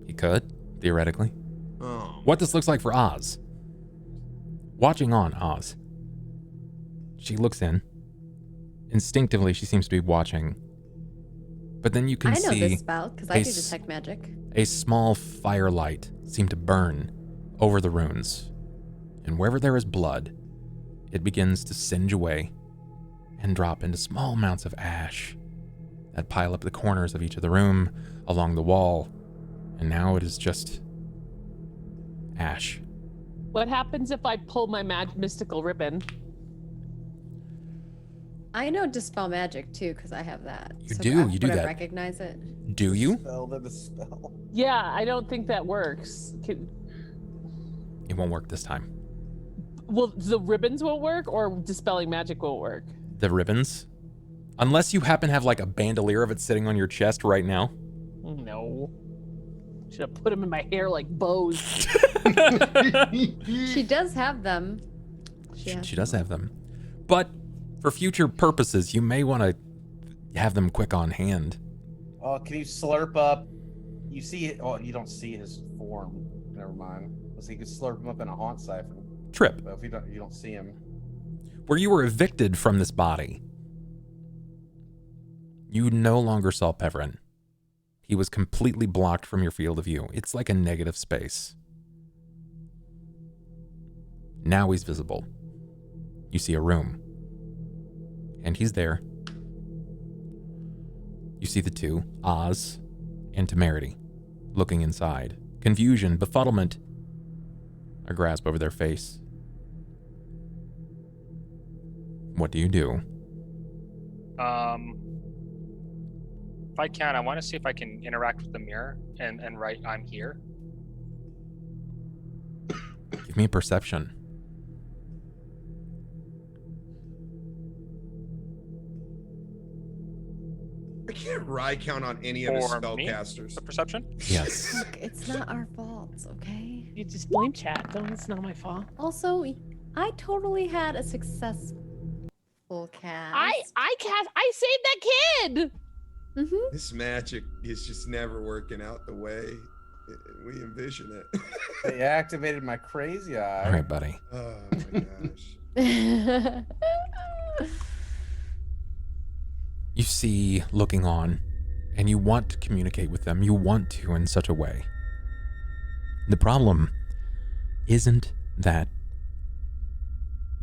He could, theoretically. Oh. What this looks like for Oz. Watching on Oz. She looks in. Instinctively, she seems to be watching. But then you can I know see this spell because I a do s- detect magic. a small firelight seem to burn over the runes. And wherever there is blood, it begins to singe away and drop into small amounts of ash that pile up the corners of each of the room, along the wall. And now it is just ash. What happens if I pull my mystical ribbon? I know dispel magic too because I have that. You do would that. I recognize it? Do you? Spell the spell. Yeah, I don't think that works. It won't work this time. Well, the ribbons won't work, or dispelling magic won't work. The ribbons? Unless you happen to have like a bandolier of it sitting on your chest right now. No. Should have put them in my hair like bows. She does have them. She does have them. But for future purposes, you may want to have them quick on hand. Oh, can you slurp up? You see it? Oh, you don't see his form. Never mind. So you could slurp him up in a haunt siphon. Tripp, But if you don't see him. where you were evicted from this body, you no longer saw Pevrin. He was completely blocked from your field of view. It's like a negative space. Now he's visible. You see a room. And he's there. You see the two, Oz and Temerity, looking inside. Confusion, befuddlement, a grasp over their face. What do you do? If I can, I want to see if I can interact with the mirror and write "I'm here." Give me a perception. I can't rye count on any of his For me? spellcasters. The perception? Yes. Look, it's not our fault, okay? You just blame chat. Don't. It's not my fault. Also, I totally had a successful cast. I saved that kid. Mm-hmm. This magic is just never working out the way we envision it. They activated my crazy eye. All right, buddy. Oh my gosh. You see looking on, and you want to communicate with them. You want to in such a way. The problem isn't that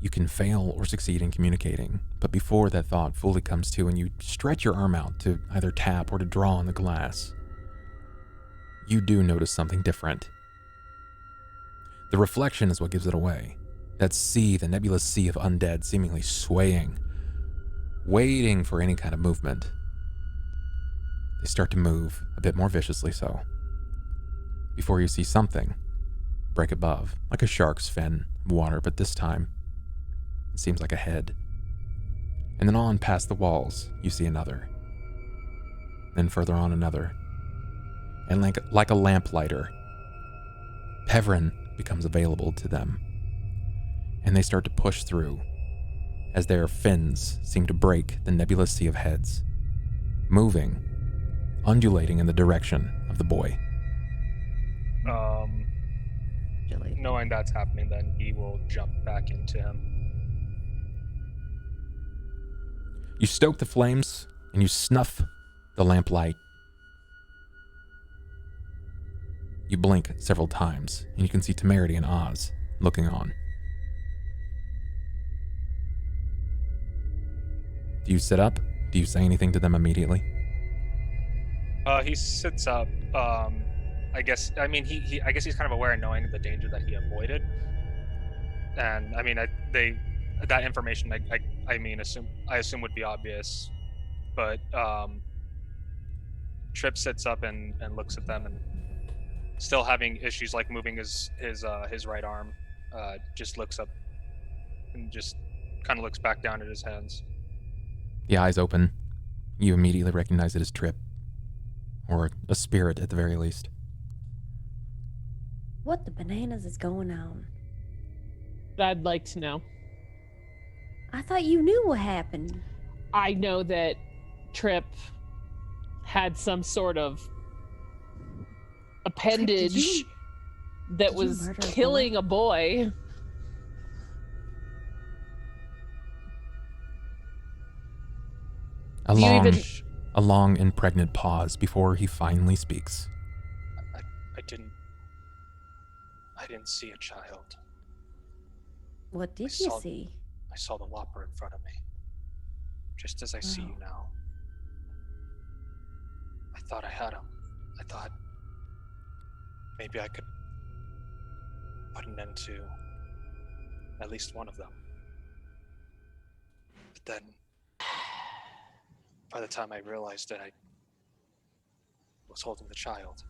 you can fail or succeed in communicating, but before that thought fully comes to and you stretch your arm out to either tap or to draw on the glass, you do notice something different. The reflection is what gives it away. That sea, the nebulous sea of undead, seemingly swaying, waiting for any kind of movement. They start to move, a bit more viciously so, before you see something break above, like a shark's fin of water, but this time it seems like a head. And then on past the walls, you see another. Then further on another. And like a lamplighter, tavern becomes available to them. And they start to push through as their fins seem to break the nebulous sea of heads, moving, undulating in the direction of the boy. Knowing that's happening, then he will jump back into him. You stoke the flames, and you snuff the lamplight. You blink several times, and you can see Temerity and Oz looking on. Do you sit up? Do you say anything to them immediately? He sits up. I guess. I mean, I guess he's kind of aware and knowing the danger that he avoided. And I mean, that information. I assume would be obvious, but Tripp sits up and looks at them, and still having issues like moving his right arm, just looks up and just kind of looks back down at his hands. The eyes open. You immediately recognize it as Tripp, or a spirit at the very least. What the bananas is going on? I'd like to know. I thought you knew what happened. I know that Tripp had some sort of appendage that did you was murder a killing a boy. A long and pregnant pause before he finally speaks. I didn't see a child. What did you see? I saw the Whopper in front of me, just as I see you now. I thought I had him. I thought maybe I could put an end to at least one of them. But then, by the time I realized that I was holding the child,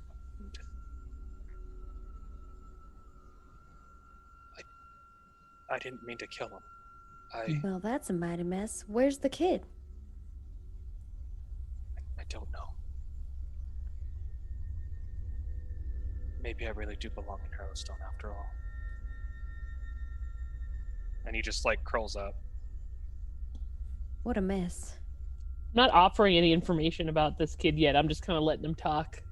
I didn't mean to kill him. Well, that's a mighty mess. Where's the kid? I don't know. Maybe I really do belong in Harrowstone after all. And he just curls up. What a mess. I'm not offering any information about this kid yet. I'm just kind of letting him talk.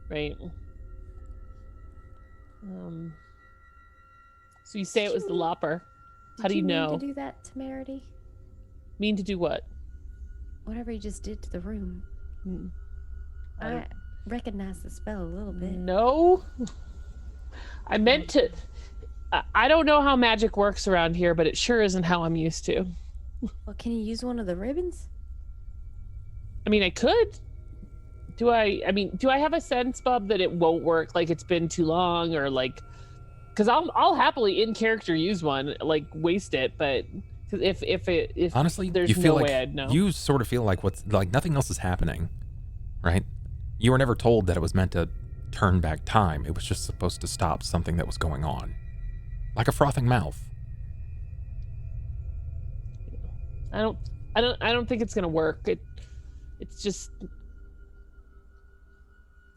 Right? So you say it was the Lopper. How do you know? Mean to do that, Temerity? Mean to do what? Whatever you just did to the room. I recognize the spell a little bit. No. I meant to... I don't know how magic works around here, but it sure isn't how I'm used to. Well, can you use one of the ribbons? I mean, I could. Do I have a sense, Bub, that it won't work? Like it's been too long, or because I'll happily in character use one, waste it, but Because if Honestly, there's you feel no like way I'd know. you sort of feel like nothing else is happening, right? You were never told that it was meant to turn back time. It was just supposed to stop something that was going on, like a frothing mouth. I don't think it's gonna work. It's just,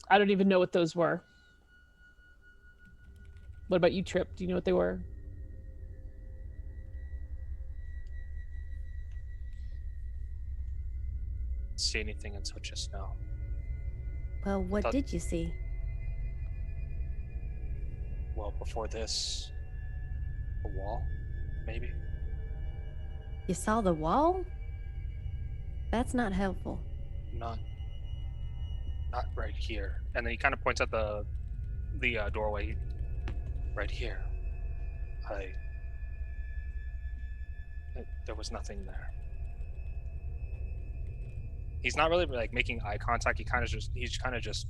I don't even know what those were. What about you, Tripp? Do you know what they were? See anything until just now. Well, what Thought- did you see? Well, before this, a wall, maybe. You saw the wall? That's not helpful. Not right here. And then he kind of points at the doorway. Right here. There was nothing there. He's not really like making eye contact. He's kind of just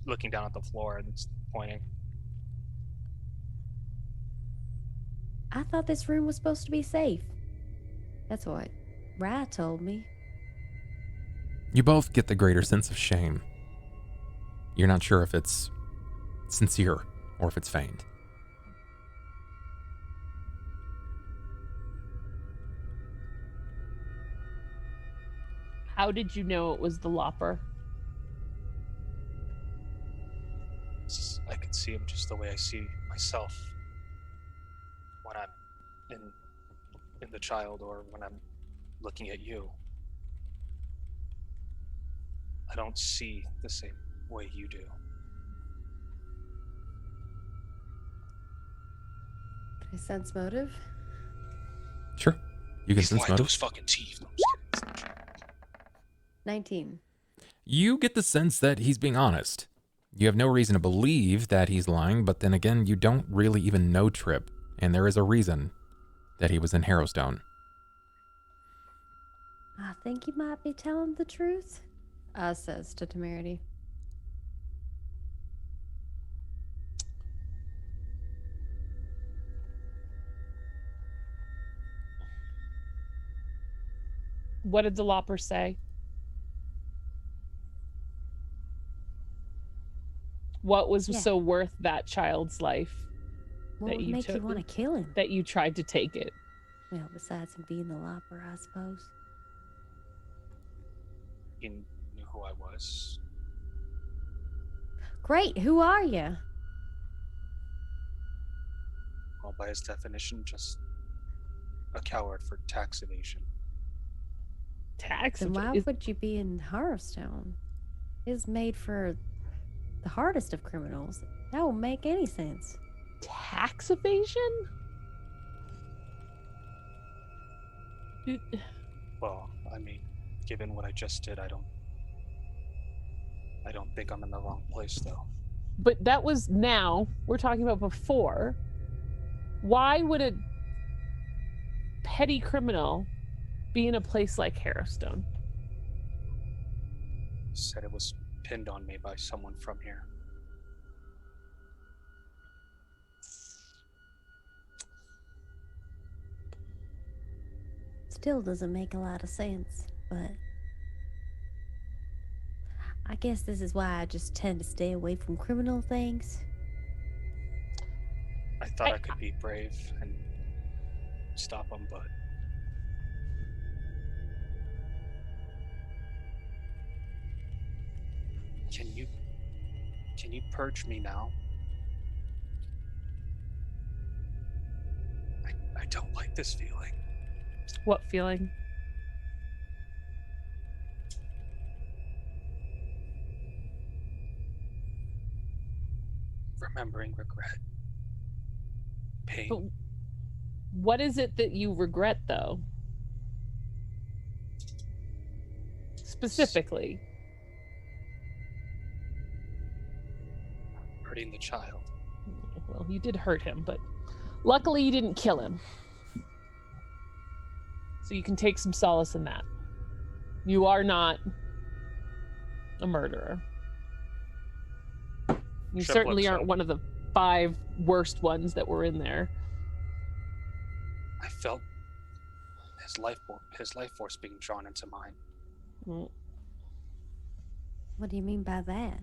looking down at the floor and pointing. I thought this room was supposed to be safe. That's what Rye told me. You both get the greater sense of shame. You're not sure if it's sincere or if it's feigned. How did you know it was the Lopper? I could see him just the way I see myself when I'm in the child or when I'm looking at you. I don't see the same way you do. Can I sense motive? Sure. You can He's sense lying to motive. his fucking teeth. No, I'm just kidding. It's not true. 19. You get the sense that he's being honest. You have no reason to believe that he's lying, but then again, you don't really even know Tripp, and there is a reason that he was in Harrowstone. I think you might be telling the truth, says to Temerity. What did the Lopper say? What was Yeah. so worth that child's life What that would you make you took- want to kill him? that you tried to take it? Well, besides him being the Lopper, I suppose. He knew who I was. Great, who are you? Well, by his definition, just a coward for tax evasion. Tax? Then why Is- would you be in Harrowstone? It's made for the hardest of criminals. That won't make any sense. tax evasion? Well, I mean, given what I just did, I don't think I'm in the wrong place, though. But that was now. We're talking about before. Why would a petty criminal be in a place like Harrowstone? Said it was pinned on me by someone from here. Still doesn't make a lot of sense, but I guess this is why I just tend to stay away from criminal things. I thought I could be brave and stop him, but can you purge me now? I don't like this feeling. What feeling? Remembering regret. Pain. But what is it that you regret, though? Specifically. Hurting the child. Well, you did hurt him, but luckily you didn't kill him. So you can take some solace in that. You are not a murderer. You Tripp certainly looks aren't up. one of the 5 worst ones that were in there. I felt his life force being drawn into mine. Mm. What do you mean by that?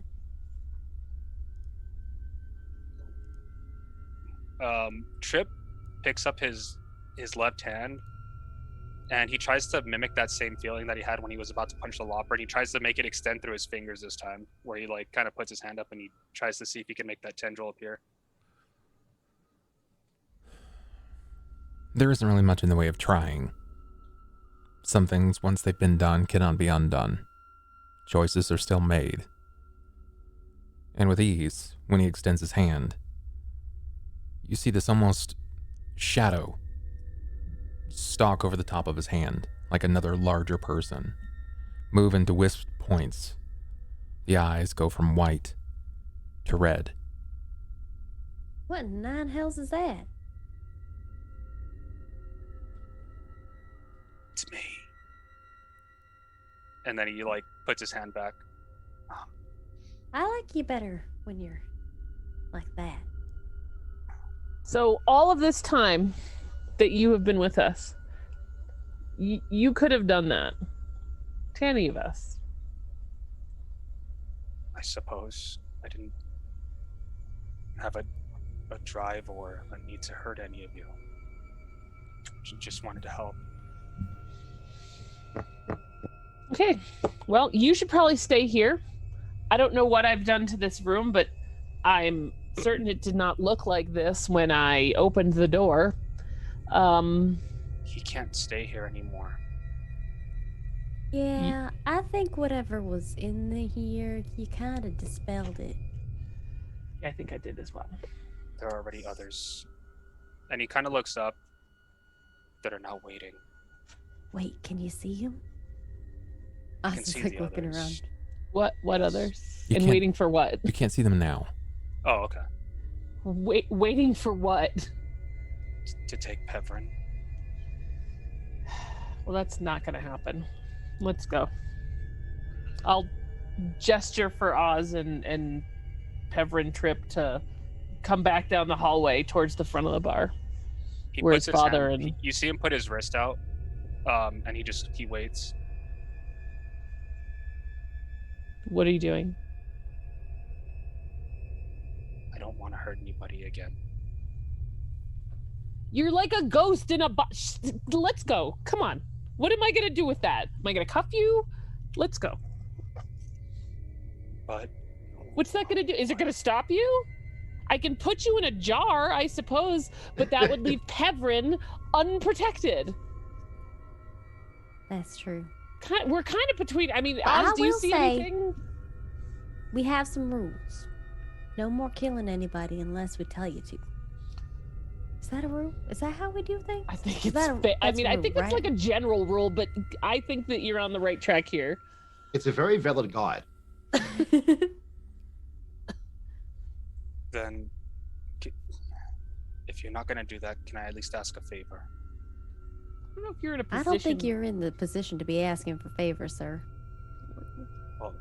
Tripp picks up his left hand, and he tries to mimic that same feeling that he had when he was about to punch the lopper, and he tries to make it extend through his fingers this time, where he like kind of puts his hand up and he tries to see if he can make that tendril appear. There isn't really much in the way of trying. Some things, once they've been done, cannot be undone. Choices are still made. And with ease, when he extends his hand, you see this almost shadow stalk over the top of his hand, like another larger person, move into wisped points. The eyes go from white to red. What in nine hells is that? It's me. And then he like puts his hand back. I like you better when you're like that. So all of this time that you have been with us, you could have done that to any of us. I suppose I didn't have a drive or a need to hurt any of you. Just wanted to help. Okay, well, you should probably stay here. I don't know what I've done to this room, but I'm certain it did not look like this when I opened the door. He can't stay here anymore. Yeah, I think whatever was in here, you kind of dispelled it. I think I did as well. There are already others. And he kind of looks up that are now waiting. Wait, can you see him? I can was see like the looking others. around. What Yes. others? You And can't- waiting for what? You can't see them now. Oh, okay. Waiting for what? To take Pevrin. Well, that's not going to happen. Let's go. I'll gesture for Oz and Pevrin Tripp to come back down the hallway towards the front of the bar. He Where puts his father hand, and- you see him put his wrist out, and he waits. What are you doing? I don't want to hurt anybody again. You're like a ghost in a box. Let's go. Come on. What am I going to do with that? Am I going to cuff you? Let's go. But What's that going to do? Is it going to stop you? I can put you in a jar, I suppose, but that would leave Pevrin unprotected. That's true. We're kind of between. I mean, But I Oz, do you will see say- anything? We have some rules. No more killing anybody unless we tell you to. Is that a rule? Is that how we do things? I think Is it's. that a- I that's mean, a I rule, think it's right? like a general rule, but I think that you're on the right track here. It's a very valid guide. then, if you're not going to do that, can I at least ask a favor? I don't know if you're in a I position. don't think you're in the position to be asking for favors, sir. Well,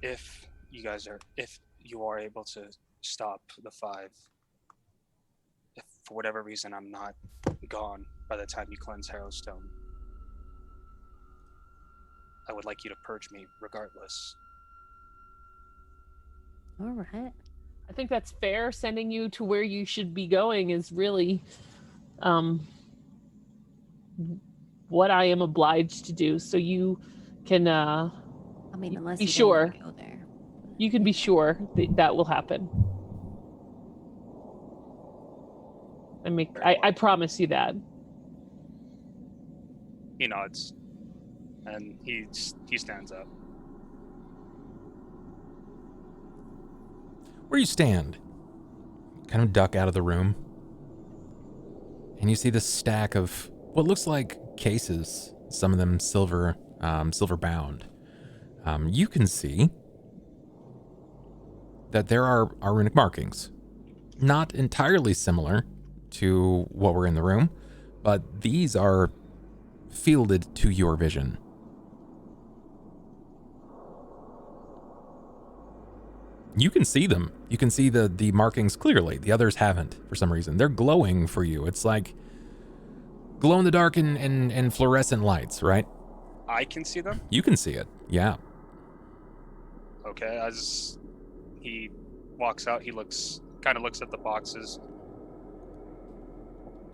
if you are able to stop the 5, if for whatever reason I'm not gone by the time you cleanse Harrowstone, I would like you to purge me regardless. All right. I think that's fair. Sending you to where you should be going is really what I am obliged to do. So you can I mean, unless be you sure. don't wanna go there. you can be sure that that will happen. I promise you that. He nods, and he stands up. Where you stand, kind of duck out of the room, and you see this stack of what looks like cases, some of them silver bound. You can see that there are runic markings, not entirely similar to what were in the room, but these are fielded to your vision. You can see them. You can see the markings clearly. The others haven't for some reason. They're glowing for you. It's like glow in the dark and fluorescent lights, right? I can see them. You can see it. Yeah. Okay. As he walks out, he kind of looks at the boxes.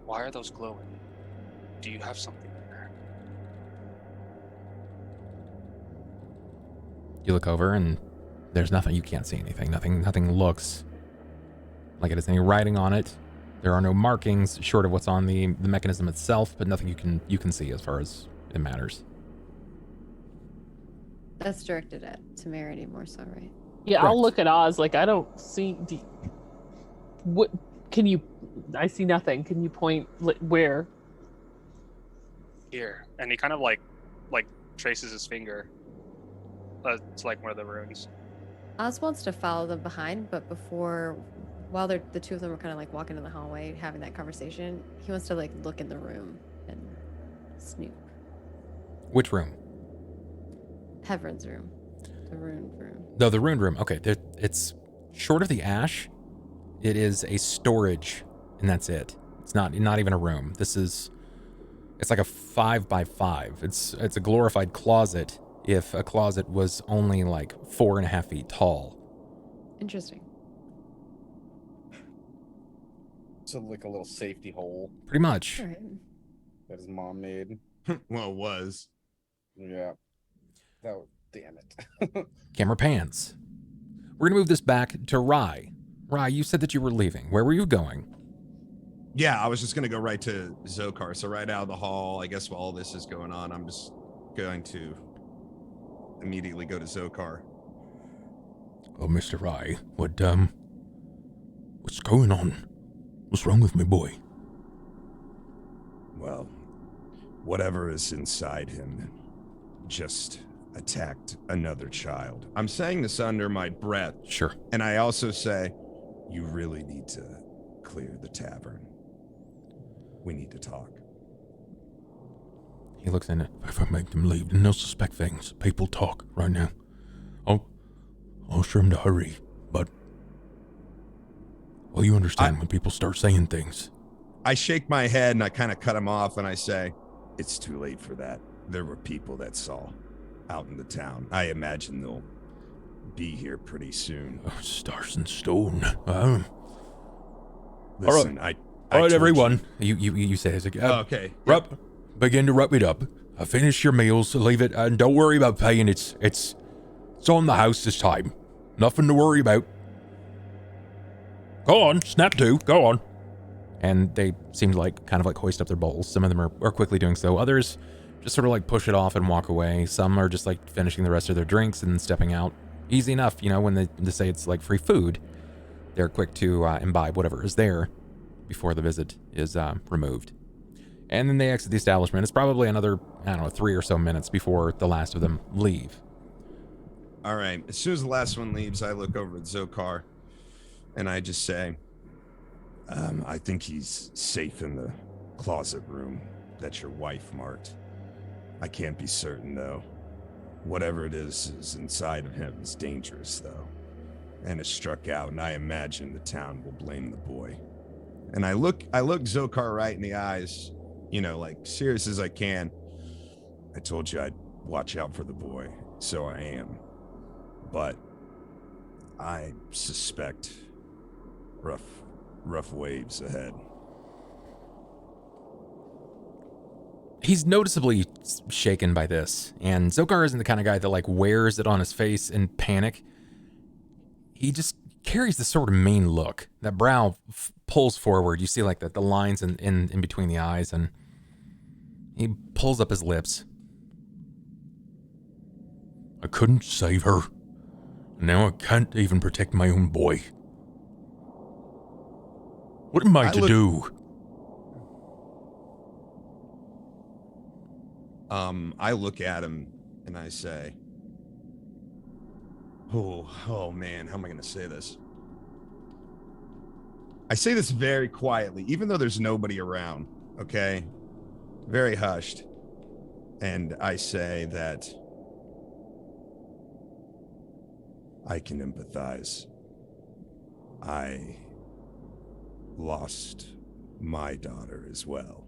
Why are those glowing? Do you have something in there? You look over and there's nothing. You can't see anything. Nothing looks like it has any writing on it. There are no markings short of what's on the mechanism itself, but nothing you can see as far as it matters. That's directed at Temerity more so, right? Yeah, Correct. I'll look at Oz. Like, I don't see. What can you? I see nothing. Can you point where? Here. And he kind of like traces his finger. It's like one of the runes. Oz wants to follow them behind, but while the two of them are kind of like walking in the hallway, having that conversation, he wants to like look in the room and snoop. Which room? Heveron's room, the ruined room. No, the ruined room. Okay, it's short of the ash. It is a storage, and that's it. It's not even a room. It's like a 5x5. It's a glorified closet. If a closet was only like 4.5 feet tall. Interesting. So like a little safety hole Pretty much. All right. that his mom made. Well, it was. Yeah. Damn it. Camera pans. We're gonna move this back to Rye. Rye, you said that you were leaving. Where were you going? Yeah, I was just gonna go right to Zokar. So right out of the hall, I guess while all this is going on, I'm just going to immediately go to Zokar. Oh, Mr. Rye, what's going on? What's wrong with me, boy? Well, whatever is inside him just attacked another child. I'm saying this under my breath, Sure. and I also say, you really need to clear the tavern. We need to talk. He looks in it. If I make them leave, then they'll suspect things. People talk right now. I'll sure them to hurry, but well, you understand when people start saying things. I shake my head and I kind of cut him off and I say, it's too late for that. There were people that saw out in the town. I imagine they'll be here pretty soon. Oh, stars and stone. Listen, all right, told everyone. You say it again. Okay. Begin to wrap it up. Finish your meals. Leave it, and don't worry about paying. It's on the house this time. Nothing to worry about. Go on, snap to. Go on. And they seem to kind of hoist up their bowls. Some of them are quickly doing so. Others just sort of push it off and walk away. Some are just finishing the rest of their drinks and stepping out. Easy enough, when they say it's free food, they're quick to imbibe whatever is there before the visit is removed. And then they exit the establishment. It's probably another, 3 or so minutes before the last of them leave. All right. As soon as the last one leaves, I look over at Zokar and I just say, I think he's safe in the closet room that your wife marked. I can't be certain, though. Whatever it is inside of him is dangerous, though. And it struck out, and I imagine the town will blame the boy. And I look Zokar right in the eyes, serious as I can. I told you I'd watch out for the boy, so I am. But I suspect rough waves ahead. He's noticeably shaken by this, and Zokar isn't the kind of guy that wears it on his face in panic. He just carries this sort of mean look. That brow pulls forward. You see the lines in between the eyes, and he pulls up his lips. I couldn't save her. Now I can't even protect my own boy. What am I to do? I look at him and I say, oh man, how am I going to say this? I say this very quietly, even though there's nobody around, okay? Very hushed. And I say that I can empathize. I lost my daughter as well.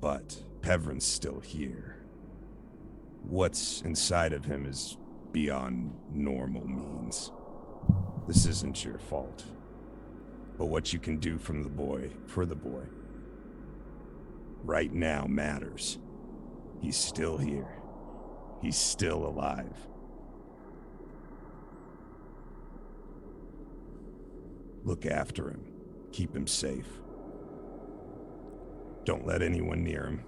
But Pevrin's still here. What's inside of him is beyond normal means. This isn't your fault. But what you can do for the boy, right now matters. He's still here. He's still alive. Look after him. Keep him safe. Don't let anyone near him.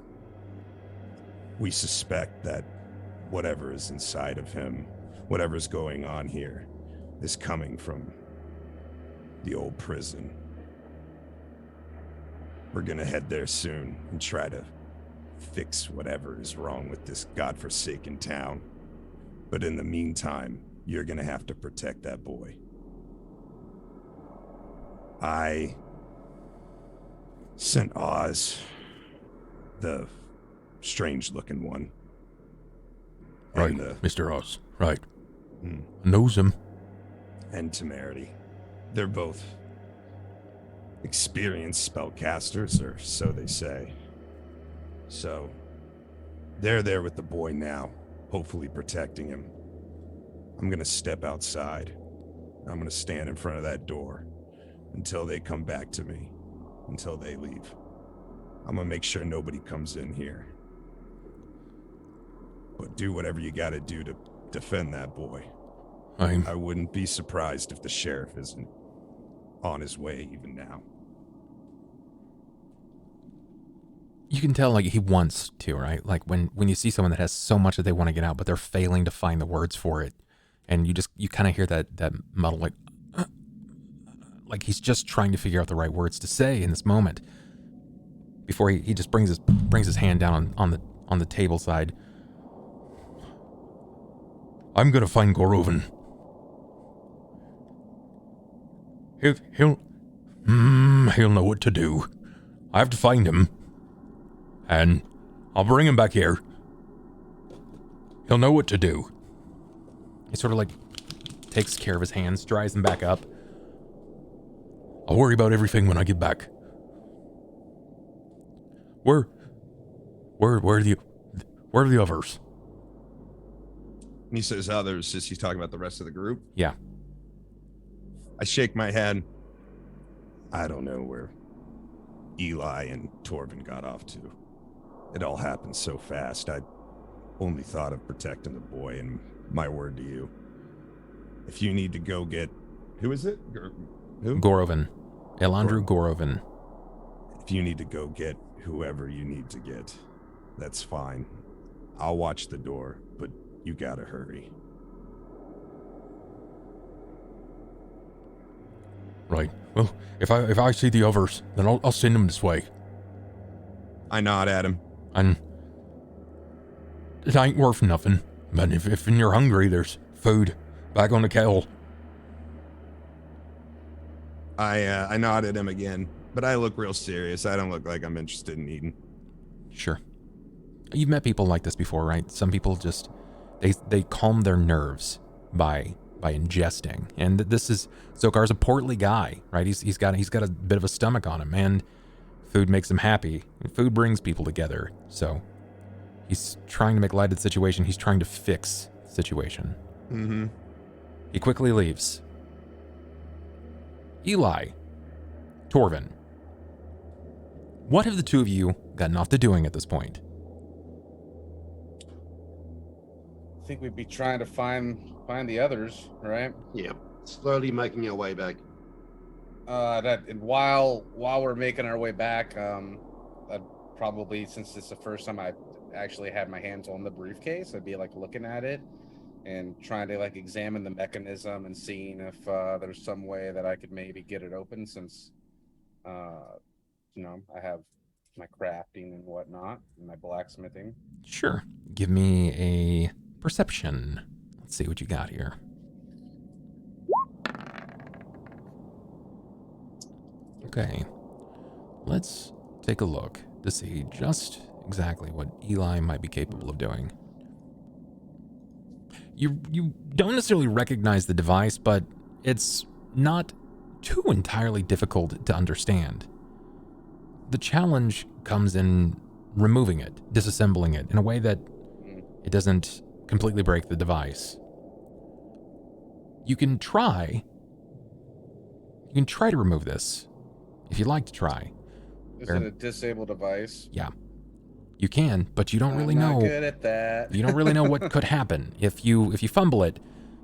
We suspect that whatever is inside of him, whatever's going on here, is coming from the old prison. We're gonna head there soon and try to fix whatever is wrong with this godforsaken town. But in the meantime, you're gonna have to protect that boy. I sent Oz, the strange-looking one. Right, Mr. Oz. Right. Knows him. And Temerity. They're both experienced spellcasters, or so they say. So, they're there with the boy now, hopefully protecting him. I'm gonna step outside. I'm gonna stand in front of that door until they come back to me, until they leave. I'm gonna make sure nobody comes in here. But do whatever you gotta do to defend that boy. I wouldn't be surprised if the sheriff isn't on his way even now. You can tell, like, he wants to, right? Like, when you see someone that has so much that they want to get out, but they're failing to find the words for it, and you kind of hear that muddle, like he's just trying to figure out the right words to say in this moment. Before he just brings his hand down on the table side. I'm gonna find Gorovin. He'll know what to do. I have to find him. And I'll bring him back here. He'll know what to do. He sort of like takes care of his hands, dries them back up. I'll worry about everything when I get back. Where are the others? He says others, is he talking about the rest of the group? Yeah. I shake my head. I don't know where Eli and Torvin got off to. It all happened so fast. I only thought of protecting the boy, and my word to you. If you need to go get... Who is it? Who? Gorovin. Elandru Gorovin. If you need to go get whoever you need to get, that's fine. I'll watch the door, but you gotta hurry. Right. Well, if I see the others, then I'll send them this way. I nod at him. And it ain't worth nothing. But if you're hungry, there's food back on the kettle. I nod at him again, but I look real serious. I don't look like I'm interested in eating. Sure. You've met people like this before, right? Some people just they calm their nerves by ingesting. And this is Zokar's a portly guy, right? He's got a bit of a stomach on him, and food makes him happy. And food brings people together. So he's trying to make light of the situation. He's trying to fix the situation. Mm-hmm. He quickly leaves. Eli, Torvin, what have the two of you gotten off to doing at this point? I think we'd be trying to find the others, right? Yeah, slowly making our way back. And while we're making our way back, I'd probably, since it's the first time I actually had my hands on the briefcase, I'd be like looking at it and trying to like examine the mechanism and seeing if there's some way that I could maybe get it open, since I have my crafting and whatnot and my blacksmithing. Sure. Give me a perception. Let's see what you got here. Okay. Let's take a look to see just exactly what Eli might be capable of doing. You don't necessarily recognize the device, but it's not too entirely difficult to understand. The challenge comes in removing it, disassembling it in a way that it doesn't completely break the device. You can try to remove this if you'd like to try. Is it a disabled device? Yeah. You can, but you don't really know. I'm not good at that. You don't really know what could happen. If you fumble it,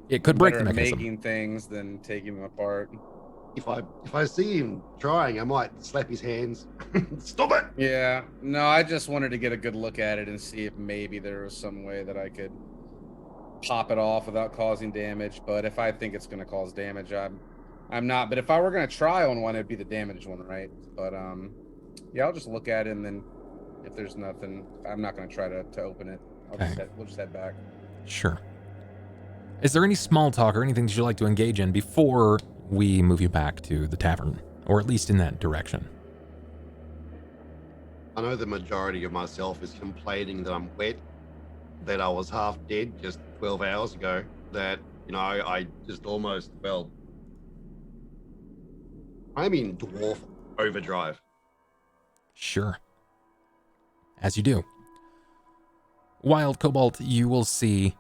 it could break the mechanism. Making things than taking them apart. If I see him trying, I might slap his hands. Stop it! Yeah. No, I just wanted to get a good look at it and see if maybe there was some way that I could pop it off without causing damage. But if I think it's going to cause damage, I'm not. But if I were going to try on one, it'd be the damaged one, right? But yeah, I'll just look at it, and then if there's nothing, I'm not going to try to open it. We'll just head back. Sure. Is there any small talk or anything that you'd like to engage in before we move you back to the tavern, or at least in that direction? I know the majority of myself is complaining that I'm wet, that I was half dead just 12 hours ago, that, I just almost, I'm in dwarf overdrive. Sure. As you do. Wyld, Cobalt, you will see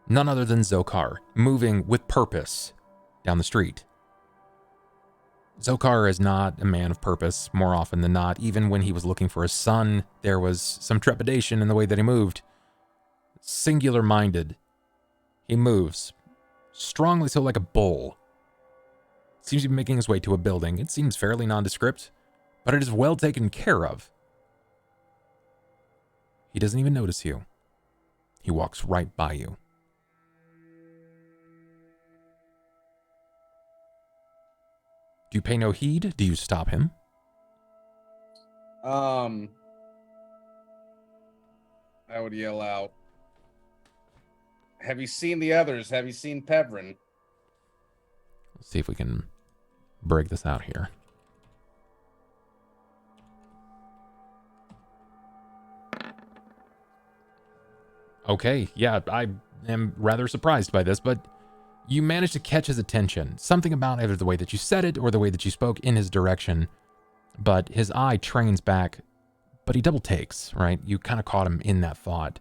none other than Zokar moving with purpose down the street. Zokar is not a man of purpose more often than not. Even when he was looking for his son, there was some trepidation in the way that he moved. Singular-minded. He moves, strongly so like a bull. Seems to be making his way to a building. It seems fairly nondescript, but it is well taken care of. He doesn't even notice you. He walks right by you. Do you pay no heed? Do you stop him? I would yell out, have you seen the others? Have you seen Pevrin? Let's see if we can break this out here. Okay, yeah, I am rather surprised by this, but you managed to catch his attention. Something about either the way that you said it or the way that you spoke in his direction, but his eye trains back, but he double takes, right? You kind of caught him in that thought.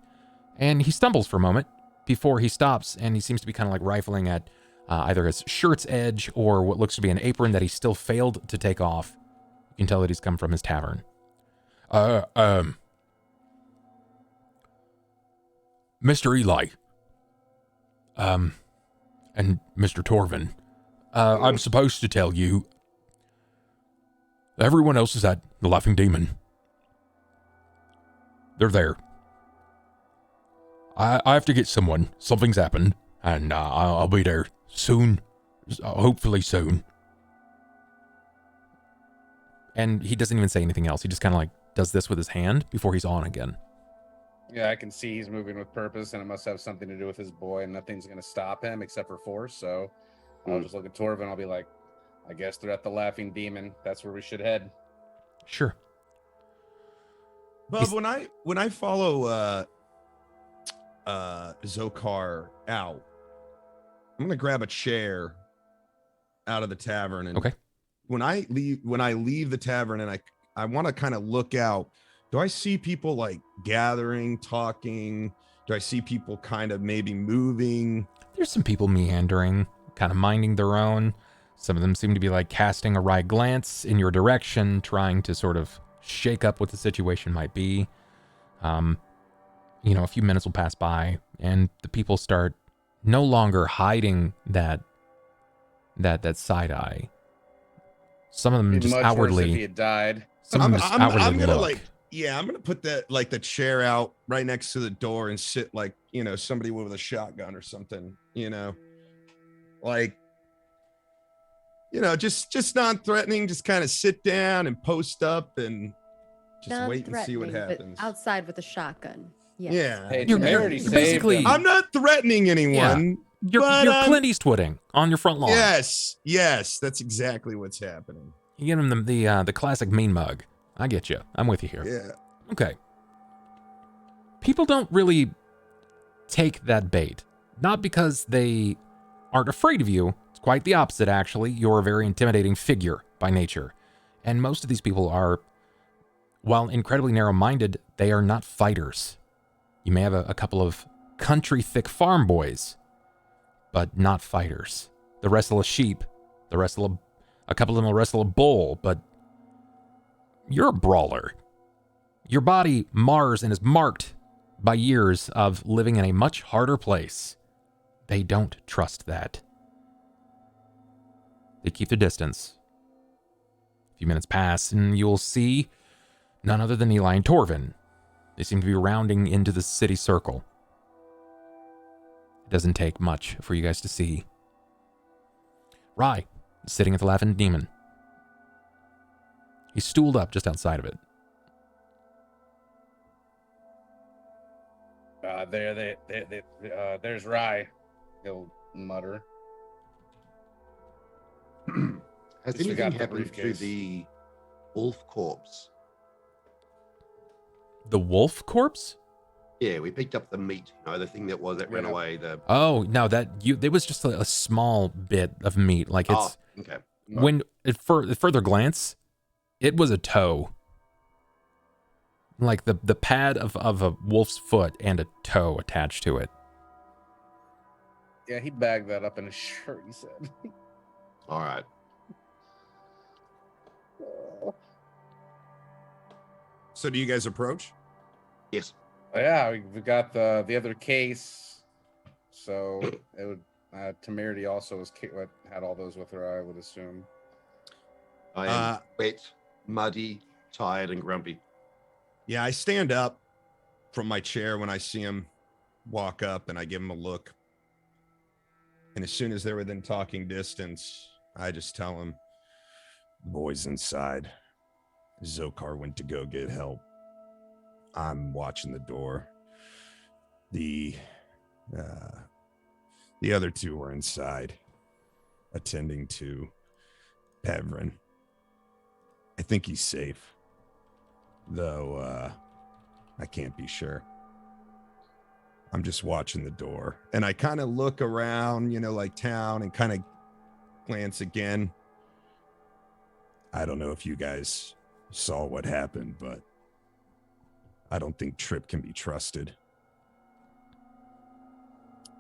And he stumbles for a moment before he stops, and he seems to be kind of like rifling at either his shirt's edge or what looks to be an apron that he still failed to take off. You can tell that he's come from his tavern. Mr. Eli, and Mr. Torvin, I'm supposed to tell you, everyone else is at the Laughing Demon. They're there. I have to get someone. Something's happened, and I'll be there soon, hopefully soon. And he doesn't even say anything else. He just kind of like does this with his hand before he's on again. Yeah, I can see he's moving with purpose, and it must have something to do with his boy, and nothing's going to stop him except for force. So I'll just look at Torvin. I'll be like, I guess they're at the Laughing Demon. That's where we should head. Sure. Bub, when I follow Zokar out, I'm gonna grab a chair out of the tavern, and okay. When I leave the tavern, and I want to kind of look out. Do I see people like gathering, talking? Do I see people kind of maybe moving? There's some people meandering, kind of minding their own. Some of them seem to be like casting a wry glance in your direction, trying to sort of shake up what the situation might be. A few minutes will pass by, and the people start no longer hiding that side eye. Some of them just outwardly. If he had died. Some of them just outwardly I'm gonna look. I'm gonna put the chair out right next to the door and sit like somebody with a shotgun or something. Just non-threatening. Just kind of sit down and post up and just wait and see what happens. Outside with a shotgun. Yes. Yeah. Hey, You're basically. I'm not threatening anyone. You're Clint Eastwooding on your front lawn. Yes, that's exactly what's happening. You give him the classic mean mug. I get you. I'm with you here. Yeah. Okay. People don't really take that bait. Not because they aren't afraid of you. It's quite the opposite, actually. You're a very intimidating figure by nature. And most of these people are While incredibly narrow-minded, they are not fighters. You may have a couple of country-thick farm boys, but not fighters. They'll wrestle a sheep. They'll wrestle a couple of them will wrestle a bull, but you're a brawler. Your body mars and is marked by years of living in a much harder place. They don't trust that. They keep their distance. A few minutes pass, and you'll see none other than Eli and Torvin. They seem to be rounding into the city circle. It doesn't take much for you guys to see Rye sitting at the Laughing Demon. He's stooled up just outside of it. There's Rye. He'll mutter. Has Just anything forgot the happened to briefcase. the wolf corpse? The wolf corpse? Yeah, we picked up the meat. The thing that ran Yeah. away. The Oh, no, it was just a small bit of meat. Like it's okay. when at further glance, it was a toe. Like the pad of a wolf's foot and a toe attached to it. Yeah, he bagged that up in his shirt, he said. All right. So do you guys approach? Yes. Yeah, we got the other case. So it would Temerity also had all those with her, I would assume. I am wet, muddy, tired, and grumpy. Yeah, I stand up from my chair when I see him walk up, and I give him a look. And as soon as they're within talking distance, I just tell him, "Boys inside. Zokar went to go get help. I'm watching the door. The other two are inside, attending to Tavern. I think he's safe, though I can't be sure. I'm just watching the door." And I kind of look around, like town, and kind of glance again. I don't know if you guys saw what happened, but I don't think Tripp can be trusted.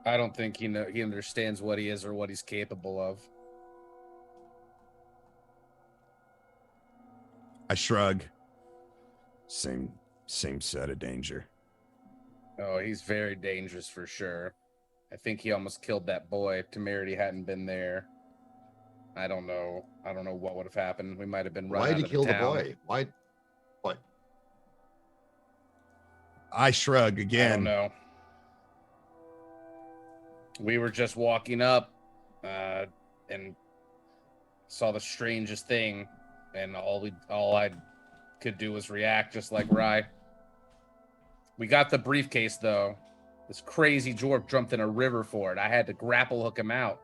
I don't think he understands what he is or what he's capable of. I shrug. Same set of danger. Oh, he's very dangerous for sure. I think he almost killed that boy if Temerity hadn't been there. I don't know what would have happened. We might have been run Why out did he of kill the town. boy? Why? What? I shrug again. I don't know. We were just walking up and saw the strangest thing, and all I could do was react just like Rye. We got the briefcase though. This crazy dwarf jumped in a river for it. I had to grapple hook him out.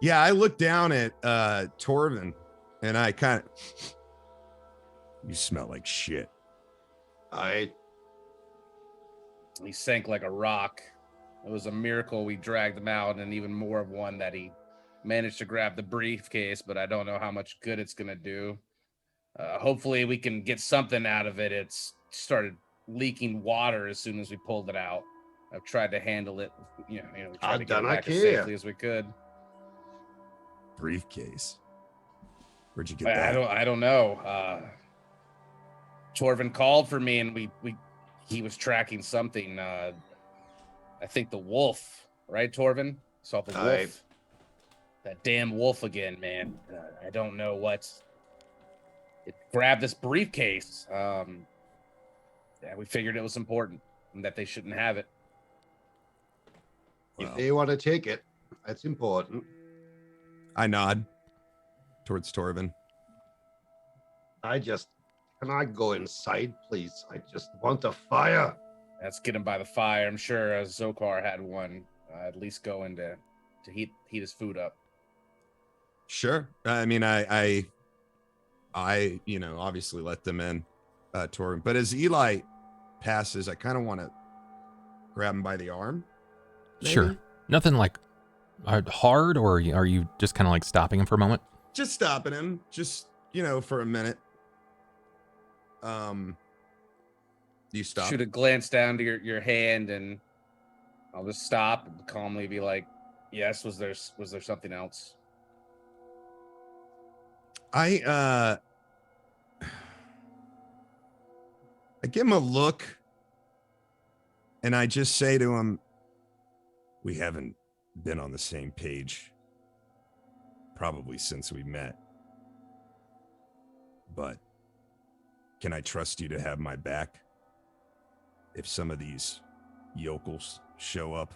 Yeah, I looked down at Torvin, and I kind of... You smell like shit. He sank like a rock. It was a miracle we dragged him out, and even more of one that he managed to grab the briefcase, but I don't know how much good it's going to do. Hopefully we can get something out of it. It's started leaking water as soon as we pulled it out. I've tried to handle it, we tried to get it back as safely as we could. Briefcase. Where'd you get that? I don't know. Torvin called for me, and he was tracking something. I think the wolf, right, Torvin? Saw the wolf. That damn wolf again, man. I don't know it grabbed this briefcase. We figured it was important and that they shouldn't have it. If they want to take it, that's important. I nod towards Torvin. Can I go inside, please? I just want a fire. Let's get him by the fire. I'm sure Zokar had one. At least go in to heat his food up. Sure. I mean, I obviously let them in, Torvin. But as Eli passes, I kind of want to grab him by the arm. Maybe? Sure. Nothing like hard, or are you just kind of like stopping him for a moment? Just stopping him, just, for a minute. You stop. Shoot a glance down to your hand, and I'll just stop and calmly be like, "Yes, was there something else?" I give him a look, and I just say to him, "We haven't been on the same page probably since we met, but can I trust you to have my back if some of these yokels show up?"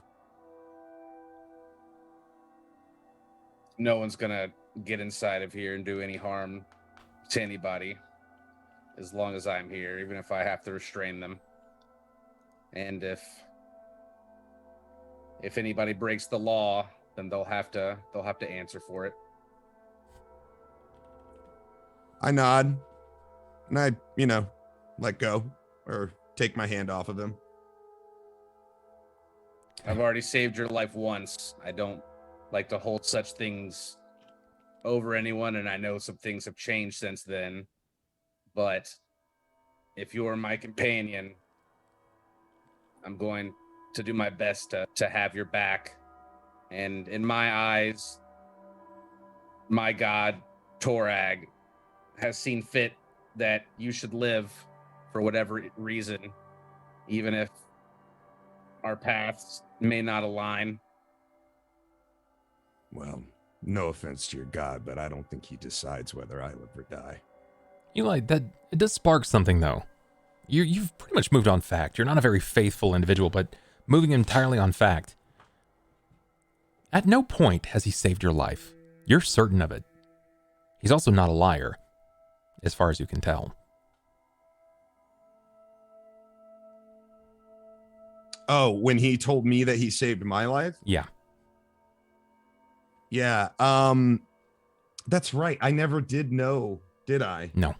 No one's gonna get inside of here and do any harm to anybody as long as I'm here, even if I have to restrain them. And if anybody breaks the law, then they'll have to answer for it. I nod, and I, let go or take my hand off of him. I've already saved your life once. I don't like to hold such things over anyone, and I know some things have changed since then. But if you're my companion, I'm going to do my best to have your back. And in my eyes, my god, Torag, has seen fit that you should live for whatever reason, even if our paths may not align. Well, no offense to your god, but I don't think he decides whether I live or die. Eli, that it does spark something though. You've pretty much moved on fact. You're not a very faithful individual, but moving entirely on fact. At no point has he saved your life. You're certain of it. He's also not a liar, as far as you can tell. Oh, when he told me that he saved my life? Yeah. Yeah, that's right. I never did know, did I? No.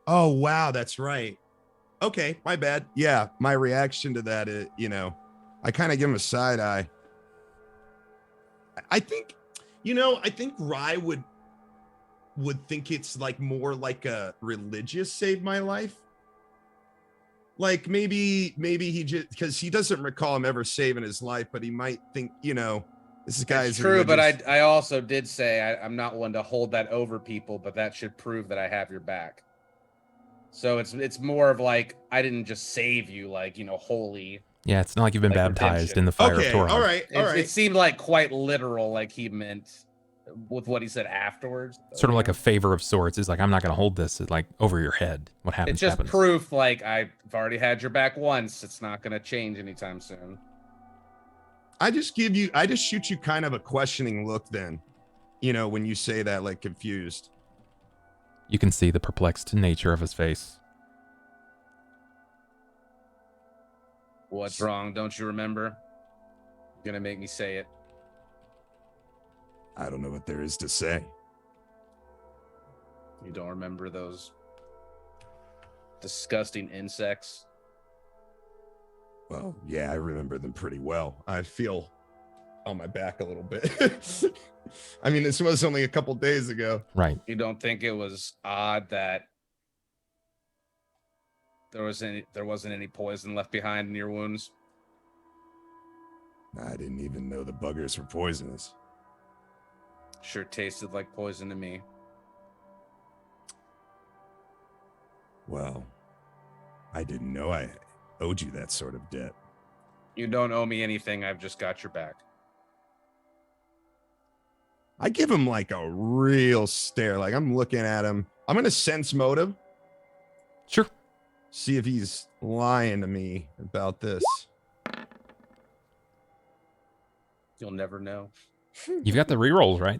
Oh, wow, that's right. Okay, my bad. Yeah, my reaction to that is, I kind of give him a side eye. I think Rye would think it's like more like a religious save my life. Like maybe he just, because he doesn't recall him ever saving his life, but he might think, this guy is true. religious. But I also did say I'm not one to hold that over people, but that should prove that I have your back. So it's more of like, I didn't just save you, like, holy. Yeah, it's not like you've been baptized redemption. in the fire Okay, of Torvin. all right. It seemed like quite literal, like he meant with what he said afterwards. Sort of like a favor of sorts. It's like, I'm not going to hold this like over your head. What happens, It's just happens. proof, like, I've already had your back once. It's not going to change anytime soon. I just shoot you kind of a questioning look then, when you say that, like confused. You can see the perplexed nature of his face. What's wrong? Don't you remember? You're going to make me say it. I don't know what there is to say. You don't remember those disgusting insects? Well, yeah, I remember them pretty well. I feel on my back a little bit. I mean, this was only a couple days ago. Right. You don't think it was odd that there wasn't any poison left behind in your wounds? I didn't even know the buggers were poisonous. Sure tasted like poison to me. Well, I didn't know I owed you that sort of debt. You don't owe me anything. I've just got your back. I give him like a real stare. Like I'm looking at him. I'm going to sense motive. Sure. See if he's lying to me about this. You'll never know. You've got the rerolls, right?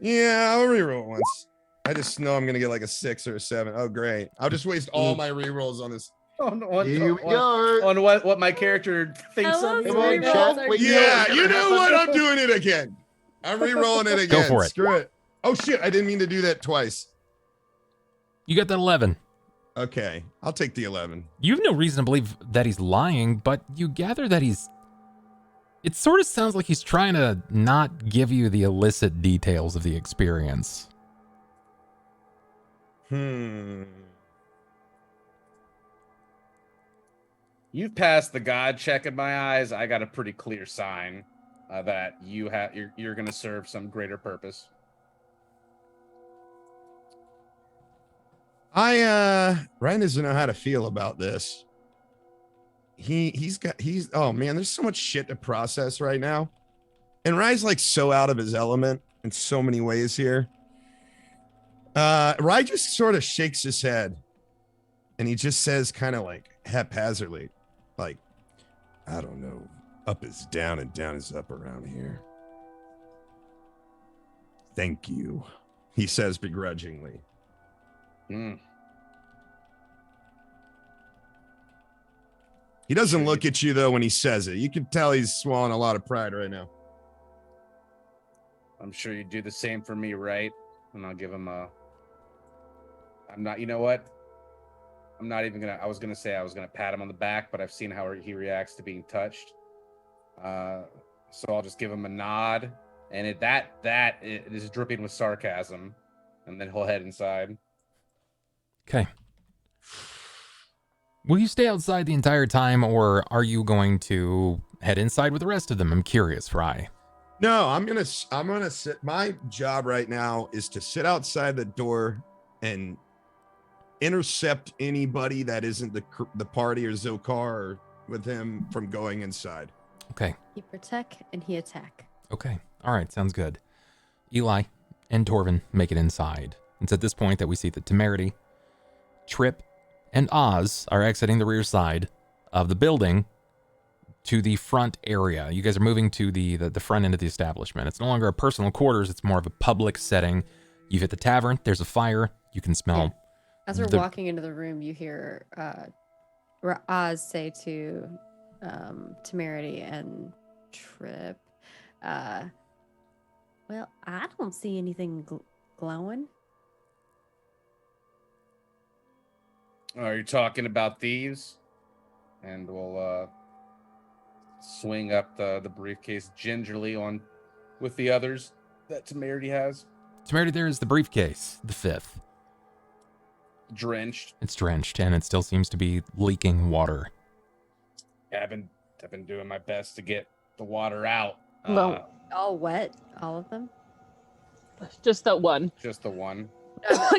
Yeah, I'll reroll it once. I just know I'm going to get like a 6 or a 7. Oh, great. I'll just waste all my rerolls on this. Here we go. On what my character thinks of me. Come on, right now? chat. Wait, Yeah, you know what? I'm doing it again. I'm re-rolling it again. Go for it. Screw it. Oh, shit. I didn't mean to do that twice. You got that 11. Okay. I'll take the 11. You have no reason to believe that he's lying, but you gather that it sort of sounds like he's trying to not give you the illicit details of the experience. You've passed the God check in my eyes. I got a pretty clear sign that you're going to serve some greater purpose. Ryan doesn't know how to feel about this. He's oh man, there's so much shit to process right now. And Ryan's like so out of his element in so many ways here. Ryan just sort of shakes his head and he just says kind of like haphazardly, like, I don't know, up is down and down is up around here. Thank you, he says begrudgingly. He doesn't look at you though when he says it. You can tell he's swallowing a lot of pride right now. I'm sure you do the same for me, right? And I'll give him you know what? I'm not even gonna, I was gonna pat him on the back, but I've seen how he reacts to being touched. So I'll just give him a nod, and it is dripping with sarcasm, and then he'll head inside. Okay. Will you stay outside the entire time, or are you going to head inside with the rest of them? I'm curious, Fry. No, I'm gonna sit. My job right now is to sit outside the door and intercept anybody that isn't the party or Zokar or with him from going inside. Okay. He protect and he attack. Okay. All right. Sounds good. Eli and Torvin make it inside. It's at this point that we see that Temerity, Tripp, and Oz are exiting the rear side of the building to the front area. You guys are moving to the front end of the establishment. It's no longer a personal quarters. It's more of a public setting. You've hit the tavern. There's a fire. You can smell. Yeah. As we're walking into the room, you hear Oz say to Temerity and Tripp, well, I don't see anything glowing. Are you talking about thieves? And we'll swing up the briefcase gingerly on with the others that Temerity has. Temerity, there is the briefcase, the fifth. Drenched. It's drenched, and it still seems to be leaking water. Yeah, I've been doing my best to get the water out. Well, All wet, all of them. just that one. Just the one.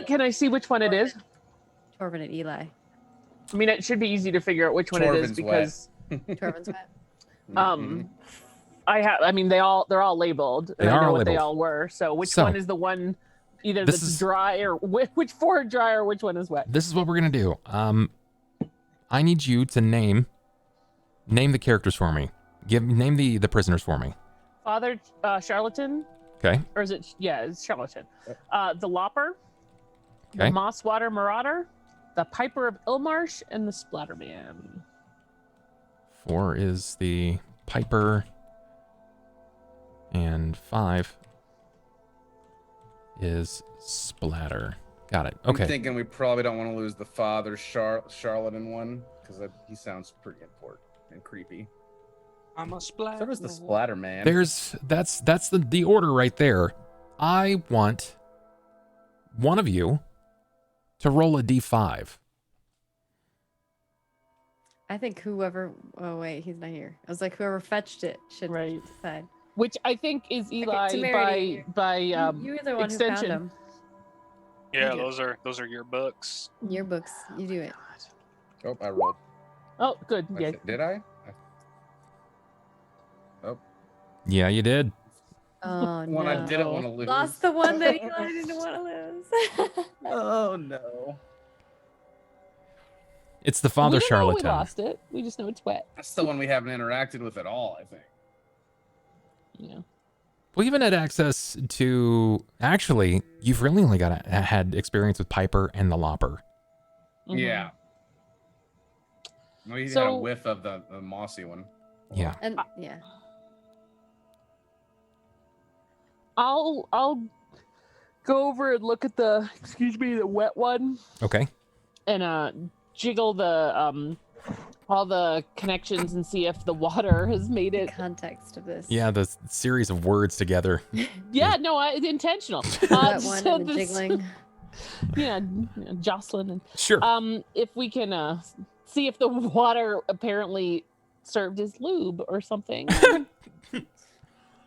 Can I see which one it is? Torvin and Eli. I mean, it should be easy to figure out which one it is Torvin's because Torvin's wet. I mean they're all labeled. They and I are know what labeled. they all were. So which one is the one either This that's is- dry or which four are dry or which one is wet? This is what we're going to do. I need you to name the characters for me. Name the prisoners for me. Father Charlatan, Okay. or is it? Yeah, it's Charlatan. The Lopper, Okay. the Mosswater Marauder, the Piper of Ilmarsh, and the Splatterman. 4 is the Piper, and 5 is Splatter. Got it. Okay. I'm thinking we probably don't want to lose the father Charlatan one because he sounds pretty important and creepy. I'm a splatter. So does the splatter man. That's the order right there. I want one of you to roll a d5. I think whoever. Oh wait, he's not here. I was like, whoever fetched it should decide. Which I think is Eli Temerity. by You're the one extension. who found him. Yeah, You do. those are your books. Your books. You do it. Oh, I rolled. Oh, good. Yeah. Did I? Yeah, you did. Oh no. One I didn't want to lose. Lost the one that Eli didn't want to lose. Oh no. It's the Father We don't know Charlatan. we lost it. We just know it's wet. That's the one we haven't interacted with at all, I think. Yeah. We even had access to. Actually, you've really only had experience with Piper and the Lopper. Mhm. Yeah. We had a So- whiff of the mossy one. Yeah. And yeah. I'll go over and look at the wet one Okay. and jiggle the all the connections and see if the water has made The it. context of this. Yeah, the series of words together. Yeah, no, it's intentional. That one so and the this- jiggling. Yeah, Jocelyn and Sure. if we can see if the water apparently served as lube or something.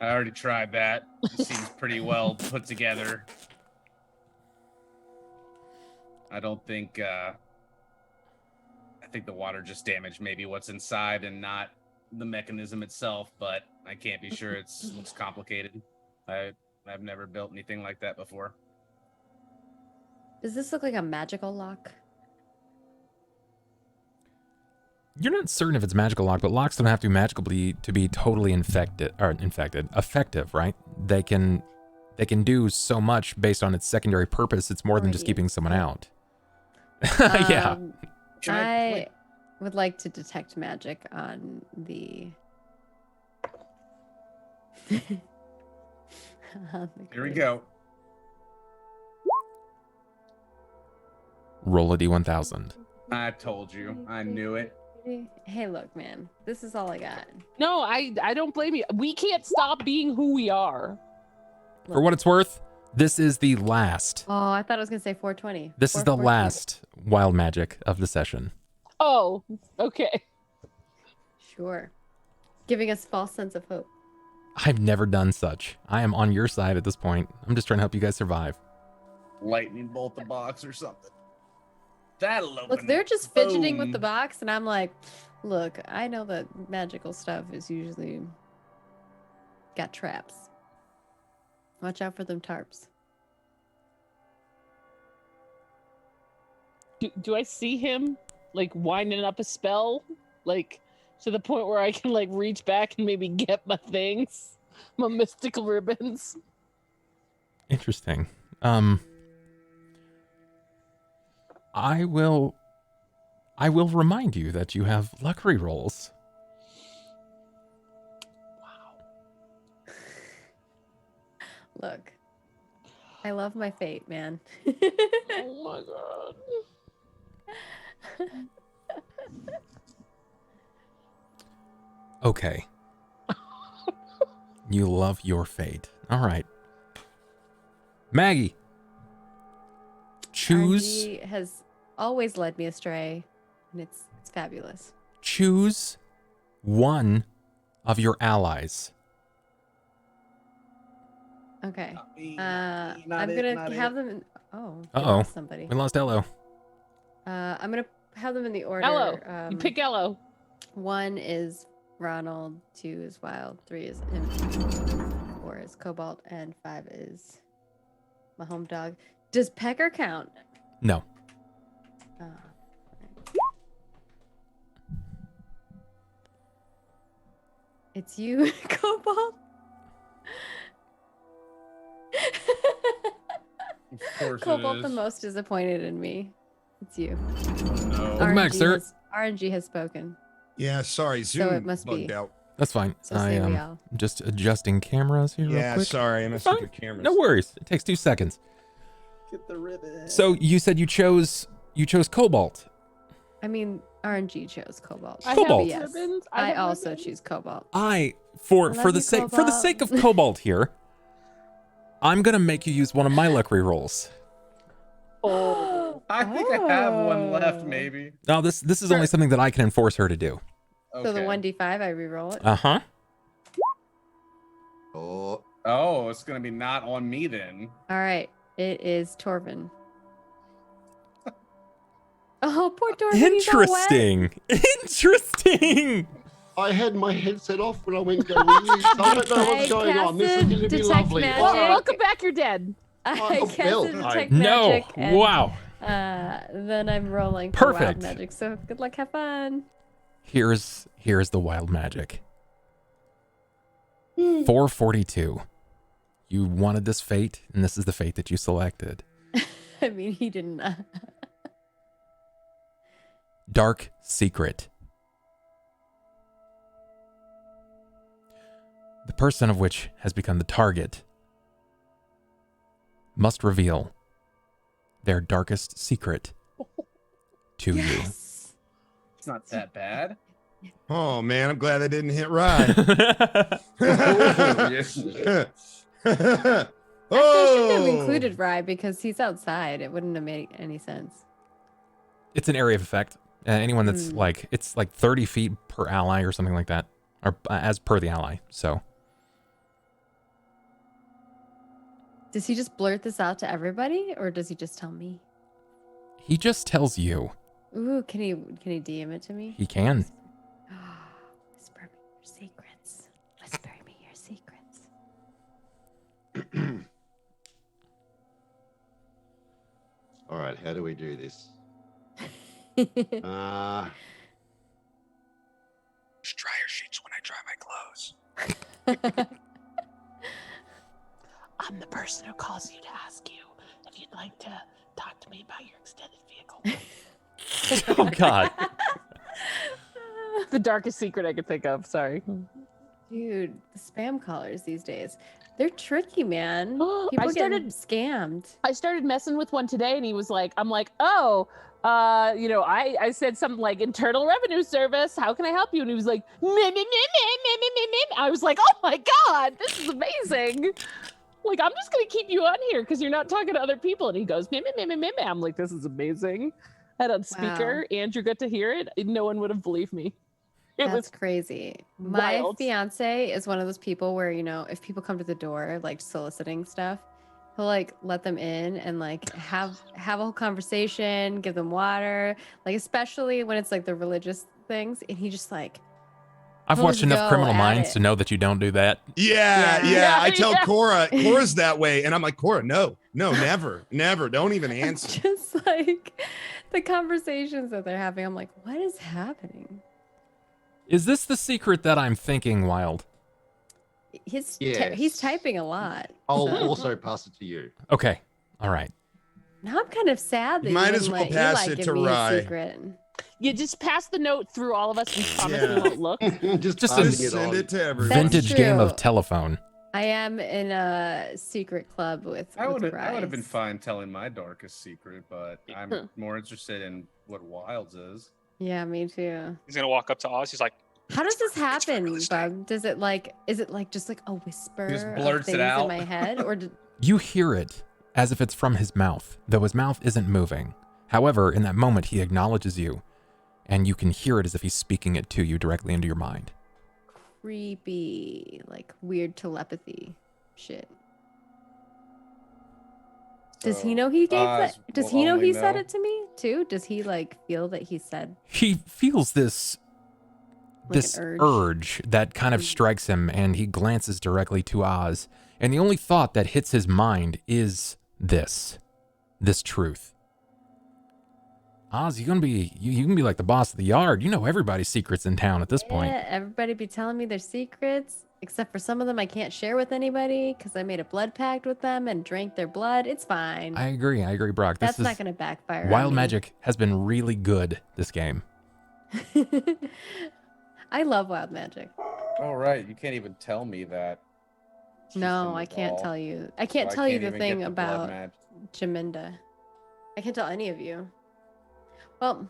I already tried that. It seems pretty well put together. I don't think. I think the water just damaged maybe what's inside and not the mechanism itself. But I can't be sure. It's complicated. I've never built anything like that before. Does this look like a magical lock? You're not certain if it's magical lock, but locks don't have to be magical to be totally effective, right? They can do so much based on its secondary purpose. It's more than just keeping someone out. Yeah. I would like to detect magic on the. Here we go. Roll a D1000. I told you. I knew it. Hey, look, man. This is all I got. No, I don't blame you. We can't stop being who we are. For what it's worth, this is the last. Oh, I thought I was gonna say 420. This is the last wild magic of the session. Oh, okay. Sure. Giving us false sense of hope. I've never done such. I am on your side at this point. I'm just trying to help you guys survive. Lightning bolt the box or something. That'll open. Look, they're just fidgeting with Boom. the box, and I'm like, look, I know that magical stuff is usually got traps. Watch out for them tarps. Do I see him like winding up a spell, like to the point where I can like reach back and maybe get my things, my mystical ribbons? Interesting. I will remind you that you have luck rolls. Look, I love my fate, man. Oh my god. Okay. You love your fate. All right. Maggie. Choose. RNG has always led me astray, and it's fabulous. Choose one of your allies. Okay. Not I'm it, gonna not have it. them in. Oh. we Uh-oh. lost somebody. We lost Ello. I'm gonna have them in the order. Ello. You pick Ello. 1 is Ronald, 2 is Wyld, 3 is Imp, 4 is Cobalt, and 5 is my home dog. Does Pecker count? No. Oh. It's you, Cobalt. Of course Cobalt it the is. most disappointed in me. It's you. No. Welcome back, sir. RNG has spoken. Yeah, sorry, Zoom So it must bugged be. out. That's fine. So I say we am all. just adjusting cameras here real Yeah, quick. sorry, I messed Fine. up your cameras. No worries. It takes 2 seconds. Get the ribbon. So you said you chose Cobalt. I mean, RNG chose Cobalt. I Cobalt. have Yes. ribbons. I have also ribbons. choose Cobalt. For Love the you, sake of Cobalt here, I'm gonna make you use one of my luck rolls. Oh. I think I have one left, maybe. Now this is only something that I can enforce her to do. Okay. So the 1d5, I reroll it. Uh-huh. Oh, Oh, it's gonna be not on me then. All right. It is Torvin. Oh, poor Torvin. he's all wet. Interesting. Interesting. I had my headset off when I went to go really. I don't know what's going on. This is casted going to be detect lovely. magic. Well, welcome back. You're dead. I Oh, casted Bill, detect No. magic. And, Wow. then I'm rolling for wild Perfect. magic. So good luck. Have fun. Here's the wild magic. 442. You wanted this fate, and this is the fate that you selected. I mean, he didn't. Dark Secret. The person of which has become the target must reveal their darkest secret to Yes. It's not that bad. Oh man, I'm glad I didn't hit Rye. I shouldn't have included Rye because he's outside. It wouldn't have made any sense. It's an area of effect. Anyone that's like, it's like 30 feet per ally or something like that, or as per the ally. So Does he just blurt this out to everybody, or does he just tell me? he just tells you. Ooh, can he DM it to me? He can. Whisper me your secrets. Whisper me your secrets. All right, how do we do this? Just dryer sheets when I dry my clothes. I'm the person who calls you to ask you if you'd like to talk to me about your extended vehicle. Oh God. The darkest secret I could think of. Sorry. Dude, the spam callers these days, they're tricky, man. I People started- getting scammed. I started messing with one today, and he was like, I'm like, oh, I said something like Internal Revenue Service. How can I help you? And he was like, meh, meh, meh, meh, meh, meh, meh, meh. I was like, oh my God, this is amazing. Like, I'm just going to keep you on here because you're not talking to other people. And he goes, meh, meh, meh, meh, meh, meh. I'm like, this is amazing. I had on speaker. Andrew got to hear it. No one would have believed me. It That's was crazy. My wild. fiance is one of those people where, you know, if people come to the door, like soliciting stuff, he'll like let them in and like have a whole conversation, give them water, like especially when it's like the religious things. And he just like, I've He'll watched just enough go Criminal at Minds it. to know that you don't do that. Yeah. Yeah. I tell Yeah. Cora's that way, and I'm like, Cora, no, never, don't even answer. just like the conversations that they're having. I'm like, what is happening? Is this the secret that I'm thinking, Wyld? He's Yes. typing a lot. I'll so- also pass it to you. Okay. All right. Now I'm kind of sad that You might you as didn't well let pass Eli it give to me Rye. a secret. You just pass the note through all of us and promise Yeah. we won't look. Just passing a- Send it to everyone. That's Vintage game of true. telephone. I am in a secret club with I would have Bryce. been fine telling my darkest secret, but I'm more interested in what Wyld's is. Yeah, me too. He's gonna walk up to Oz. He's like, How does this It's for happen, real estate. Bub? Does it like, is it like just like a whisper He just of blurts it things out. in my head, or You hear it as if it's from his mouth, though his mouth isn't moving. However, in that moment, he acknowledges you, and you can hear it as if he's speaking it to you directly into your mind. creepy, like weird telepathy shit? Does he So, know he gave Oz that? Does will he know only he said know. it to me too? Does he like feel that he said He feels this like this an urge? urge that kind of strikes him, and he glances directly to Oz, and the only thought that hits his mind is this truth. Oz, you can be like the boss of the yard. You know everybody's secrets in town at this point. Yeah, everybody be telling me their secrets, except for some of them I can't share with anybody because I made a blood pact with them and drank their blood. It's fine. I agree, Brock. This That's is not going to backfire. Wild on me. Magic has been really good this game. I love wild magic. All right, you can't even tell me that. she's No, in I the can't ball, tell you. I can't so tell you can't the even get thing blood about magic. Jaminda. I can't tell any of you. Well,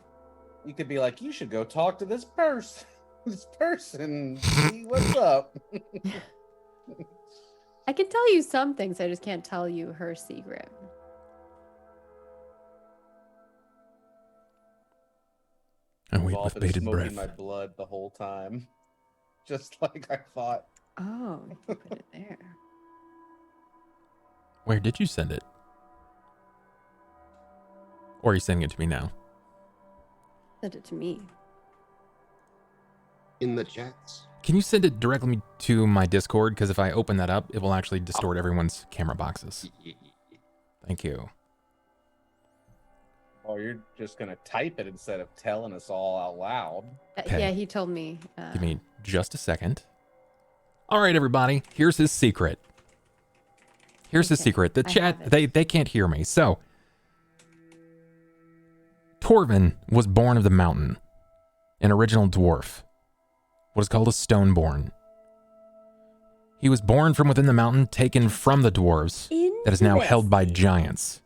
You could be like, you should go talk to this person. This person, see what's up. I can tell you some things. I just can't tell you her secret. I We've wait all with been bated smoking breath. my blood the whole time, just like I thought. Oh, you put it there. Where did you send it? Or are you sending it to me now? Send it to me. In the chats. Can you send it directly to my Discord? Because if I open that up, it will actually distort everyone's camera boxes. Thank you. Oh, you're just gonna type it instead of telling us all out loud. Okay. Yeah, he told me. Give me just a second. All right, everybody. Here's his secret. Here's his Okay, secret. The I chat, have it. they can't hear me. So, Torvin was born of the mountain, an original dwarf, what is called a stoneborn. He was born from within the mountain, taken from the dwarves, that is now held by giants.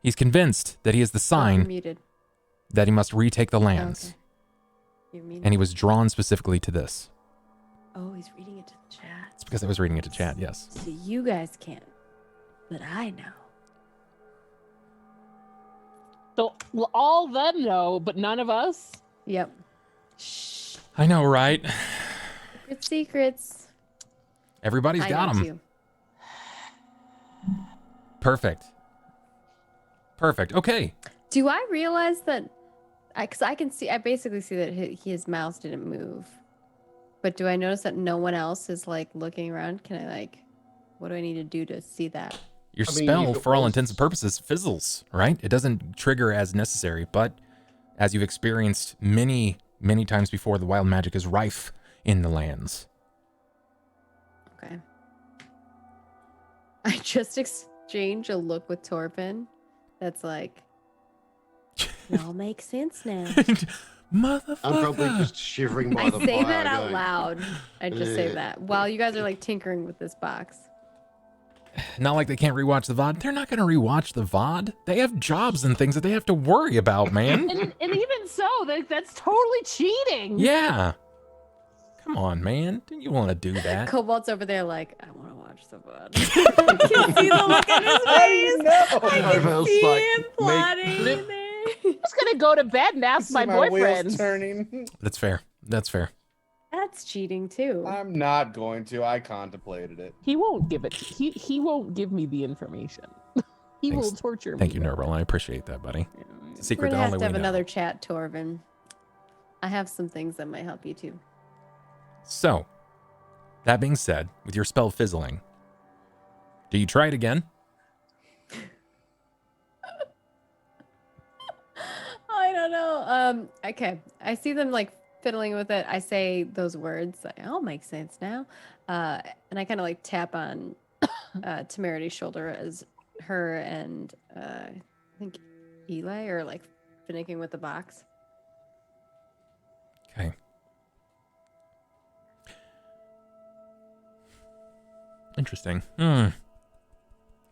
He's convinced that he is the You're sign muted. that he must retake the lands, Okay. You mean? and he was drawn specifically to this. Oh, he's reading it to the chat. It's because I was reading it to chat, yes. So you guys can't, but I know. So all them know, but none of us. Yep. Shh. I know, right? Secrets. Everybody's I got know them. too. Perfect. Okay. Do I realize that? Because I basically see that his mouse didn't move. But do I notice that no one else is like looking around? Can I like, what do I need to do to see that? Your I mean, spell, if it for all was- intents and purposes, fizzles, right? It doesn't trigger as necessary, but as you've experienced many, many times before, the wild magic is rife in the lands. Okay. I just exchanged a look with Torvin that's like, it all makes sense now. Motherfucker. I'm probably just shivering by I the say fire that out going, loud. I just say that while you guys are like tinkering with this box. Not like they can't rewatch the VOD. They're not going to rewatch the VOD. They have jobs and things that they have to worry about, man. And even so, that's totally cheating. Yeah. Come on, man. Didn't you want to do that? Cobalt's over there like, I want to watch the VOD. I can see the look in his face. I can Novel's see like, him plotting in there. I'm just gonna go to bed and ask my wheels boyfriend. turning. That's fair. That's cheating too. I'm not going to. I contemplated it. He won't give it. He won't give me the information. He Thanks. will torture me. Thank you, Nerval. I appreciate that, buddy. It's a We're secret gonna that have only to have we know. another chat, Torvin. I have some things that might help you too. So, that being said, with your spell fizzling, do you try it again? I don't know. Okay. I see them like fiddling with it. I say those words. Like, it all makes sense now. And I kind of like tap on Temerity's shoulder as her and I think Eli are like finicking with the box. Okay. Interesting. I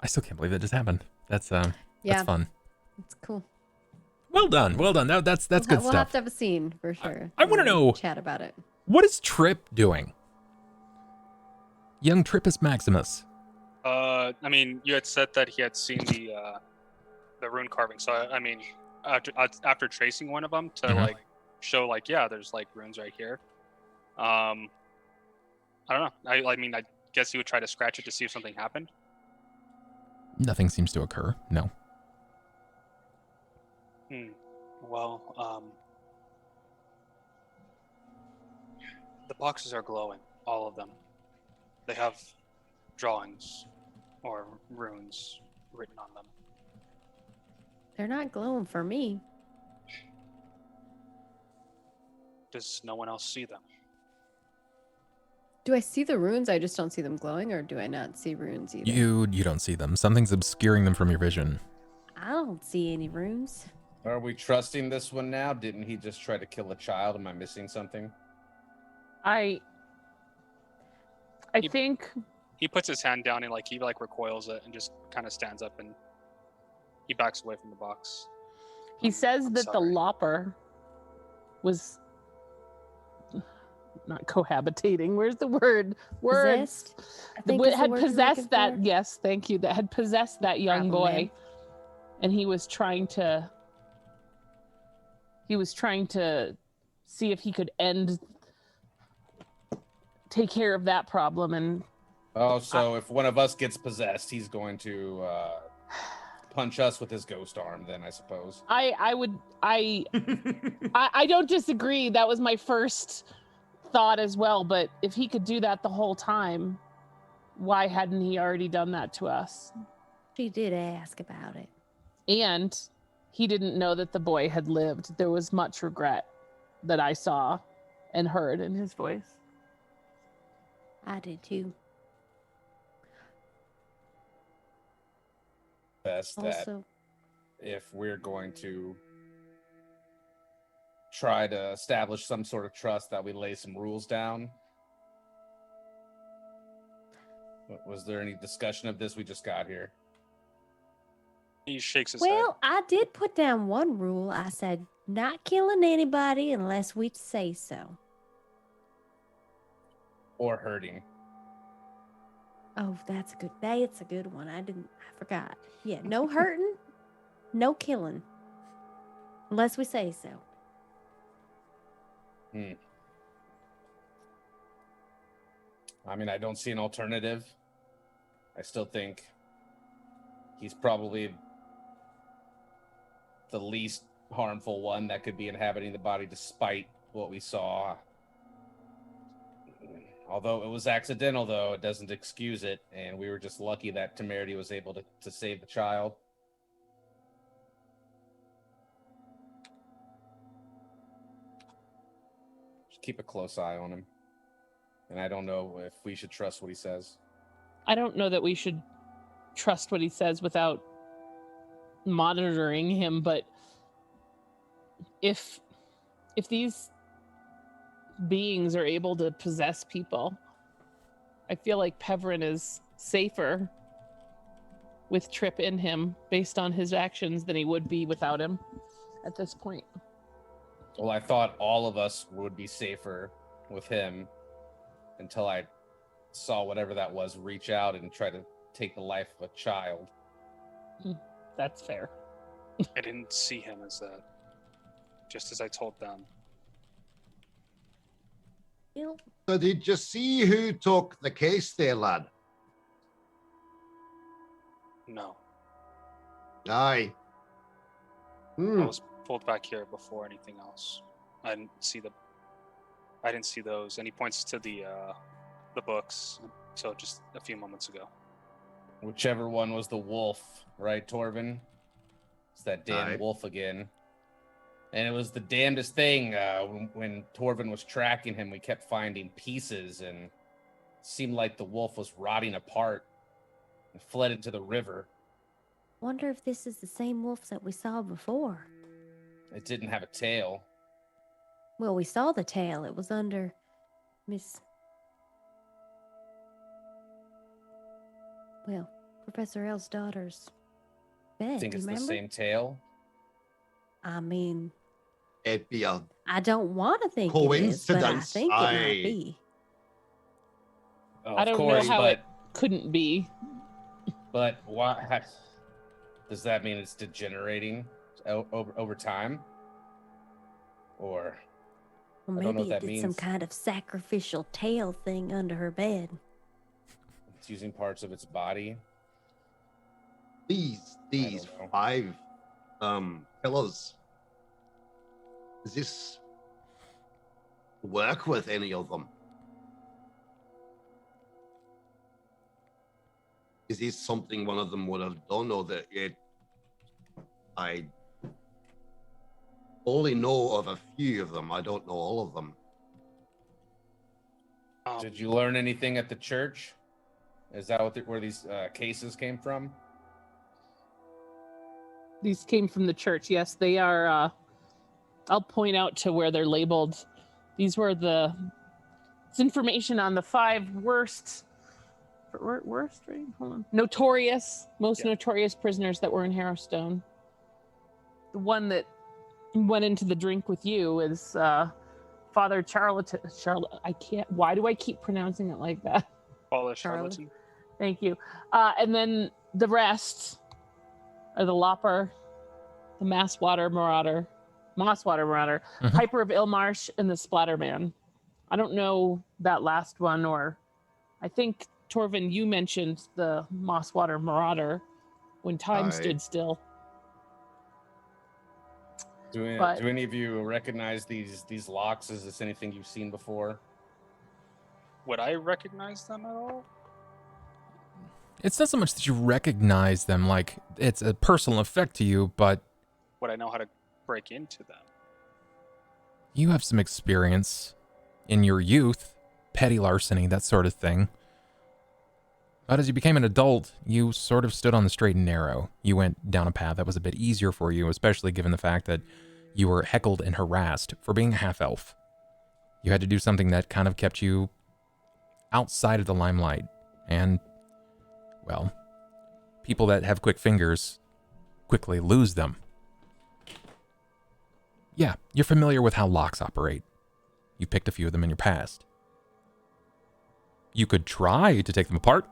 still can't believe that just happened. That's Yeah. that's fun. It's cool. Well done. That's good We'll have stuff. to have a scene for sure. I wanna We'll know- Chat about it. What is Tripp doing? Young Trippus Maximus. I mean, you had said that he had seen the rune carving. So I mean, after tracing one of them to Mhm. like show like, yeah, there's like runes right here. I don't know. I mean, I guess he would try to scratch it to see if something happened. Nothing seems to occur. No. Well, the boxes are glowing, all of them. They have drawings or runes written on them. They're not glowing for me. Does no one else see them? Do I see the runes? I just don't see them glowing, or do I not see runes either? You don't see them. Something's obscuring them from your vision. I don't see any runes. Are we trusting this one now? Didn't he just try to kill a child? Am I missing something? I think He puts his hand down and like he like recoils it and just kind of stands up and he backs away from the box. he says I'm that the sorry. Lopper was not cohabitating. Where's the word? Words. Possessed? I think is the Had word you're possessed looking that. for. Yes, thank you. That had possessed that young Problem, boy, man. and he was trying to. He was trying to see if he could take care of that problem, and Oh, so if one of us gets possessed, he's going to punch us with his ghost arm, then I suppose. I don't disagree. That was my first thought as well. But if he could do that the whole time, why hadn't he already done that to us? She did ask about it. And he didn't know that the boy had lived. There was much regret that I saw and heard in his voice. I did too. Best that Also, if we're going to try to establish some sort of trust, that we lay some rules down. Was there any discussion of this? We just got here. He shakes his head. well, I did put down one rule. I said not killing anybody unless we say so. Or hurting. Oh, that's a good one. I forgot. Yeah, no hurting, no killing. Unless we say so. I mean, I don't see an alternative. I still think he's probably the least harmful one that could be inhabiting the body despite what we saw. Although it was accidental, though, it doesn't excuse it, and we were just lucky that Temerity was able to save the child. Just keep a close eye on him. And I don't know if we should trust what he says. I don't know that we should trust what he says without monitoring him, but if these beings are able to possess people, I feel like Pevrin is safer with Tripp in him based on his actions than he would be without him at this point. Well, I thought all of us would be safer with him until I saw whatever that was reach out and try to take the life of a child. That's fair. I didn't see him as that, just as I told them. So did you see who took the case there, lad? No. Aye. I was pulled back here before anything else. I didn't see those. And he points to the books until just a few moments ago. Whichever one was the wolf, right, Torvin? It's that damn Aye. wolf again. And it was the damnedest thing. When Torvin was tracking him, we kept finding pieces, and it seemed like the wolf was rotting apart and fled into the river. Wonder if this is the same wolf that we saw before. It didn't have a tail. Well, we saw the tail. It was under Professor L's daughter's bed. I think you it's the remember? same tail. I mean, It'd be a I don't want to think it is, but I coincidence. think it Aye. might be. Oh, I of don't course, know how but it couldn't be. why? Does that mean it's degenerating over time? Or Well, I don't know maybe what it that did some means. kind of sacrificial tail thing under her bed. it's using parts of its body? these don't know. 5 pillars. Does this work with any of them? Is this something one of them would have done, or that I only know of a few of them. I don't know all of them. Did you learn anything at the church? Is that where these cases came from? These came from the church. Yes, they are. I'll point out to where they're labeled. These were it's information on the 5 worst, right? Hold on. Most notorious prisoners that were in Harrowstone. The one that went into the drink with you is Father Charlotte. Why do I keep pronouncing it like that? Father Charlie. Charlatan. Thank you. And then the rest are the Lopper, the Mosswater Marauder, Piper of Ilmarsh, and the Splatterman. I don't know that last one, or I think, Torvin, you mentioned the Mosswater Marauder when time stood still. Do any of you recognize these locks? Is this anything you've seen before? Would I recognize them at all? It's not so much that you recognize them, like it's a personal effect to you, but Would I know how to break into them? you have some experience in your youth, petty larceny, that sort of thing. But as you became an adult, you sort of stood on the straight and narrow. You went down a path that was a bit easier for you, especially given the fact that you were heckled and harassed for being a half-elf. You had to do something that kind of kept you outside of the limelight. And, well, people that have quick fingers quickly lose them. Yeah, you're familiar with how locks operate. You picked a few of them in your past. You could try to take them apart.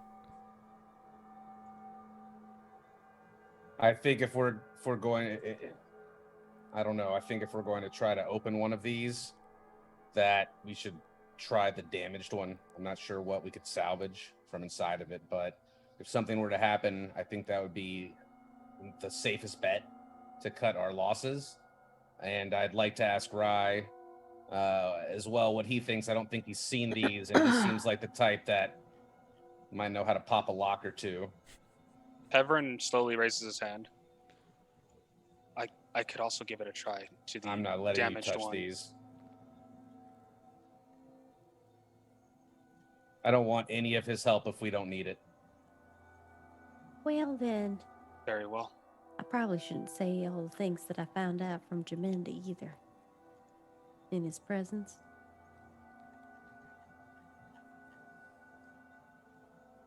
I think if we're going, I don't know. I think if we're going to try to open one of these, that we should try the damaged one. I'm not sure what we could salvage from inside of it, but if something were to happen, I think that would be the safest bet to cut our losses. And I'd like to ask Rye as well what he thinks. I don't think he's seen these, and he seems like the type that might know how to pop a lock or two. Tavern slowly raises his hand. I could also give it a try to the I'm not letting you damaged touch one. these. I don't want any of his help if we don't need it. Well then, Very well. I probably shouldn't say all the things that I found out from Jaminda either. In his presence.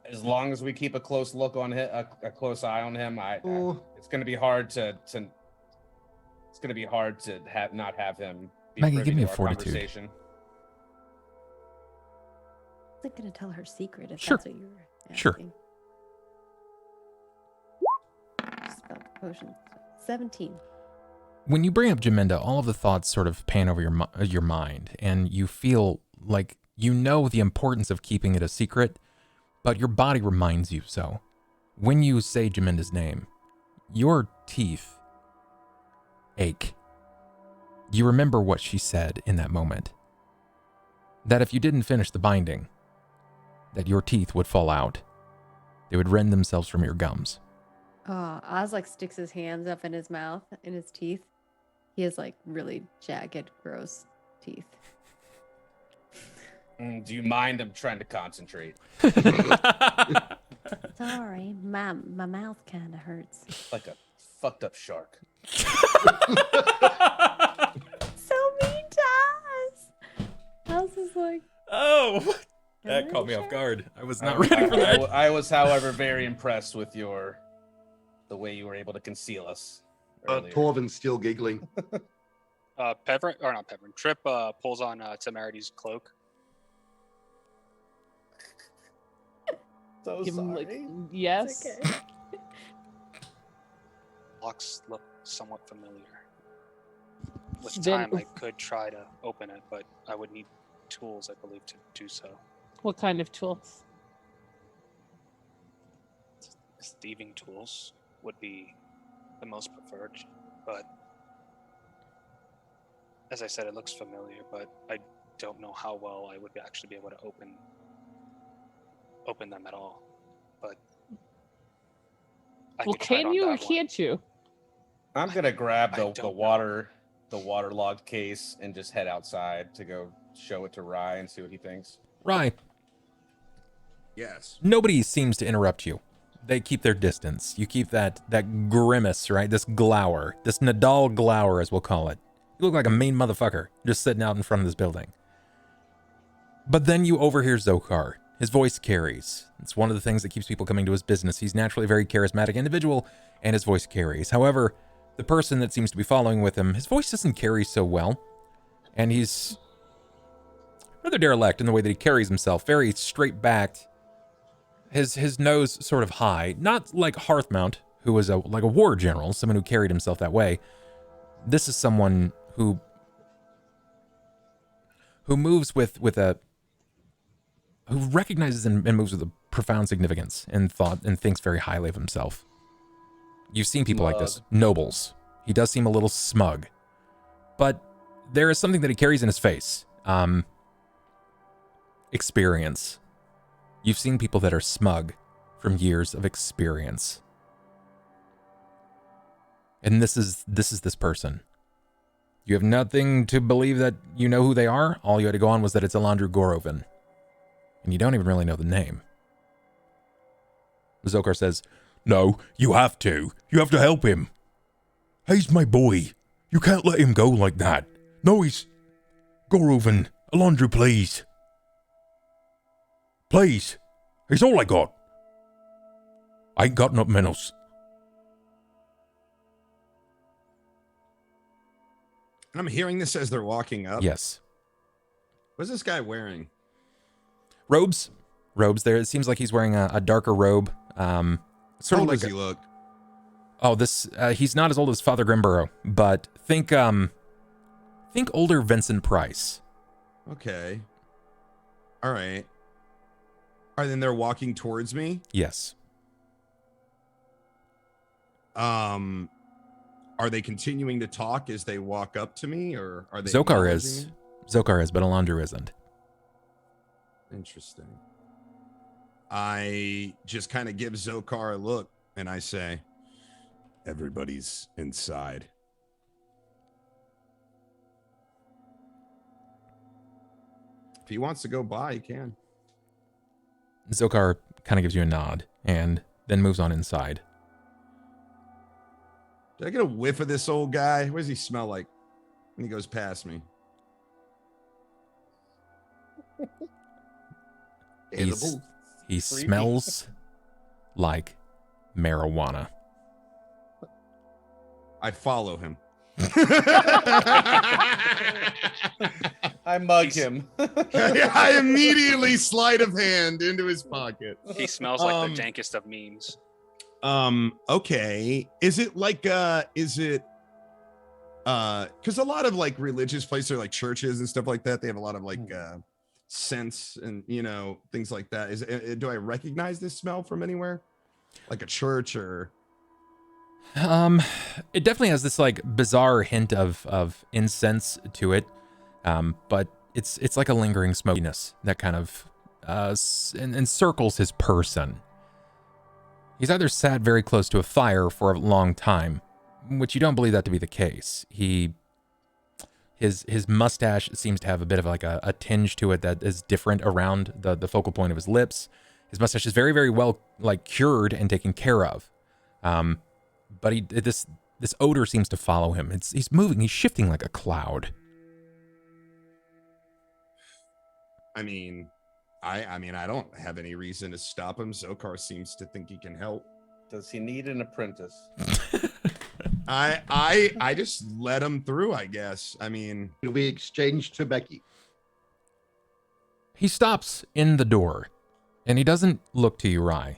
As long as we keep a close look on him, a close eye on him, it's going to be hard to it's going to be hard to not have him be Maggie, privy give me to a our fortitude. conversation. I'm not gonna tell her secret if Sure. that's what you're asking. Sure. Spell the potion. 17. When you bring up Jaminda, all of the thoughts sort of pan over your mind, and you feel like you know the importance of keeping it a secret, but your body reminds you so. When you say Jaminda's name, your teeth ache. You remember what she said in that moment. That if you didn't finish the binding, that your teeth would fall out. They would rend themselves from your gums. Oz like sticks his hands up in his mouth, in his teeth. He has like really jagged, gross teeth. Do you mind? I'm trying to concentrate. Sorry, my mouth kind of hurts. Like a fucked up shark. So mean to us. Oz is like, Oh, that Really, caught me off Shark? guard. I was not ready for that. I was, however, very impressed with the way you were able to conceal us earlier. Torvin's still giggling. Tripp pulls on Temerity's cloak. So Give him sorry. like, yes. it's okay. Locks look somewhat familiar. With Then- time, I could try to open it, but I would need tools, I believe, to do so. What kind of tools? Thieving tools would be the most preferred, but as I said, it looks familiar, but I don't know how well I would actually be able to open them at all. But Well, can you or can't you? I'm gonna grab I the don't know. waterlogged case and just head outside to go show it to Rye and see what he thinks. Right. Yes. Nobody seems to interrupt you. They keep their distance. You keep that grimace, right? This glower. This Nadal glower, as we'll call it. You look like a mean motherfucker just sitting out in front of this building. But then you overhear Zokar. His voice carries. It's one of the things that keeps people coming to his business. He's naturally a very charismatic individual, and his voice carries. However, the person that seems to be following with him, his voice doesn't carry so well. And he's rather derelict in the way that he carries himself. Very straight-backed. His nose sort of high. Not like Hearthmount, who was like a war general, someone who carried himself that way. This is someone who moves with a... who recognizes and moves with a profound significance and thought and thinks very highly of himself. You've seen people like this. Nobles. He does seem a little smug. But there is something that he carries in his face. Experience. You've seen people that are smug from years of experience. And this is this person. You have nothing to believe that you know who they are. All you had to go on was that it's Elandru Gorovin. And you don't even really know the name. Zokar says, "No, you have to. You have to help him. He's my boy. You can't let him go like that. No, he's... Gorovin, Elandru, please. Please. He's all I got. I ain't got nothing else." I'm hearing this as they're walking up. Yes. What's this guy wearing? Robes there. It seems like he's wearing a darker robe. How Sort of old like does he look? Oh, this he's not as old as Father Grimborough, but think older Vincent Price. Okay. All right. All right, then they're walking towards me. Yes. Are they continuing to talk as they walk up to me, or are they? Zokar acknowledging is. me? Zokar is, but Alondra isn't. Interesting. I just kind of give Zokar a look and I say, everybody's inside. If he wants to go by, he can. Zokar kind of gives you a nod and then moves on inside. Did I get a whiff of this old guy? What does he smell like when he goes past me? He smells like marijuana. I follow him. I mug him. I immediately sleight of hand into his pocket. He smells like the dankest of memes. Okay. Is it like because a lot of like religious places are like churches and stuff like that, they have a lot of like scents and things like that. Do I recognize this smell from anywhere, like a church? Or it definitely has this like bizarre hint of incense to it, but it's like a lingering smokiness that kind of encircles his person. He's either sat very close to a fire for a long time, which you don't believe that to be the case. His mustache seems to have a bit of like a tinge to it that is different around the focal point of his lips. His mustache is very, very well like cured and taken care of. But this odor seems to follow him. He's moving, he's shifting like a cloud. I mean, I don't have any reason to stop him. Zokar seems to think he can help. Does he need an apprentice? I just let him through, I guess. I mean, We exchange tobacco. He stops in the door, and he doesn't look to you, Rye.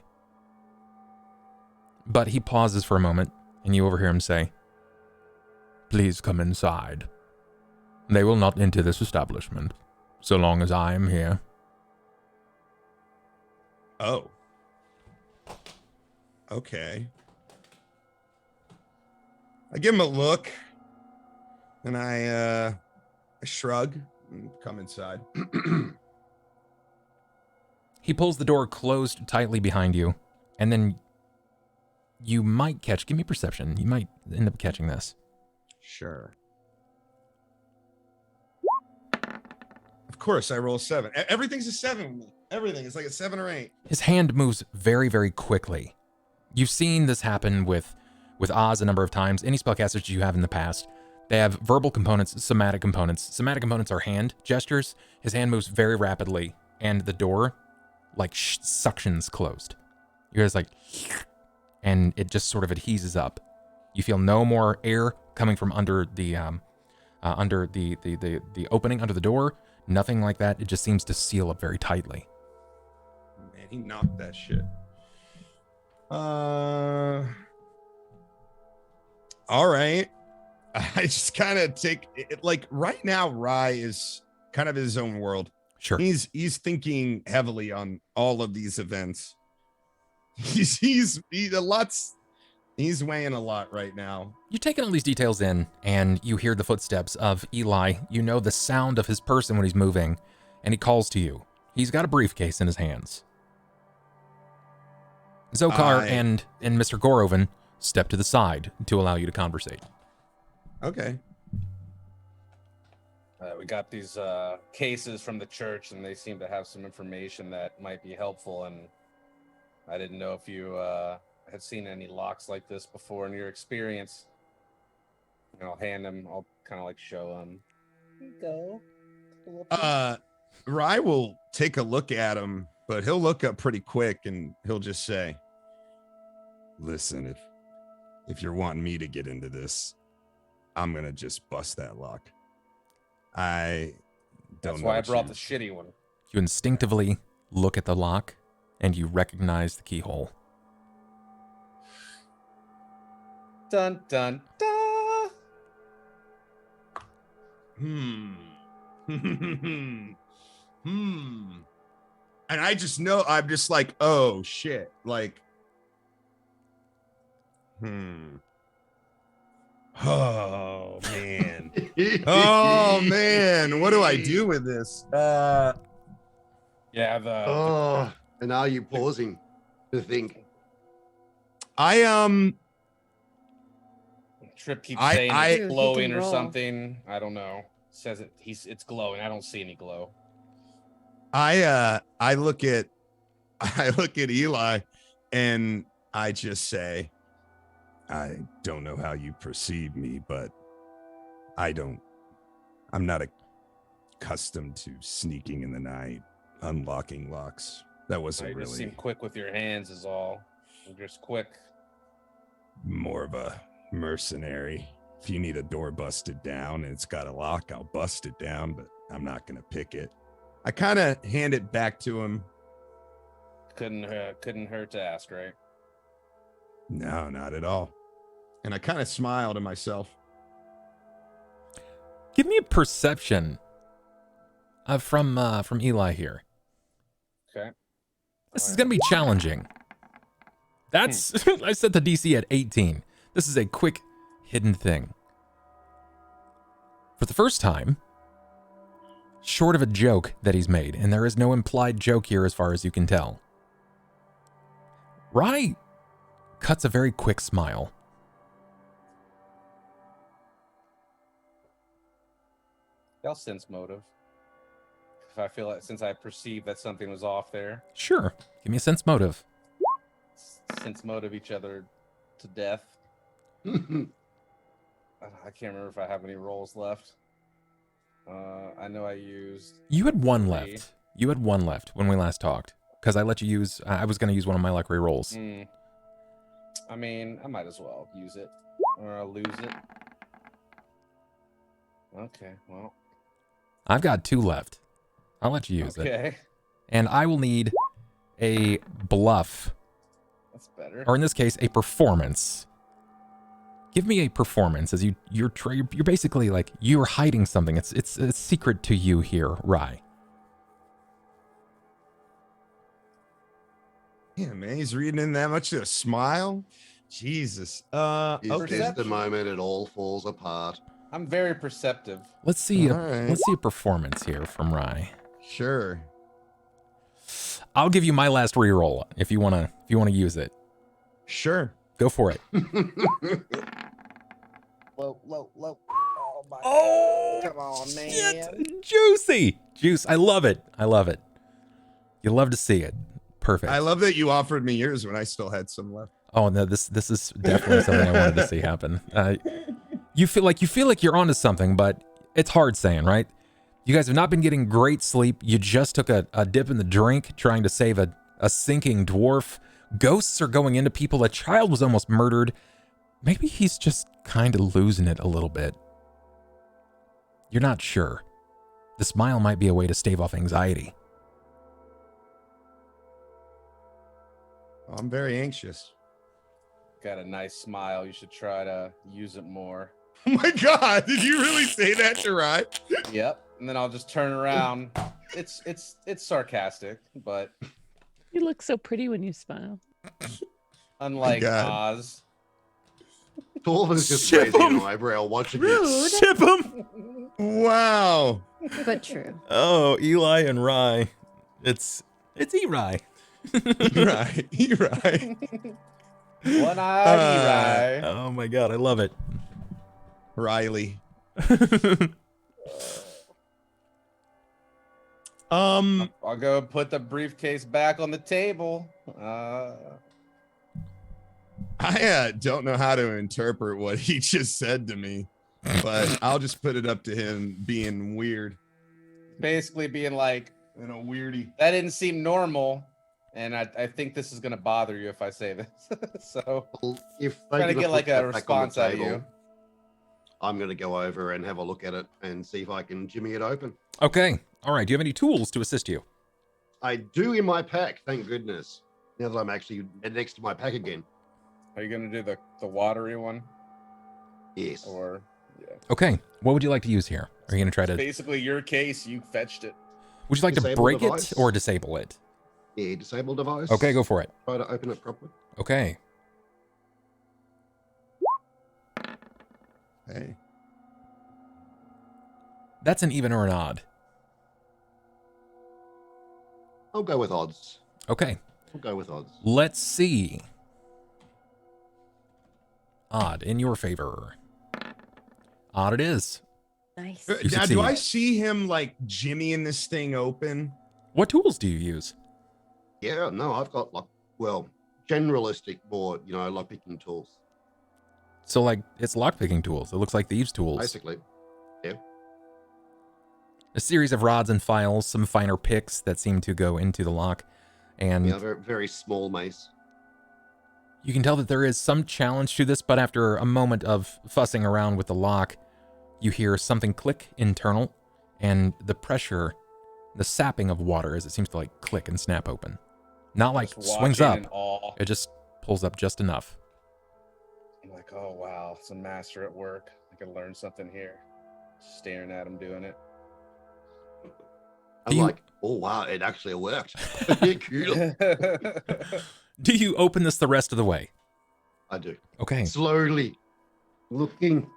But he pauses for a moment, and you overhear him say, "Please come inside. They will not enter this establishment, so long as I am here." Oh. Okay. I give him a look, and I shrug and come inside. He pulls the door closed tightly behind you, and then you might give me perception. You might end up catching this. Sure. Of course, I roll a 7. Everything's a 7 with me. Everything. It's like a 7 or 8. His hand moves very, very quickly. You've seen this happen with Oz a number of times. Any spellcasters you have in the past, they have verbal components, somatic components. Somatic components are hand gestures. His hand moves very rapidly, and the door like suctions closed. You're just like, and it just sort of adheses up. You feel no more air coming from under the opening under the door. Nothing like that. It just seems to seal up very tightly. Man, he knocked that shit. All right. I just kind of take it like right now. Rye is kind of in his own world. Sure. He's thinking heavily on all of these events. He's weighing a lot right now. You're taking all these details in, and you hear the footsteps of Eli. You know the sound of his person when he's moving, and he calls to you. He's got a briefcase in his hands. Zokar and Mr. Gorovan step to the side to allow you to conversate. Okay. We got these cases from the church, and they seem to have some information that might be helpful. And I didn't know if you had seen any locks like this before in your experience. And I'll hand him. I'll kind of like show him. Here you go. Rye will take a look at him, but he'll look up pretty quick and he'll just say, "Listen, if you're wanting me to get into this, I'm gonna just bust that lock. I don't That's know. why I brought the shitty one." You instinctively look at the lock, and you recognize the keyhole. Dun dun dun. And I just know, I'm just like, oh shit. Like, oh man. Oh man. What do I do with this? Yeah, Oh, and are you pausing to think? Tripp keeps I- saying I- it's He can glowing or roll. something. I don't know. Says it's glowing. I don't see any glow. I look at Eli and I just say, I don't know how you perceive me, but I'm not accustomed to sneaking in the night, unlocking locks. That wasn't You just really seem quick with your hands is all. You're just quick. more of a mercenary. If you need a door busted down and it's got a lock, I'll bust it down, but I'm not going to pick it. I kind of hand it back to him. Couldn't hurt to ask, right? No, not at all. And I kind of smile to myself. Give me a perception from Eli here. Okay. This is going to be challenging. That's I set the DC at 18. This is a quick hidden thing. For the first time, short of a joke that he's made, and there is no implied joke here as far as you can tell, Rye cuts a very quick smile. I'll sense motive. If I feel like, since I perceive that something was off there, Sure, give me a sense motive. sense motive each other to death. I can't remember if I have any rolls left. I know I used. You had one 3. left. You had one left when we last talked, because I let you use. I was going to use one of my luck rolls. I mean, I might as well use it, or I'll lose it. Okay, well. I've got 2 left. I'll let you use it. Okay, And I will need a bluff, that's better. or in this case, a performance. Give me a performance, as you're basically like you're hiding something. It's a secret to you here, Rye. Yeah, man, he's reading in that much of a smile. Jesus. Is Okay. this the moment it all falls apart? I'm very perceptive. Let's see. All right. Let's see a performance here from Rye. Sure. I'll give you my last reroll if you wanna use it. Sure. Go for it. Low. Oh my. Oh, Come on, man. shit. Juicy. Juice. I love it. I love it. You love to see it. Perfect. I love that you offered me yours when I still had some left. Oh no, this is definitely something I wanted to see happen. You feel like you're onto something, but it's hard saying, right? You guys have not been getting great sleep. You just took a dip in the drink trying to save a sinking dwarf. Ghosts are going into people. A child was almost murdered. Maybe he's just kind of losing it a little bit. You're not sure. The smile might be a way to stave off anxiety. I'm very anxious. Got a nice smile. You should try to use it more. Oh my God, did you really say that to Rye? Yep. And then I'll just turn around. It's sarcastic, but You look so pretty when you smile. unlike God. Oz. Torvin's just Ship raising him. an eyebrow watching it. Rude, Ship him. Wow. but true. Oh, Eli and Rye. It's Eli. You're right. You're right. One-eyed Eli. Oh my God, I love it. Riley. I'll go put the briefcase back on the table. I don't know how to interpret what he just said to me, but I'll just put it up to him being weird. Basically being like, And a weirdy. that didn't seem normal, and I think this is gonna bother you if I say this. So Well, if they trying to could get put like that a back on the response out of table, you. I'm going to go over and have a look at it and see if I can jimmy it open. Okay. All right. Do you have any tools to assist you? I do in my pack, thank goodness. Now that I'm actually next to my pack again. Are you gonna do the watery one? Yes. Or yeah. Okay. What would you like to use here? Are you going to try to... Basically, your case, you fetched it. Would you like to Disable break device? it or disable it? Yeah, disable device. Okay, go for it. Try to open it properly. Okay. Hey. That's an even or an odd. I'll go with odds. Okay. I'll go with odds. Let's see. Odd, in your favor. Odd it is. Nice. You Now, succeed. do I see him like jimmying this thing open? What tools do you use? Yeah, no, I've got generalistic more, lock-picking tools. So, like, it's lockpicking tools. It looks like thieves' tools. Basically. Yeah. A series of rods and files, some finer picks that seem to go into the lock. And Yeah, very, very small mace. you can tell that there is some challenge to this, but after a moment of fussing around with the lock, you hear something click internal, and the pressure, the sapping of water as it seems to like click and snap open. Not like Just swings watching up. in awe. It just pulls up just enough. I'm like, oh wow, it's a master at work. I could learn something here. Staring at him doing it. I'm You- like, oh wow, it actually worked. Yeah, cool. Do you open this the rest of the way? I do. Okay. Slowly looking.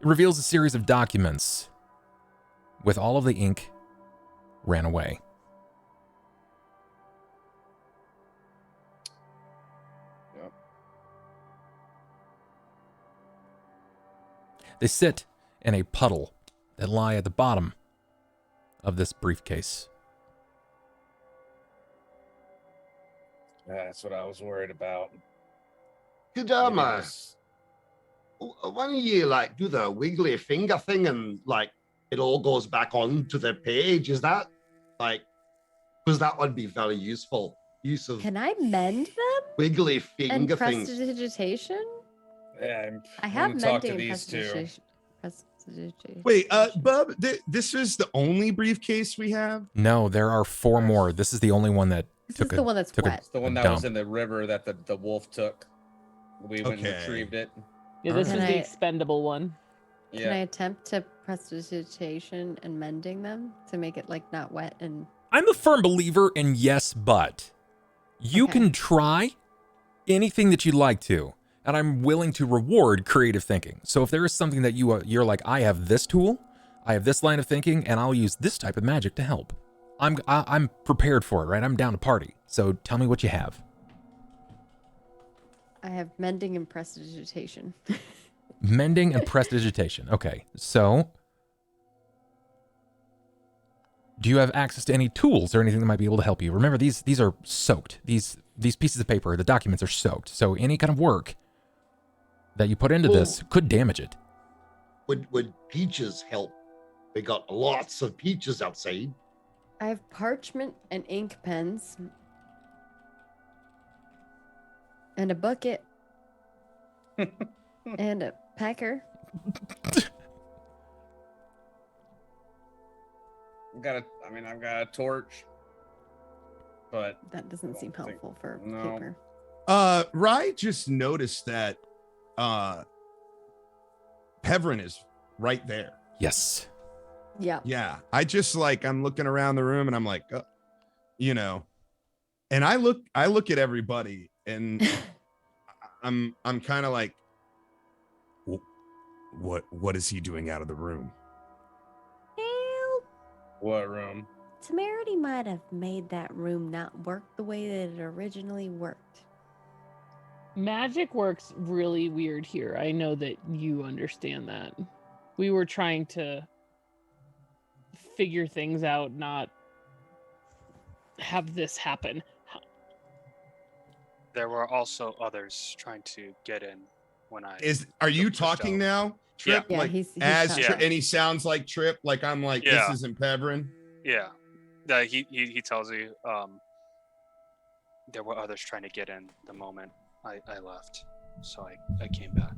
It reveals a series of documents with all of the ink ran away. Yep. They sit in a puddle that lie at the bottom of this briefcase. That's what I was worried about. Good Maybe man. this- Why don't you do the wiggly finger thing and it all goes back onto the page? Is that because that would be very useful use of Can I mend them wiggly and finger things. prestidigitation? Yeah, I I'm have gonna talk to mending and these two. prestidigitation. Wait, Bub, this is the only briefcase we have? No, there are 4 more. This is the only one that This took is the one that's took a- wet. It's the one a that was dump. in the river that the wolf took. We went and Okay. retrieved it. Yeah, this Can is the I- expendable one. Can I Yeah. attempt to prestidigitation and mending them to make it not wet and I'm a firm believer in yes, but you Okay. can try anything that you'd like to, and I'm willing to reward creative thinking. So if there is something that you're like, I have this tool, I have this line of thinking, and I'll use this type of magic to help. I'm prepared for it, right? I'm down to party. So tell me what you have. I have mending and prestidigitation. Mending and prestidigitation. Okay, so do you have access to any tools or anything that might be able to help you? Remember, these are soaked. These pieces of paper, the documents are soaked. So any kind of work that you put into this could damage it. Would peaches help? We got lots of peaches outside. I have parchment and ink pens. And a bucket. And a pecker. I've got a torch. But That doesn't seem Don't think- helpful for no. paper. Rye just noticed that Pevrin is right there. Yes. Yeah. Yeah, I just I'm looking around the room and I'm like, and I look at everybody and I'm kind of like, what is he doing out of the room? Help! what room? Temerity might have made that room not work the way that it originally worked. Magic works really weird here. I know that you understand that. We were trying to figure things out, not have this happen. There were also others trying to get in when I. Are you pushed talking out. now, Tripp? Yeah, Like he's as talking. Tri- and he sounds like Tripp. Like I'm like Yeah. this isn't Pevrin. Yeah, he tells you. There were others trying to get in the moment I left, so I came back.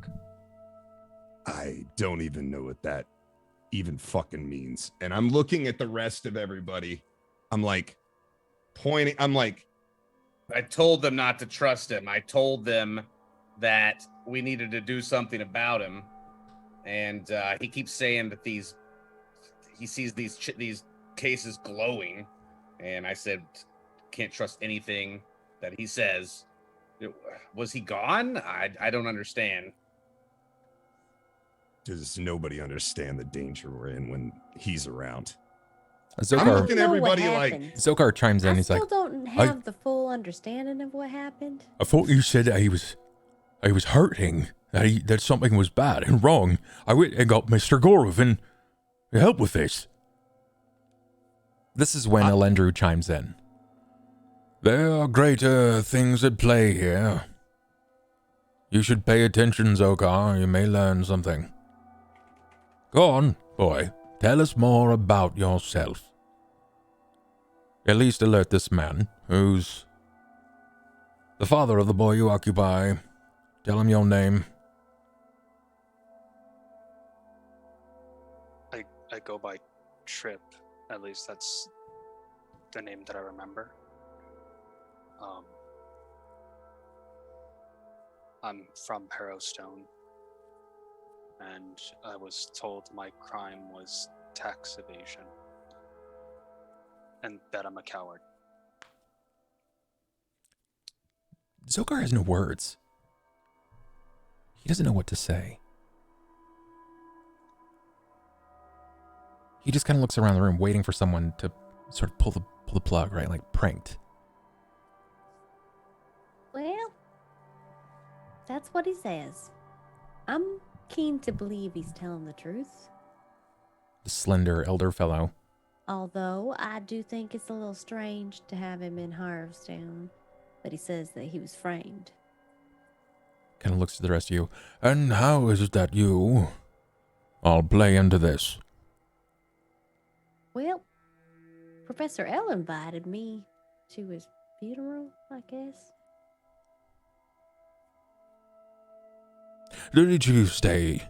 I don't even know what that even fucking means. And I'm looking at the rest of everybody. I'm like pointing. I'm like, I told them not to trust him. I told them that we needed to do something about him, and he keeps saying that he sees these cases glowing, and I said, can't trust anything that he says. Was he gone? I don't understand. Does nobody understand the danger we're in when he's around? I'm Zokar, looking at everybody like Zokar chimes in. I He's still like, don't have the full understanding of what happened. I thought you said that he was hurting, that something was bad and wrong. I went and got Mr. Gorvin to help with this. This is when Elendru chimes in. There are greater things at play here. You should pay attention, Zokar. You may learn something. Go on, boy. Tell us more about yourself. At least alert this man, who's the father of the boy you occupy. Tell him your name. I go by Tripp. At least that's the name that I remember. I'm from Harrowstone, and I was told my crime was tax evasion, and that I'm a coward. Zokar has no words. He doesn't know what to say. He just kind of looks around the room, waiting for someone to sort of pull the plug, right? Like pranked. Well, that's what he says. I'm keen to believe he's telling the truth. The slender elder fellow. Although I do think it's a little strange to have him in Harrowstone, but he says that he was framed. Kind of looks to the rest of you. And how is it that you all play into this? Well, Professor L invited me to his funeral, I guess. Did you stay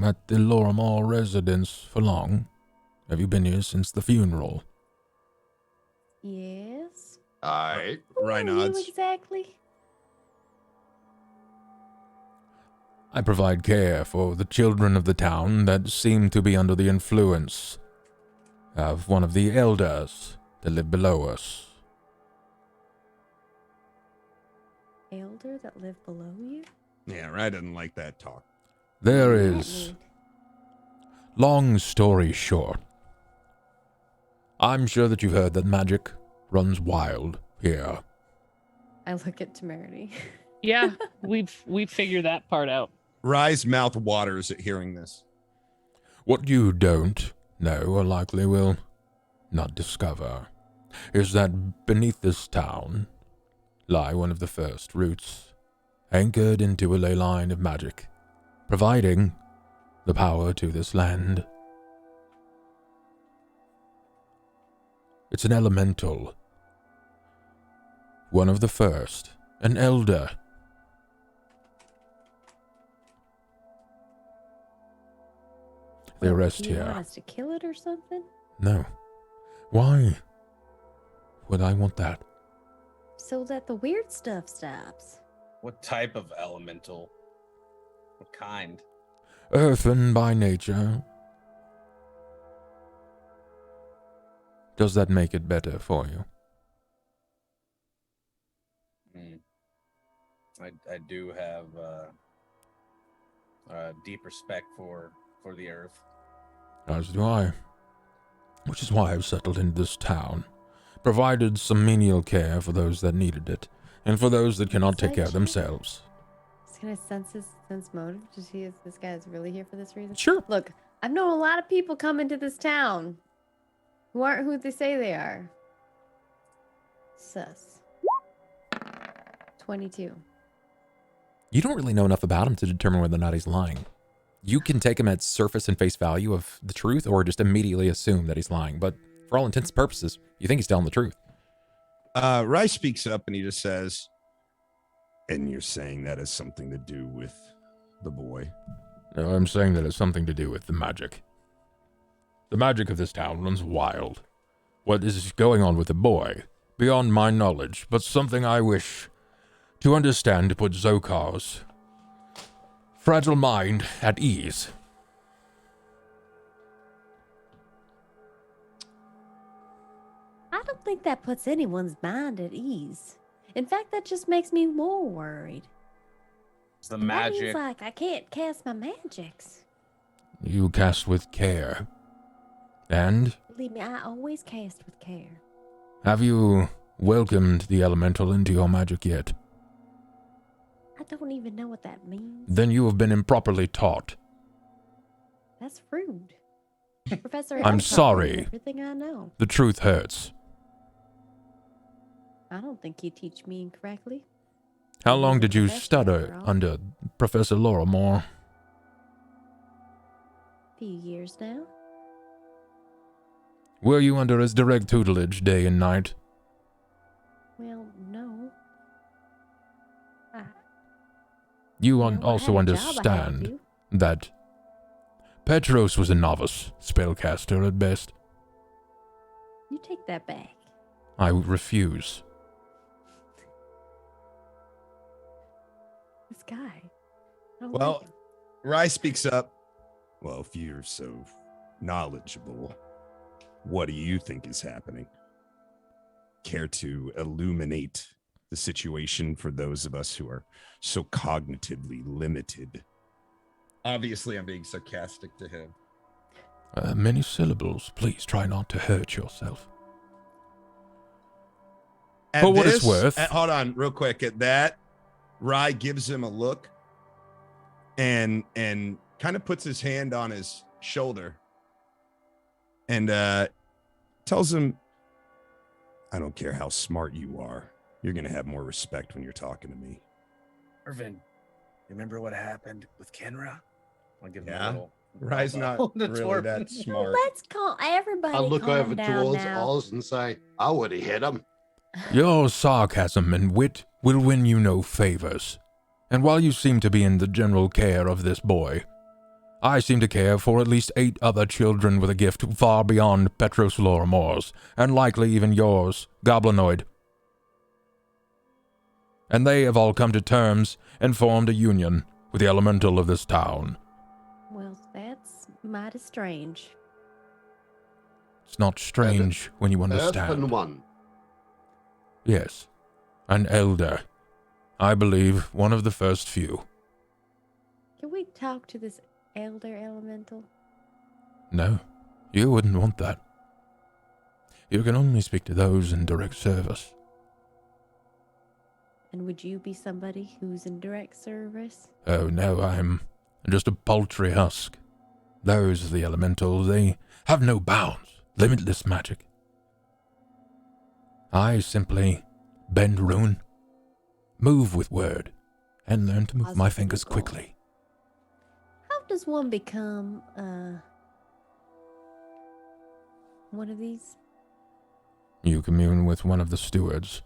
at the Lorimar residence for long? Have you been here since the funeral? Yes. Aye. Who are you nods. exactly? I provide care for the children of the town that seem to be under the influence of one of the elders that live below us. Elder that live below you? Yeah, I didn't like that talk. There What does that is, mean? long story short, I'm sure that you've heard that magic runs wild here. I look at Temerity. Yeah, we've figured that part out. Rye's mouth waters at hearing this. What you don't know, or likely will not discover, is that beneath this town lie one of the first roots, anchored into a ley line of magic, providing the power to this land. It's an elemental, one of the first, an elder. They rest Do you here. want us to kill it or something? No. Why would I want that? So that the weird stuff stops. What type of elemental? What kind? Earthen by nature. Does that make it better for you? I do have deep respect for the earth. As do I. Which is why I've settled into this town. Provided some menial care for those that needed it, and for those that cannot take care of themselves. Just gonna sense motive to see if this guy is really here for this reason. Sure. Look, I've known a lot of people come into this town who aren't who they say they are. Sus. 22. You don't really know enough about him to determine whether or not he's lying. You can take him at surface and face value of the truth, or just immediately assume that he's lying. But for all intents and purposes, you think he's telling the truth. Rye speaks up and he just says, and you're saying that has something to do with the boy? No, I'm saying that it's something to do with the magic. The magic of this town runs wild. What is going on with the boy? Beyond my knowledge, but something I wish to understand to put Zokar's fragile mind at ease. I don't think that puts anyone's mind at ease. In fact, that just makes me more worried. It's the That magic. means, like, I can't cast my magics. You cast with care. And Believe me, I always cast with care. have you welcomed the elemental into your magic yet? I don't even know what that means. Then you have been improperly taught. That's rude. Professor, I'm Elton taught me sorry. everything I know. The truth hurts. I don't think you teach me incorrectly. How He long was a did you professor, study after all. under Professor Lorimore? Few years now. Were you under his direct tutelage day and night? Well, no. You I had also a job I had to understand do. that Petros was a novice spellcaster at best. You take that back. I refuse. This guy. I don't Well, like him. Rye speaks up. Well, if you're so knowledgeable, what do you think is happening? Care to illuminate the situation for those of us who are so cognitively limited? Obviously, I'm being sarcastic to him. Many syllables. Please try not to hurt yourself. At For what it's this- worth. hold on, real quick. At that, Rye gives him a look and kind of puts his hand on his shoulder and tells him, I don't care how smart you are. You're going to have more respect when you're talking to me. Irvin, remember what happened with Kenra? I'll give him Yeah. a little. Rye's not The really Torvin. that smart. Let's call everybody. I look calm over down towards now. Oz and say, I would have hit him. Your sarcasm and wit will win you no favors. And while you seem to be in the general care of this boy, I seem to care for at least 8 other children with a gift far beyond Petros Lorimore's, and likely even yours, Goblinoid. And they have all come to terms and formed a union with the elemental of this town. Well, that's mighty strange. It's not strange when you Earth understand. and one. Yes, an elder. I believe one of the first few. Can we talk to this elder elemental? No, you wouldn't want that. You can only speak to those in direct service. And would you be somebody who's in direct service? Oh no, I'm just a paltry husk. Those are the elementals. They have no bounds, limitless magic. I simply bend rune, move with word, and learn to move my fingers quickly. How does one become one of these? You commune with one of the stewards.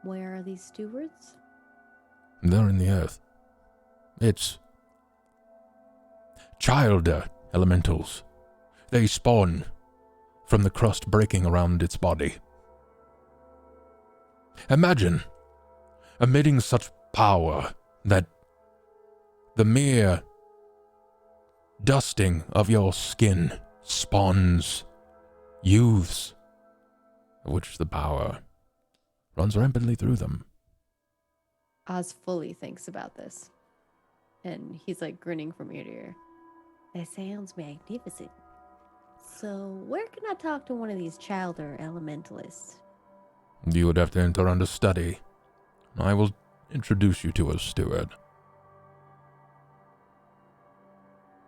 Where are these stewards? They're in the earth. It's child elementals. They spawn from the crust breaking around its body. Imagine emitting such power that the mere dusting of your skin spawns youths, of which the power runs rampantly through them. Oz fully thinks about this. And he's like grinning from ear to ear. That sounds magnificent. So, where can I talk to one of these childer elementalists? You would have to enter under study. I will introduce you to a steward.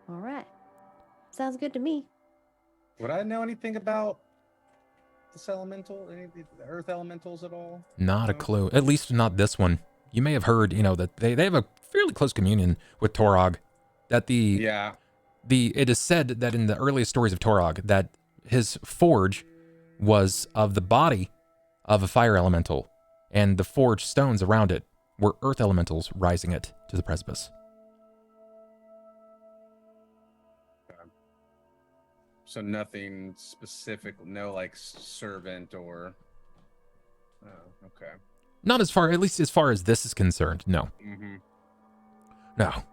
All right. Sounds good to me. Would I know anything about this elemental, any of the earth elementals at all? Not a clue. At least not this one. You may have heard, that they have a fairly close communion with Torog. That it is said that in the earliest stories of Torog that his forge was of the body of a fire elemental, and the forged stones around it were earth elementals rising it to the precipice. So nothing specific, no like servant or. Oh, okay. Not as far, at least as far as this is concerned, no. Mm-hmm. Now,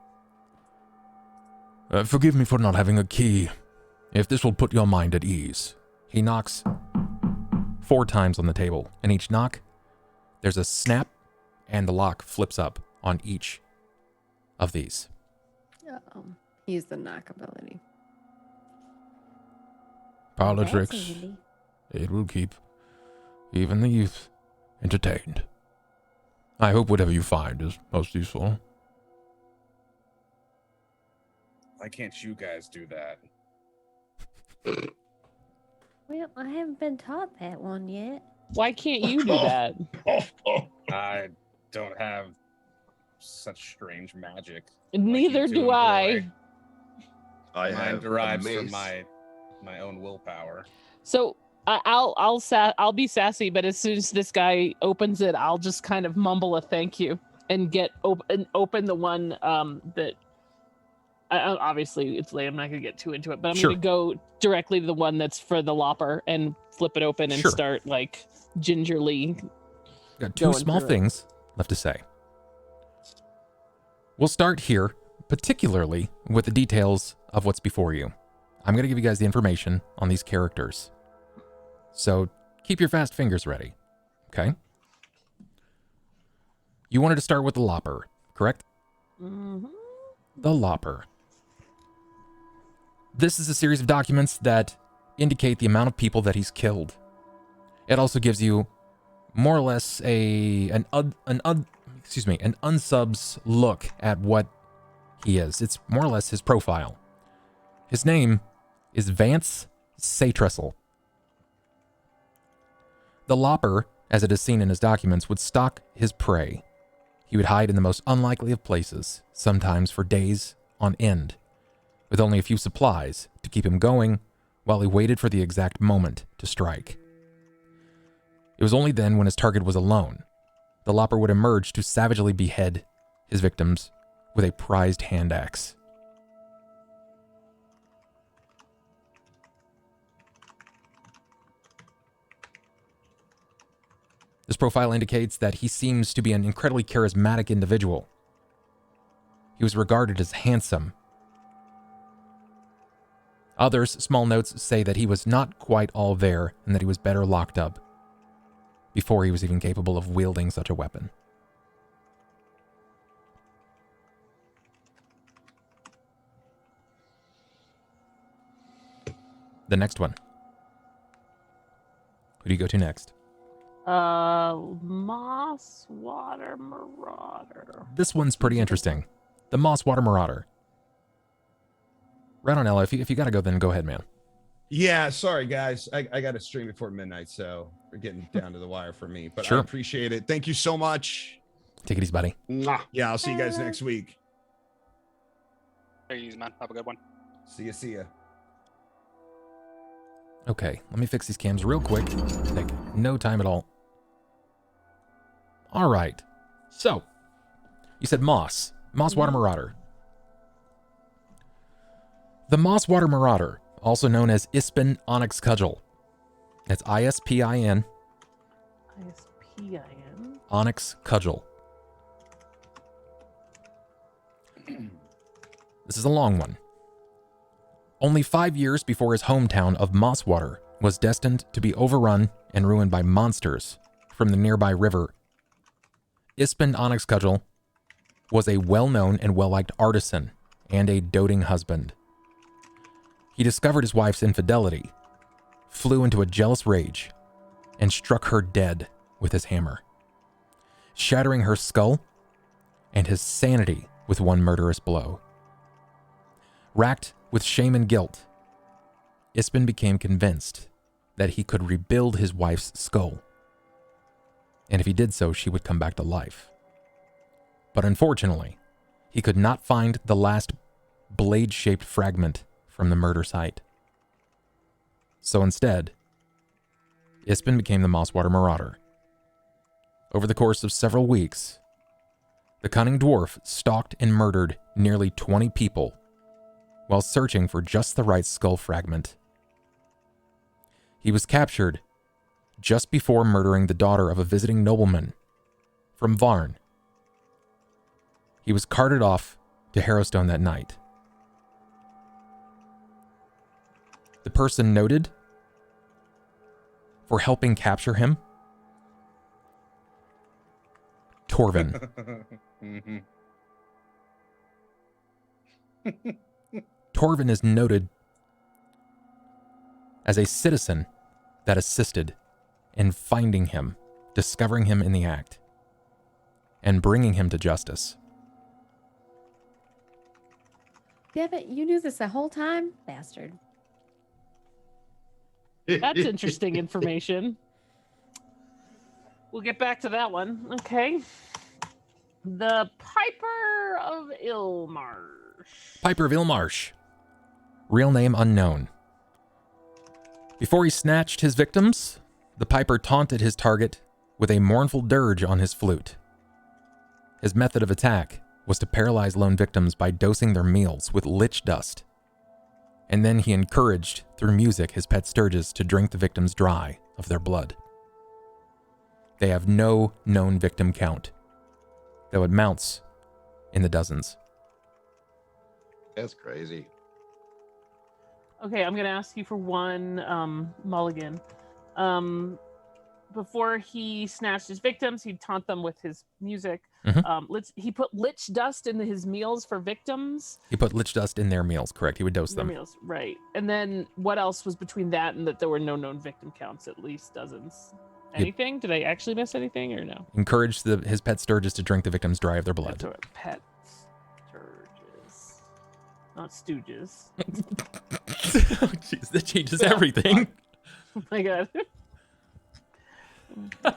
forgive me for not having a key, if this will put your mind at ease. He knocks 4 times on the table, and each knock, there's a snap, and the lock flips up on each of these. Use the knock ability. Parlor That's tricks. handy. It will keep even the youth entertained. I hope whatever you find is most useful. Why can't you guys do that? Well, I haven't been taught that one yet. Why can't you do that? I don't have such strange magic. Neither you do two I. employ. I Mine have derives a from mace. my own willpower. So I'll be sassy, but as soon as this guy opens it, I'll just kind of mumble a thank you and get open the one that. Obviously, it's late. I'm not going to get too into it, but I'm Sure. going to go directly to the one that's for the lopper and flip it open and Sure. start like gingerly. Got 2 Going small through it. things left to say. We'll start here, particularly with the details of what's before you. I'm going to give you guys the information on these characters. So keep your fast fingers ready, okay? You wanted to start with the lopper, correct? Mm-hmm. The lopper. This is a series of documents that indicate the amount of people that he's killed. It also gives you more or less an unsubs look at what he is. It's more or less his profile. His name is Vance Saytrestle. The lopper, as it is seen in his documents, would stalk his prey. He would hide in the most unlikely of places, sometimes for days on end, with only a few supplies to keep him going while he waited for the exact moment to strike. It was only then, when his target was alone, the lopper would emerge to savagely behead his victims with a prized hand axe. This profile indicates that he seems to be an incredibly charismatic individual. He was regarded as handsome. Others, small notes, say that he was not quite all there and that he was better locked up before he was even capable of wielding such a weapon. The next one. Who do you go to next? Moss Water Marauder. This one's pretty interesting. The Mosswater Marauder. Right on, Ella. If you gotta go, then go ahead, man. Yeah, sorry guys. I got to stream before midnight, so we're getting down to the wire for me. But Sure. I appreciate it. Thank you so much. Take it easy, buddy. Mwah. Yeah, I'll see you guys next week. There you man. Have a good one. See ya. Okay, let me fix these cams real quick. Take no time at all. All right. So, you said Mosswater Marauder. The Mosswater Marauder, also known as Ispin Onyx Cudgel. That's ISPIN, ISPIN. Onyx Cudgel. This is a long one. Only 5 years before his hometown of Mosswater was destined to be overrun and ruined by monsters from the nearby river, Ispin Onyx Cudgel was a well-known and well-liked artisan and a doting husband. He discovered his wife's infidelity, flew into a jealous rage, and struck her dead with his hammer, shattering her skull and his sanity with one murderous blow. Racked with shame and guilt, Ispin became convinced that he could rebuild his wife's skull, and if he did so, she would come back to life. But unfortunately, he could not find the last blade-shaped fragment from the murder site. So instead, Ispin became the Mosswater Marauder. Over the course of several weeks, the cunning dwarf stalked and murdered nearly 20 people while searching for just the right skull fragment. He was captured just before murdering the daughter of a visiting nobleman from Varn. He was carted off to Harrowstone that night. The person noted for helping capture him, Torvin. Mhm. Torvin is noted as a citizen that assisted in finding him, discovering him in the act, and bringing him to justice. Damn it, you knew this the whole time? Bastard. That's interesting information. We'll get back to that one. Okay. The Piper of Ilmarsh. Piper of Ilmarsh. Real name unknown. Before he snatched his victims, the Piper taunted his target with a mournful dirge on his flute. His method of attack was to paralyze lone victims by dosing their meals with lich dust. And then he encouraged, through music, his pet sturges to drink the victims dry of their blood. They have no known victim count, though it mounts in the dozens. That's crazy. Okay, I'm going to ask you for one mulligan. Before he snatched his victims, he'd taunt them with his music. He put lich dust in his meals for victims. He put lich dust in their meals, correct. He would dose them. Meals, right. And then what else was between that and that there were no known victim counts, at least dozens? Anything? Did I actually miss anything or no? Encouraged his pet sturges to drink the victims dry of their blood. That's what pet sturges. Not stooges. Oh, jeez, that changes everything. Oh my god. Dry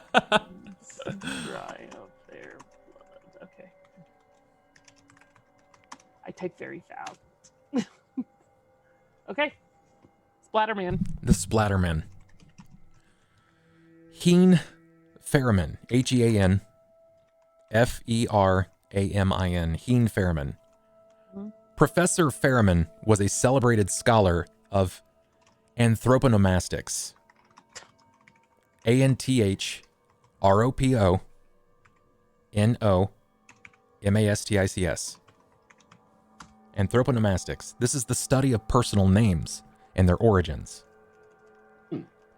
of their blood. Okay. I type very fast. Okay. Splatterman. The Splatterman. Heen Ferriman. Hean Feramin. Heen Ferriman. Professor Ferriman was a celebrated scholar of anthroponomastics. Anthroponomastics. Anthroponomastics. This is the study of personal names and their origins.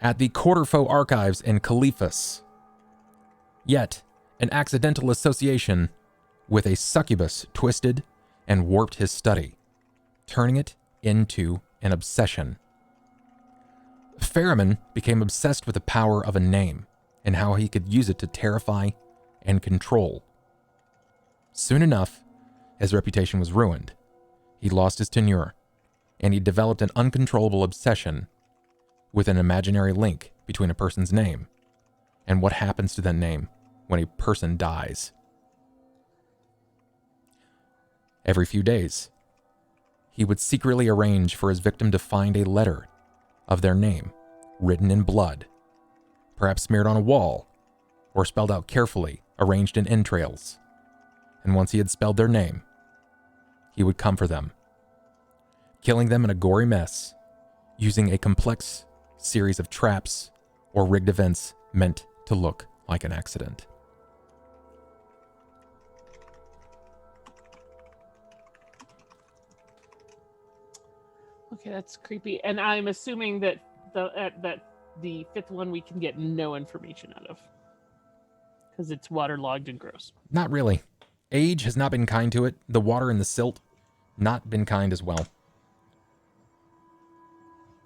At the Quarterfoe Archives in Caliphus. Yet, an accidental association with a succubus twisted and warped his study, turning it into an obsession. Ferriman became obsessed with the power of a name and how he could use it to terrify and control. Soon enough, his reputation was ruined. He lost his tenure, and he developed an uncontrollable obsession with an imaginary link between a person's name and what happens to that name when a person dies. Every few days, he would secretly arrange for his victim to find a letter of their name, written in blood, perhaps smeared on a wall, or spelled out carefully, arranged in entrails. And once he had spelled their name, he would come for them, killing them in a gory mess, using a complex series of traps or rigged events meant to look like an accident. Okay, that's creepy. And I'm assuming that the fifth one we can get no information out of. Because it's waterlogged and gross. Not really. Age has not been kind to it. The water and the silt, not been kind as well.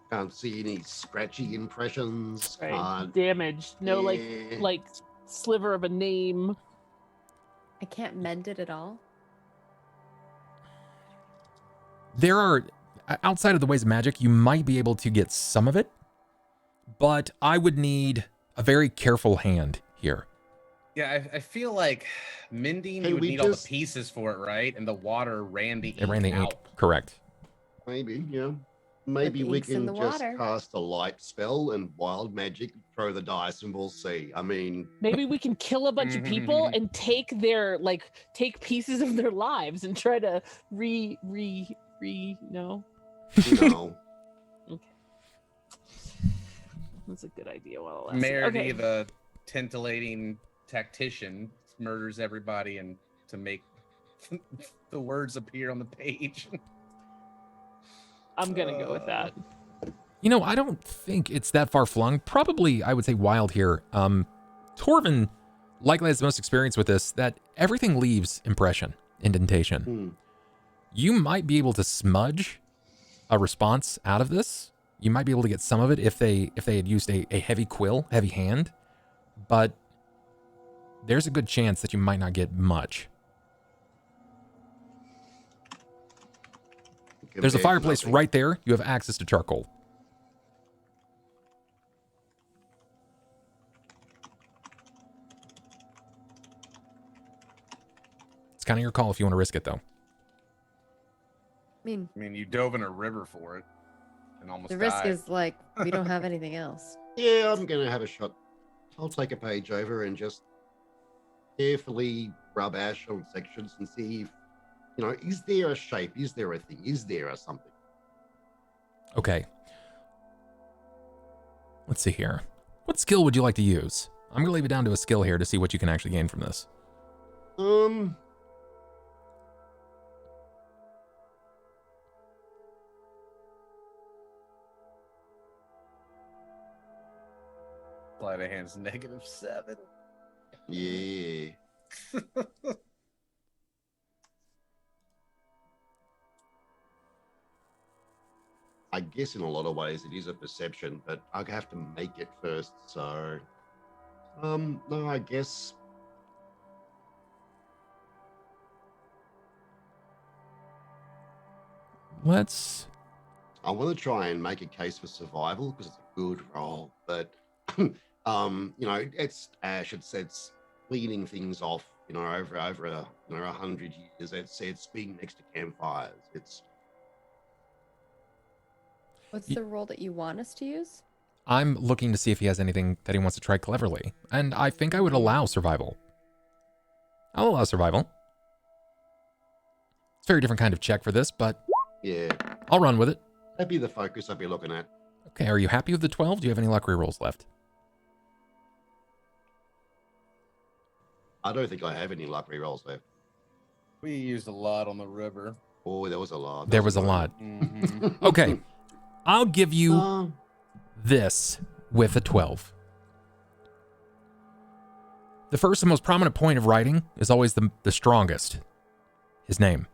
Can't see any scratchy impressions. Right. Can't... Damaged. No, Yeah. like sliver of a name. I can't mend it at all. There are, outside of the ways of magic, you might be able to get some of it, but I would need a very careful hand here. Yeah, I feel like mending, you would need all the pieces for it, right? And the water ran the ink It ran the ink, out. correct. Maybe, yeah. Maybe we ink's in can the just water. cast a light spell and wild magic, throw the dice, and we'll see. I mean, Maybe we can kill a bunch of people and take take pieces of their lives and try to no. no. Okay. That's a good idea. Well, Merity, the titillating tactician, murders everybody and to make the words appear on the page. I'm gonna go with that. You know, I don't think it's that far flung. Probably, I would say Wyld here. Torvin likely has the most experience with this, that everything leaves impression, indentation. You might be able to smudge a response out of this. You might be able to get some of it if they had used a heavy quill, heavy hand, but there's a good chance that you might not get much. There's a fireplace right there. You have access to charcoal. It's kind of your call if you want to risk it, though. I mean, you dove in a river for it and almost the risk died. is like we don't have anything else. Yeah, I'm going to have a shot. I'll take a page over and just carefully rub ash on sections and see if, is there a shape? Is there a thing? Is there a something? Okay. Let's see here. What skill would you like to use? I'm going to leave it down to a skill here to see what you can actually gain from this. Sleight of hand's -7. Yeah. I guess in a lot of ways it is a perception, but I have to make it first, so no, I guess I want to try and make a case for survival because it's a good roll, but it's ash, it's cleaning things off, over 100 years. It's being next to campfires. What's the role that you want us to use? I'm looking to see if he has anything that he wants to try cleverly, and I think I would allow survival. I'll allow survival. It's a very different kind of check for this, but yeah, I'll run with it. That'd be the focus I'd be looking at. Okay, are you happy with the 12? Do you have any luck rerolls left? I don't think I have any luck rerolls left. We used a lot on the river. Oh, there was a lot. There was a lot. Mm-hmm. Okay, I'll give you this with a 12. The first and most prominent point of writing is always the strongest. His name.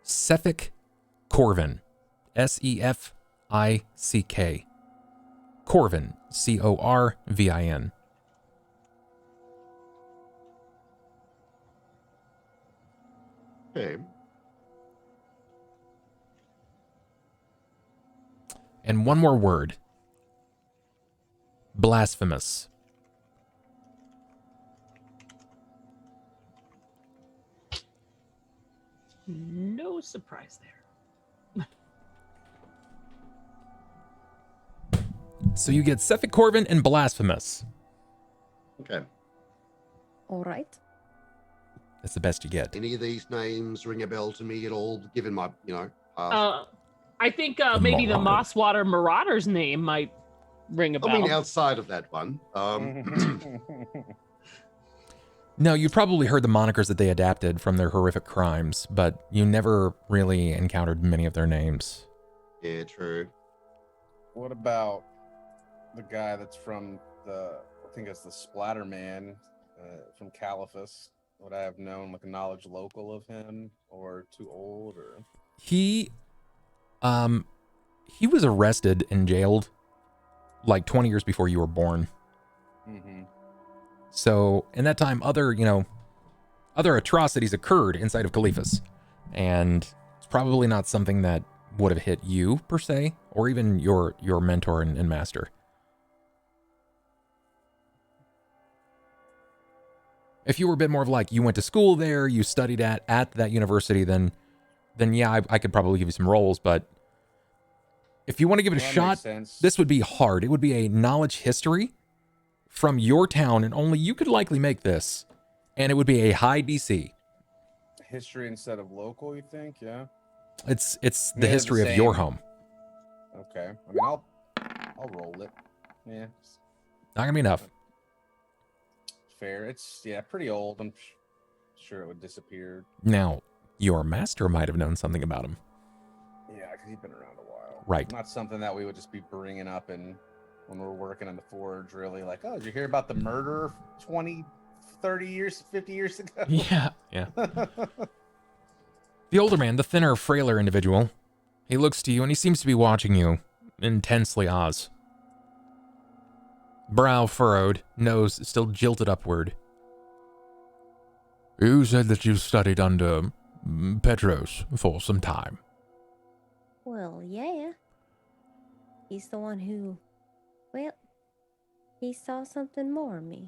Sefick Corvin. Sefick. Corvin. Corvin. Okay. And one more word. Blasphemous. No surprise there. So you get Sefick Corvin and Blasphemous. Okay. All right. That's the best you get. Any of these names ring a bell to me at all, given my, I think maybe the Marauder. Mosswater Marauder's name might ring a bell. I mean, outside of that one. No, you probably heard the monikers that they adapted from their horrific crimes, but you never really encountered many of their names. Yeah, true. What about the guy that's from I think it's the Splatter Man from Caliphus? Would I have known like a knowledge local of him, or too old, or? He was arrested and jailed like 20 years before you were born. Mm-hmm. So in that time, other atrocities occurred inside of Caliphus, and it's probably not something that would have hit you per se, or even your mentor and master. If you were a bit more of like, you went to school there, you studied at that university, then yeah, I could probably give you some roles, but if you want to give it a shot, this would be hard. It would be a knowledge history from your town, and only you could likely make this, and it would be a high DC. History instead of local, you think? Yeah. It's the history of your home. Okay. I mean, I'll roll it. Yeah. Not gonna be enough. fair. It's pretty old. I'm sure it would disappear. Now, your master might have known something about him. Yeah, because he's been around a while. Right. Not something that we would just be bringing up and when we're working on the forge, really like, oh, did you hear about the murder 20, 30 years, 50 years ago? Yeah. The older man, the thinner, frailer individual, he looks to you and he seems to be watching you intensely, Oz. Brow furrowed, nose still jilted upward. You said that you studied under Petros for some time. Well, yeah. He's the one who, well, he saw something more of me.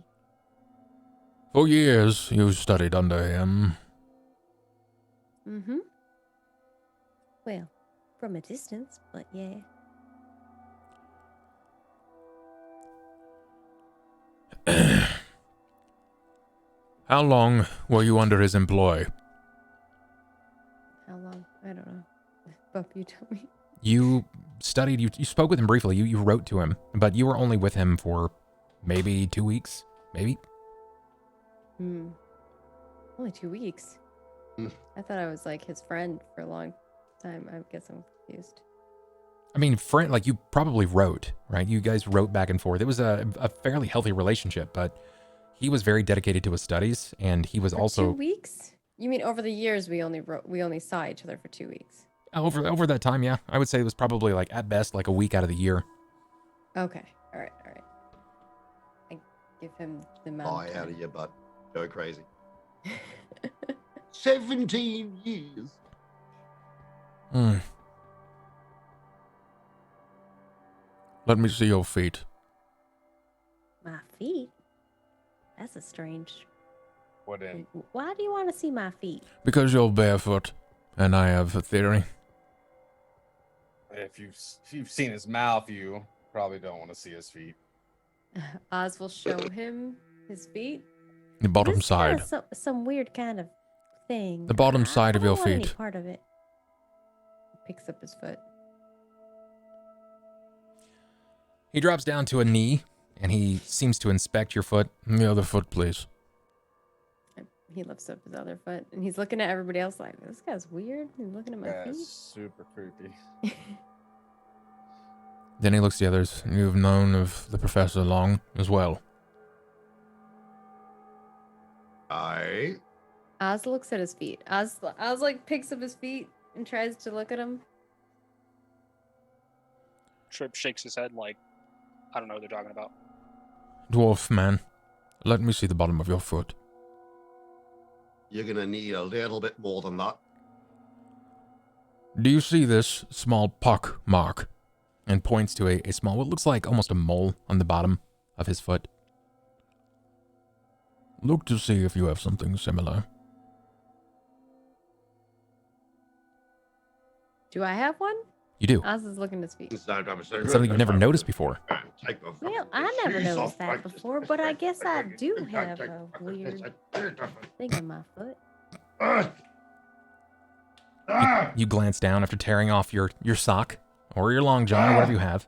For years, you studied under him. Mm-hmm. Well, from a distance, but yeah. How long were you under his employ? How long? I don't know. Buff, you tell me. You studied, you spoke with him briefly, you wrote to him, but you were only with him for maybe 2 weeks, maybe? Only 2 weeks. I thought I was like his friend for a long time. I guess I'm confused. I mean, friend, like you probably wrote, right? You guys wrote back and forth. It was a fairly healthy relationship, but he was very dedicated to his studies, and he was For also 2 weeks? You mean over the years we only saw each other for 2 weeks? over that time, yeah. I would say it was probably like at best like a week out of the year. Okay. All right. I give him the amount. Lie out of your butt. Go crazy. 17 years. Let me see your feet. My feet? That's a strange. What in? Why do you want to see my feet? Because you're barefoot, and I have a theory. If you've seen his mouth, you probably don't want to see his feet. Oz will show him his feet. The bottom This is side. kinda some weird kind of thing. The bottom I side of don't your want any feet. part of it. Picks up his foot. He drops down to a knee, and he seems to inspect your foot. The other foot, please. He lifts up his other foot, and he's looking at everybody else like, this guy's weird. He's looking at my That's feet. super creepy. Then he looks at the others. You've known of the professor long as well. Oz looks at his feet. Oz like picks up his feet and tries to look at him. Tripp shakes his head like, I don't know what they're talking about. Dwarf man, let me see the bottom of your foot. You're going to need a little bit more than that. Do you see this small pock mark? And points to a small, what looks like almost a mole on the bottom of his foot. Look to see if you have something similar. Do I have one? You do. Oz is looking at his feet. It's something you've never noticed before. Well, I never noticed that before, but I guess I do have a weird thing in my foot. You glance down after tearing off your sock or your long john or whatever you have,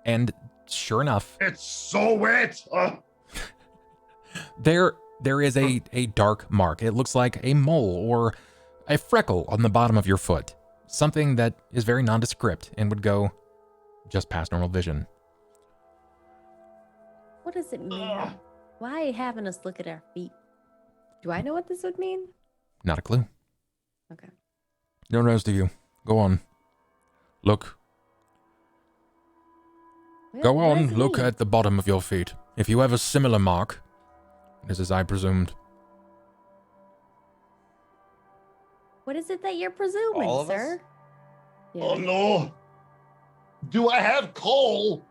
and sure enough, It's so wet. there is a dark mark. It looks like a mole or a freckle on the bottom of your foot. Something that is very nondescript and would go just past normal vision. What does it mean? Why are you having us look at our feet? Do I know what this would mean? Not a clue. Okay. No rest of you. Go on. Look. Well, Go what does on. it Look mean? at the bottom of your feet. If you have a similar mark, it is as I presumed. What is it that you're presuming, All of us? sir? Yeah. Oh no. Do I have coal?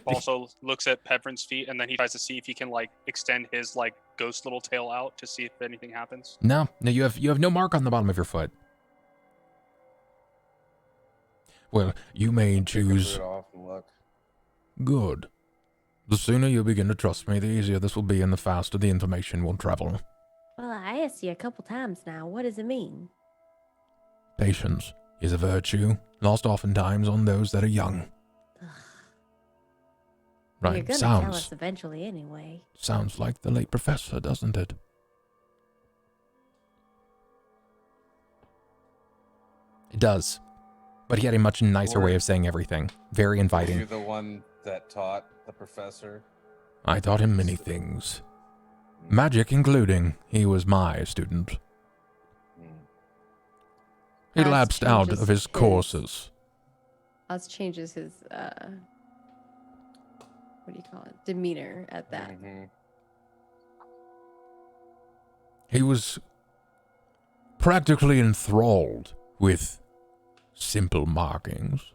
Also looks at Pevrin's feet, and then he tries to see if he can like extend his like ghost little tail out to see if anything happens. No, you have no mark on the bottom of your foot. Well, you may Take the choose. boot off and look. Good. The sooner you begin to trust me, the easier this will be, and the faster the information will travel. Well, I asked you a couple times now. What does it mean? Patience is a virtue, lost oftentimes on those that are young. You're Right. gonna tell us Sounds eventually anyway. like the late professor, doesn't it? It does. But he had a much nicer way of saying everything. Very Were inviting. you the one that taught the professor? I taught him many things. Magic including. He was my student. He Oz lapsed out changes of his courses. Oz changes his what do you call it? Demeanor at that. He was practically enthralled with simple markings.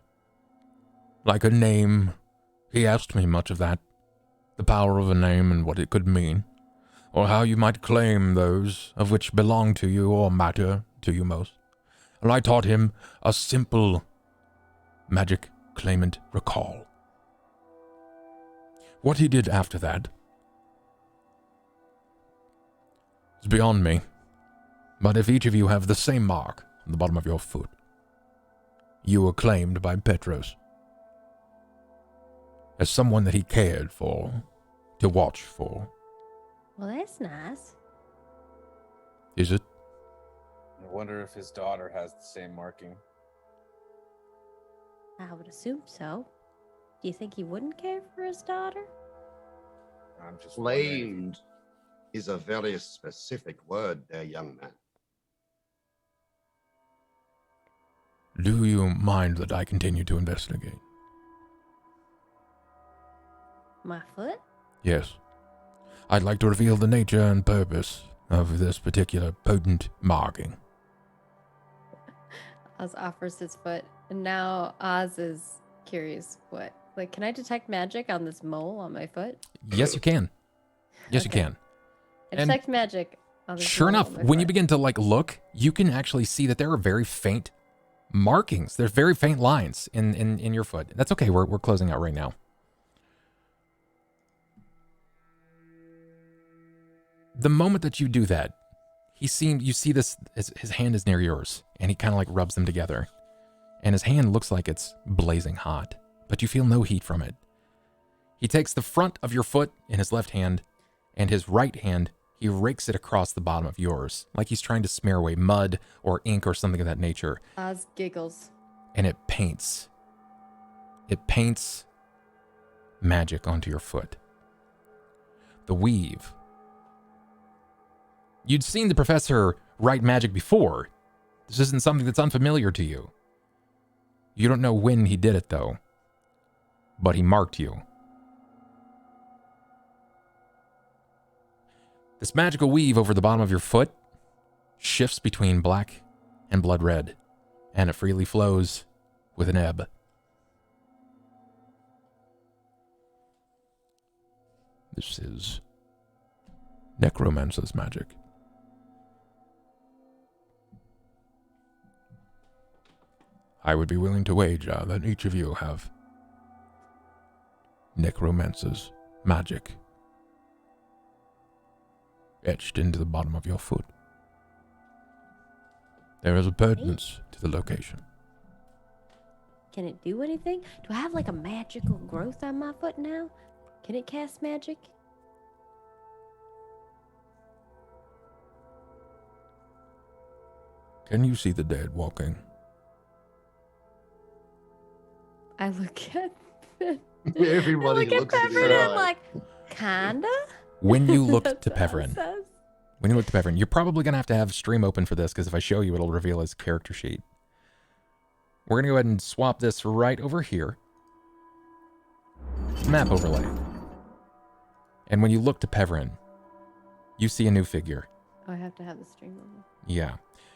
Like a name. He asked me much of that. The power of a name and what it could mean. Or how you might claim those of which belong to you or matter to you most. And I taught him a simple magic claimant recall. What he did after that is beyond me. But if each of you have the same mark on the bottom of your foot, you were claimed by Petros as someone that he cared for, to watch for. Well, that's nice. Is it? I wonder if his daughter has the same marking. I would assume so. Do you think he wouldn't care for his daughter? I'm just wondering. Claimed is a very specific word there, young man. Do you mind that I continue to investigate? My foot? Yes. I'd like to reveal the nature and purpose of this particular potent marking. Oz offers his foot, and now Oz is curious. What? Like, can I detect magic on this mole on my foot? Yes, you can. Yes, Okay. you can. I And detect magic on this Sure mole enough, on my when you foot. begin to look, you can actually see that there are very faint markings. There's very faint lines in your foot. That's okay. We're closing out right now. The moment that you do that, you see this, his hand is near yours, and he kind of rubs them together. And his hand looks like it's blazing hot, but you feel no heat from it. He takes the front of your foot in his left hand, and his right hand, he rakes it across the bottom of yours, like he's trying to smear away mud or ink or something of that nature. Oz giggles. And it paints magic onto your foot. The weave. You'd seen the professor write magic before. This isn't something that's unfamiliar to you. You don't know when he did it, though. But he marked you. This magical weave over the bottom of your foot shifts between black and blood red, and it freely flows with an ebb. This is necromancer's magic. I would be willing to wager that each of you have necromancer's magic etched into the bottom of your foot. There is a pertinence to the location. Can it do anything? Do I have a magical growth on my foot now? Can it cast magic? Can you see the dead walking? I look at Everybody I look looks at at Pepper the and I'm eye. like, kinda? When you look That's to what Oz Peverin, says. you're probably going to have stream open for this, because if I show you, it'll reveal his character sheet. We're going to go ahead and swap this right over here. Map overlay. And when you look to Peverin, you see a new figure. Oh, I have to have the stream on. Yeah.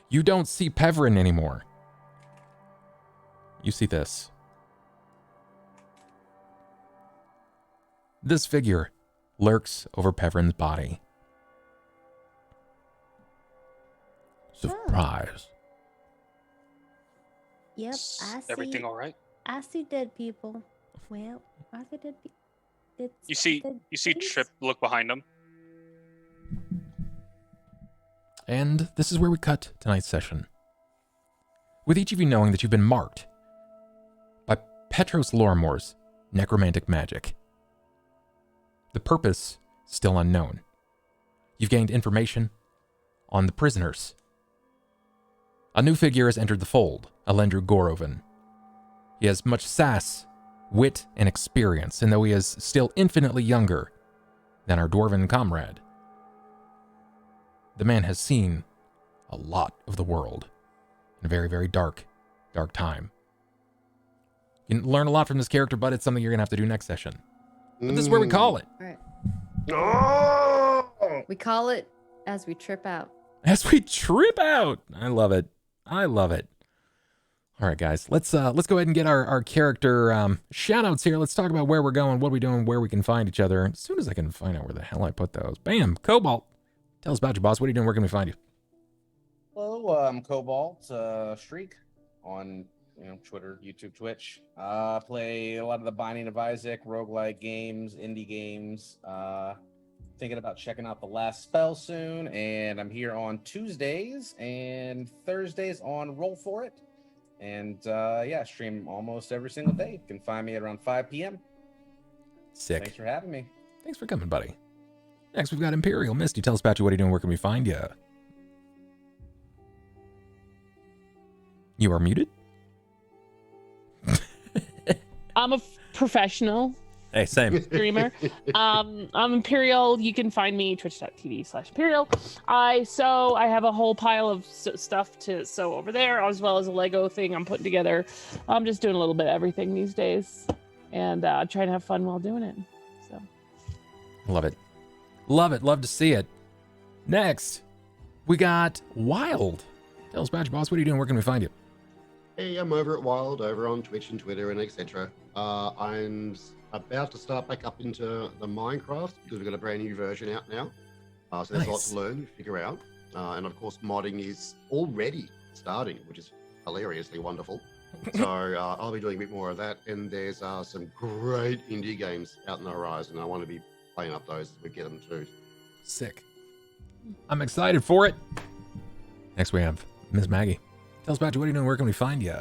You don't see Peverin anymore. You see this. This figure lurks over Peverin's body. Surprise. Yep, Is I see. everything all right? I see dead people. Well, I see dead people. You see Tripp look behind him. And this is where we cut tonight's session. With each of you knowing that you've been marked by Petros Lorimore's necromantic magic. The purpose still unknown. You've gained information on the prisoners. A new figure has entered the fold, Elendru Gorovin. He has much sass, wit, and experience, and though he is still infinitely younger than our dwarven comrade, the man has seen a lot of the world in a very, very dark time. You can learn a lot from this character, but it's something you're going to have to do next session. But this is where we call it. All right. Oh! We call it as we trip out. As we trip out. I love it. I love it. All right, guys, let's go ahead and get our character shout outs here. Let's talk about where we're going, what we're doing, where we can find each other. As soon as I can find out where the hell I put those. Bam, Cobalt. Tell us about you, boss. What are you doing? Where can we find you? Hello, I'm CobaltStreak on Twitter, YouTube, Twitch. Play a lot of the Binding of Isaac, roguelike games, indie games. Thinking about checking out The Last Spell soon, and I'm here on Tuesdays and Thursdays on Roll For It. And stream almost every single day. You can find me at around 5 p.m. Sick. Thanks for having me. Thanks for coming, buddy. Next, we've got Imperial. Misty, tell us about you. What are you doing? Where can we find you? You are muted. I'm a professional Hey, same. streamer. I'm Imperial. You can find me twitch.tv/Imperial. I have a whole pile of stuff to sew over there, as well as a Lego thing I'm putting together. I'm just doing a little bit of everything these days, and trying to have fun while doing it. So, Love it. Love it. Love to see it. Next, we got Wyld. Tell us about you, boss. What are you doing? Where can we find you? Hey, I'm over at Wyld, over on Twitch and Twitter and etc. I'm about to start back up into the Minecraft because we've got a brand new version out now. So there's lots to learn, figure out. And of course, modding is already starting, which is hilariously wonderful. So I'll be doing a bit more of that. And there's some great indie games out in the horizon. I want to be playing up those as we get them too. Sick. I'm excited for it. Next, we have Ms. Maggie. Tell us about you. What are you doing? Where can we find you?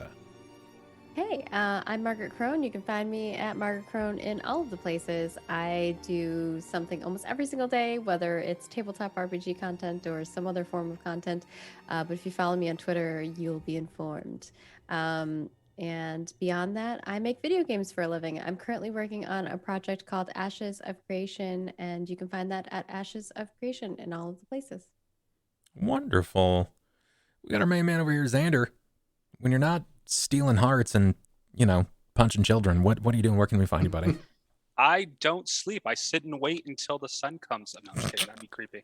Hey, I'm MargaretKrohn. You can find me at MargaretKrohn in all of the places. I do something almost every single day, whether it's tabletop RPG content or some other form of content. But if you follow me on Twitter, you'll be informed. And beyond that, I make video games for a living. I'm currently working on a project called Ashes of Creation, and you can find that at Ashes of Creation in all of the places. Wonderful. We got our main man over here, Xander. When you're not stealing hearts and, punching children, what are you doing? Where can we find you, buddy? I don't sleep. I sit and wait until the sun comes. I'm not just kidding. That'd be creepy.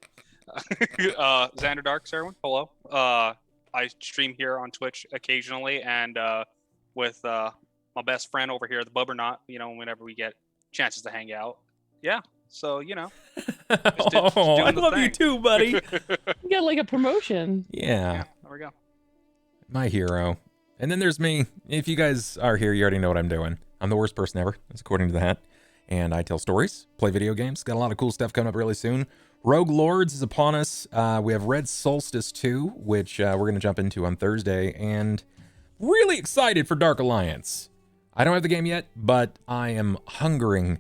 XanderDarks, everyone. Hello. I stream here on Twitch occasionally, and with my best friend over here, the Bubbernaut. Whenever we get chances to hang out. Yeah. So I love you too, buddy. you got like a promotion. Yeah. There we go. My hero. And then there's me. If you guys are here, you already know what I'm doing. I'm the worst person ever, that's according to the hat. And I tell stories, play video games. Got a lot of cool stuff coming up really soon. Rogue Lords is upon us. We have Red Solstice 2, which we're going to jump into on Thursday. And really excited for Dark Alliance. I don't have the game yet, but I am hungering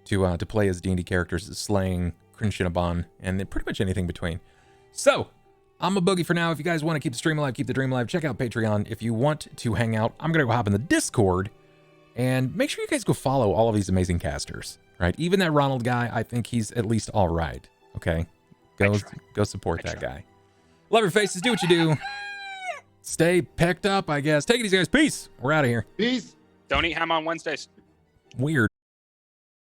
to play as D&D characters, slaying Crinshinaban, and then pretty much anything between. So, I'm a boogie for now. If you guys want to keep the stream alive, keep the dream alive, check out Patreon. If you want to hang out, I'm going to go hop in the Discord, and make sure you guys go follow all of these amazing casters, right? Even that Ronald guy, I think he's at least all right, okay? Go support that guy. Love your faces, do what you do. Stay pecked up, I guess. Take it easy, guys. Peace. We're out of here. Peace. Don't eat ham on Wednesdays. Weird.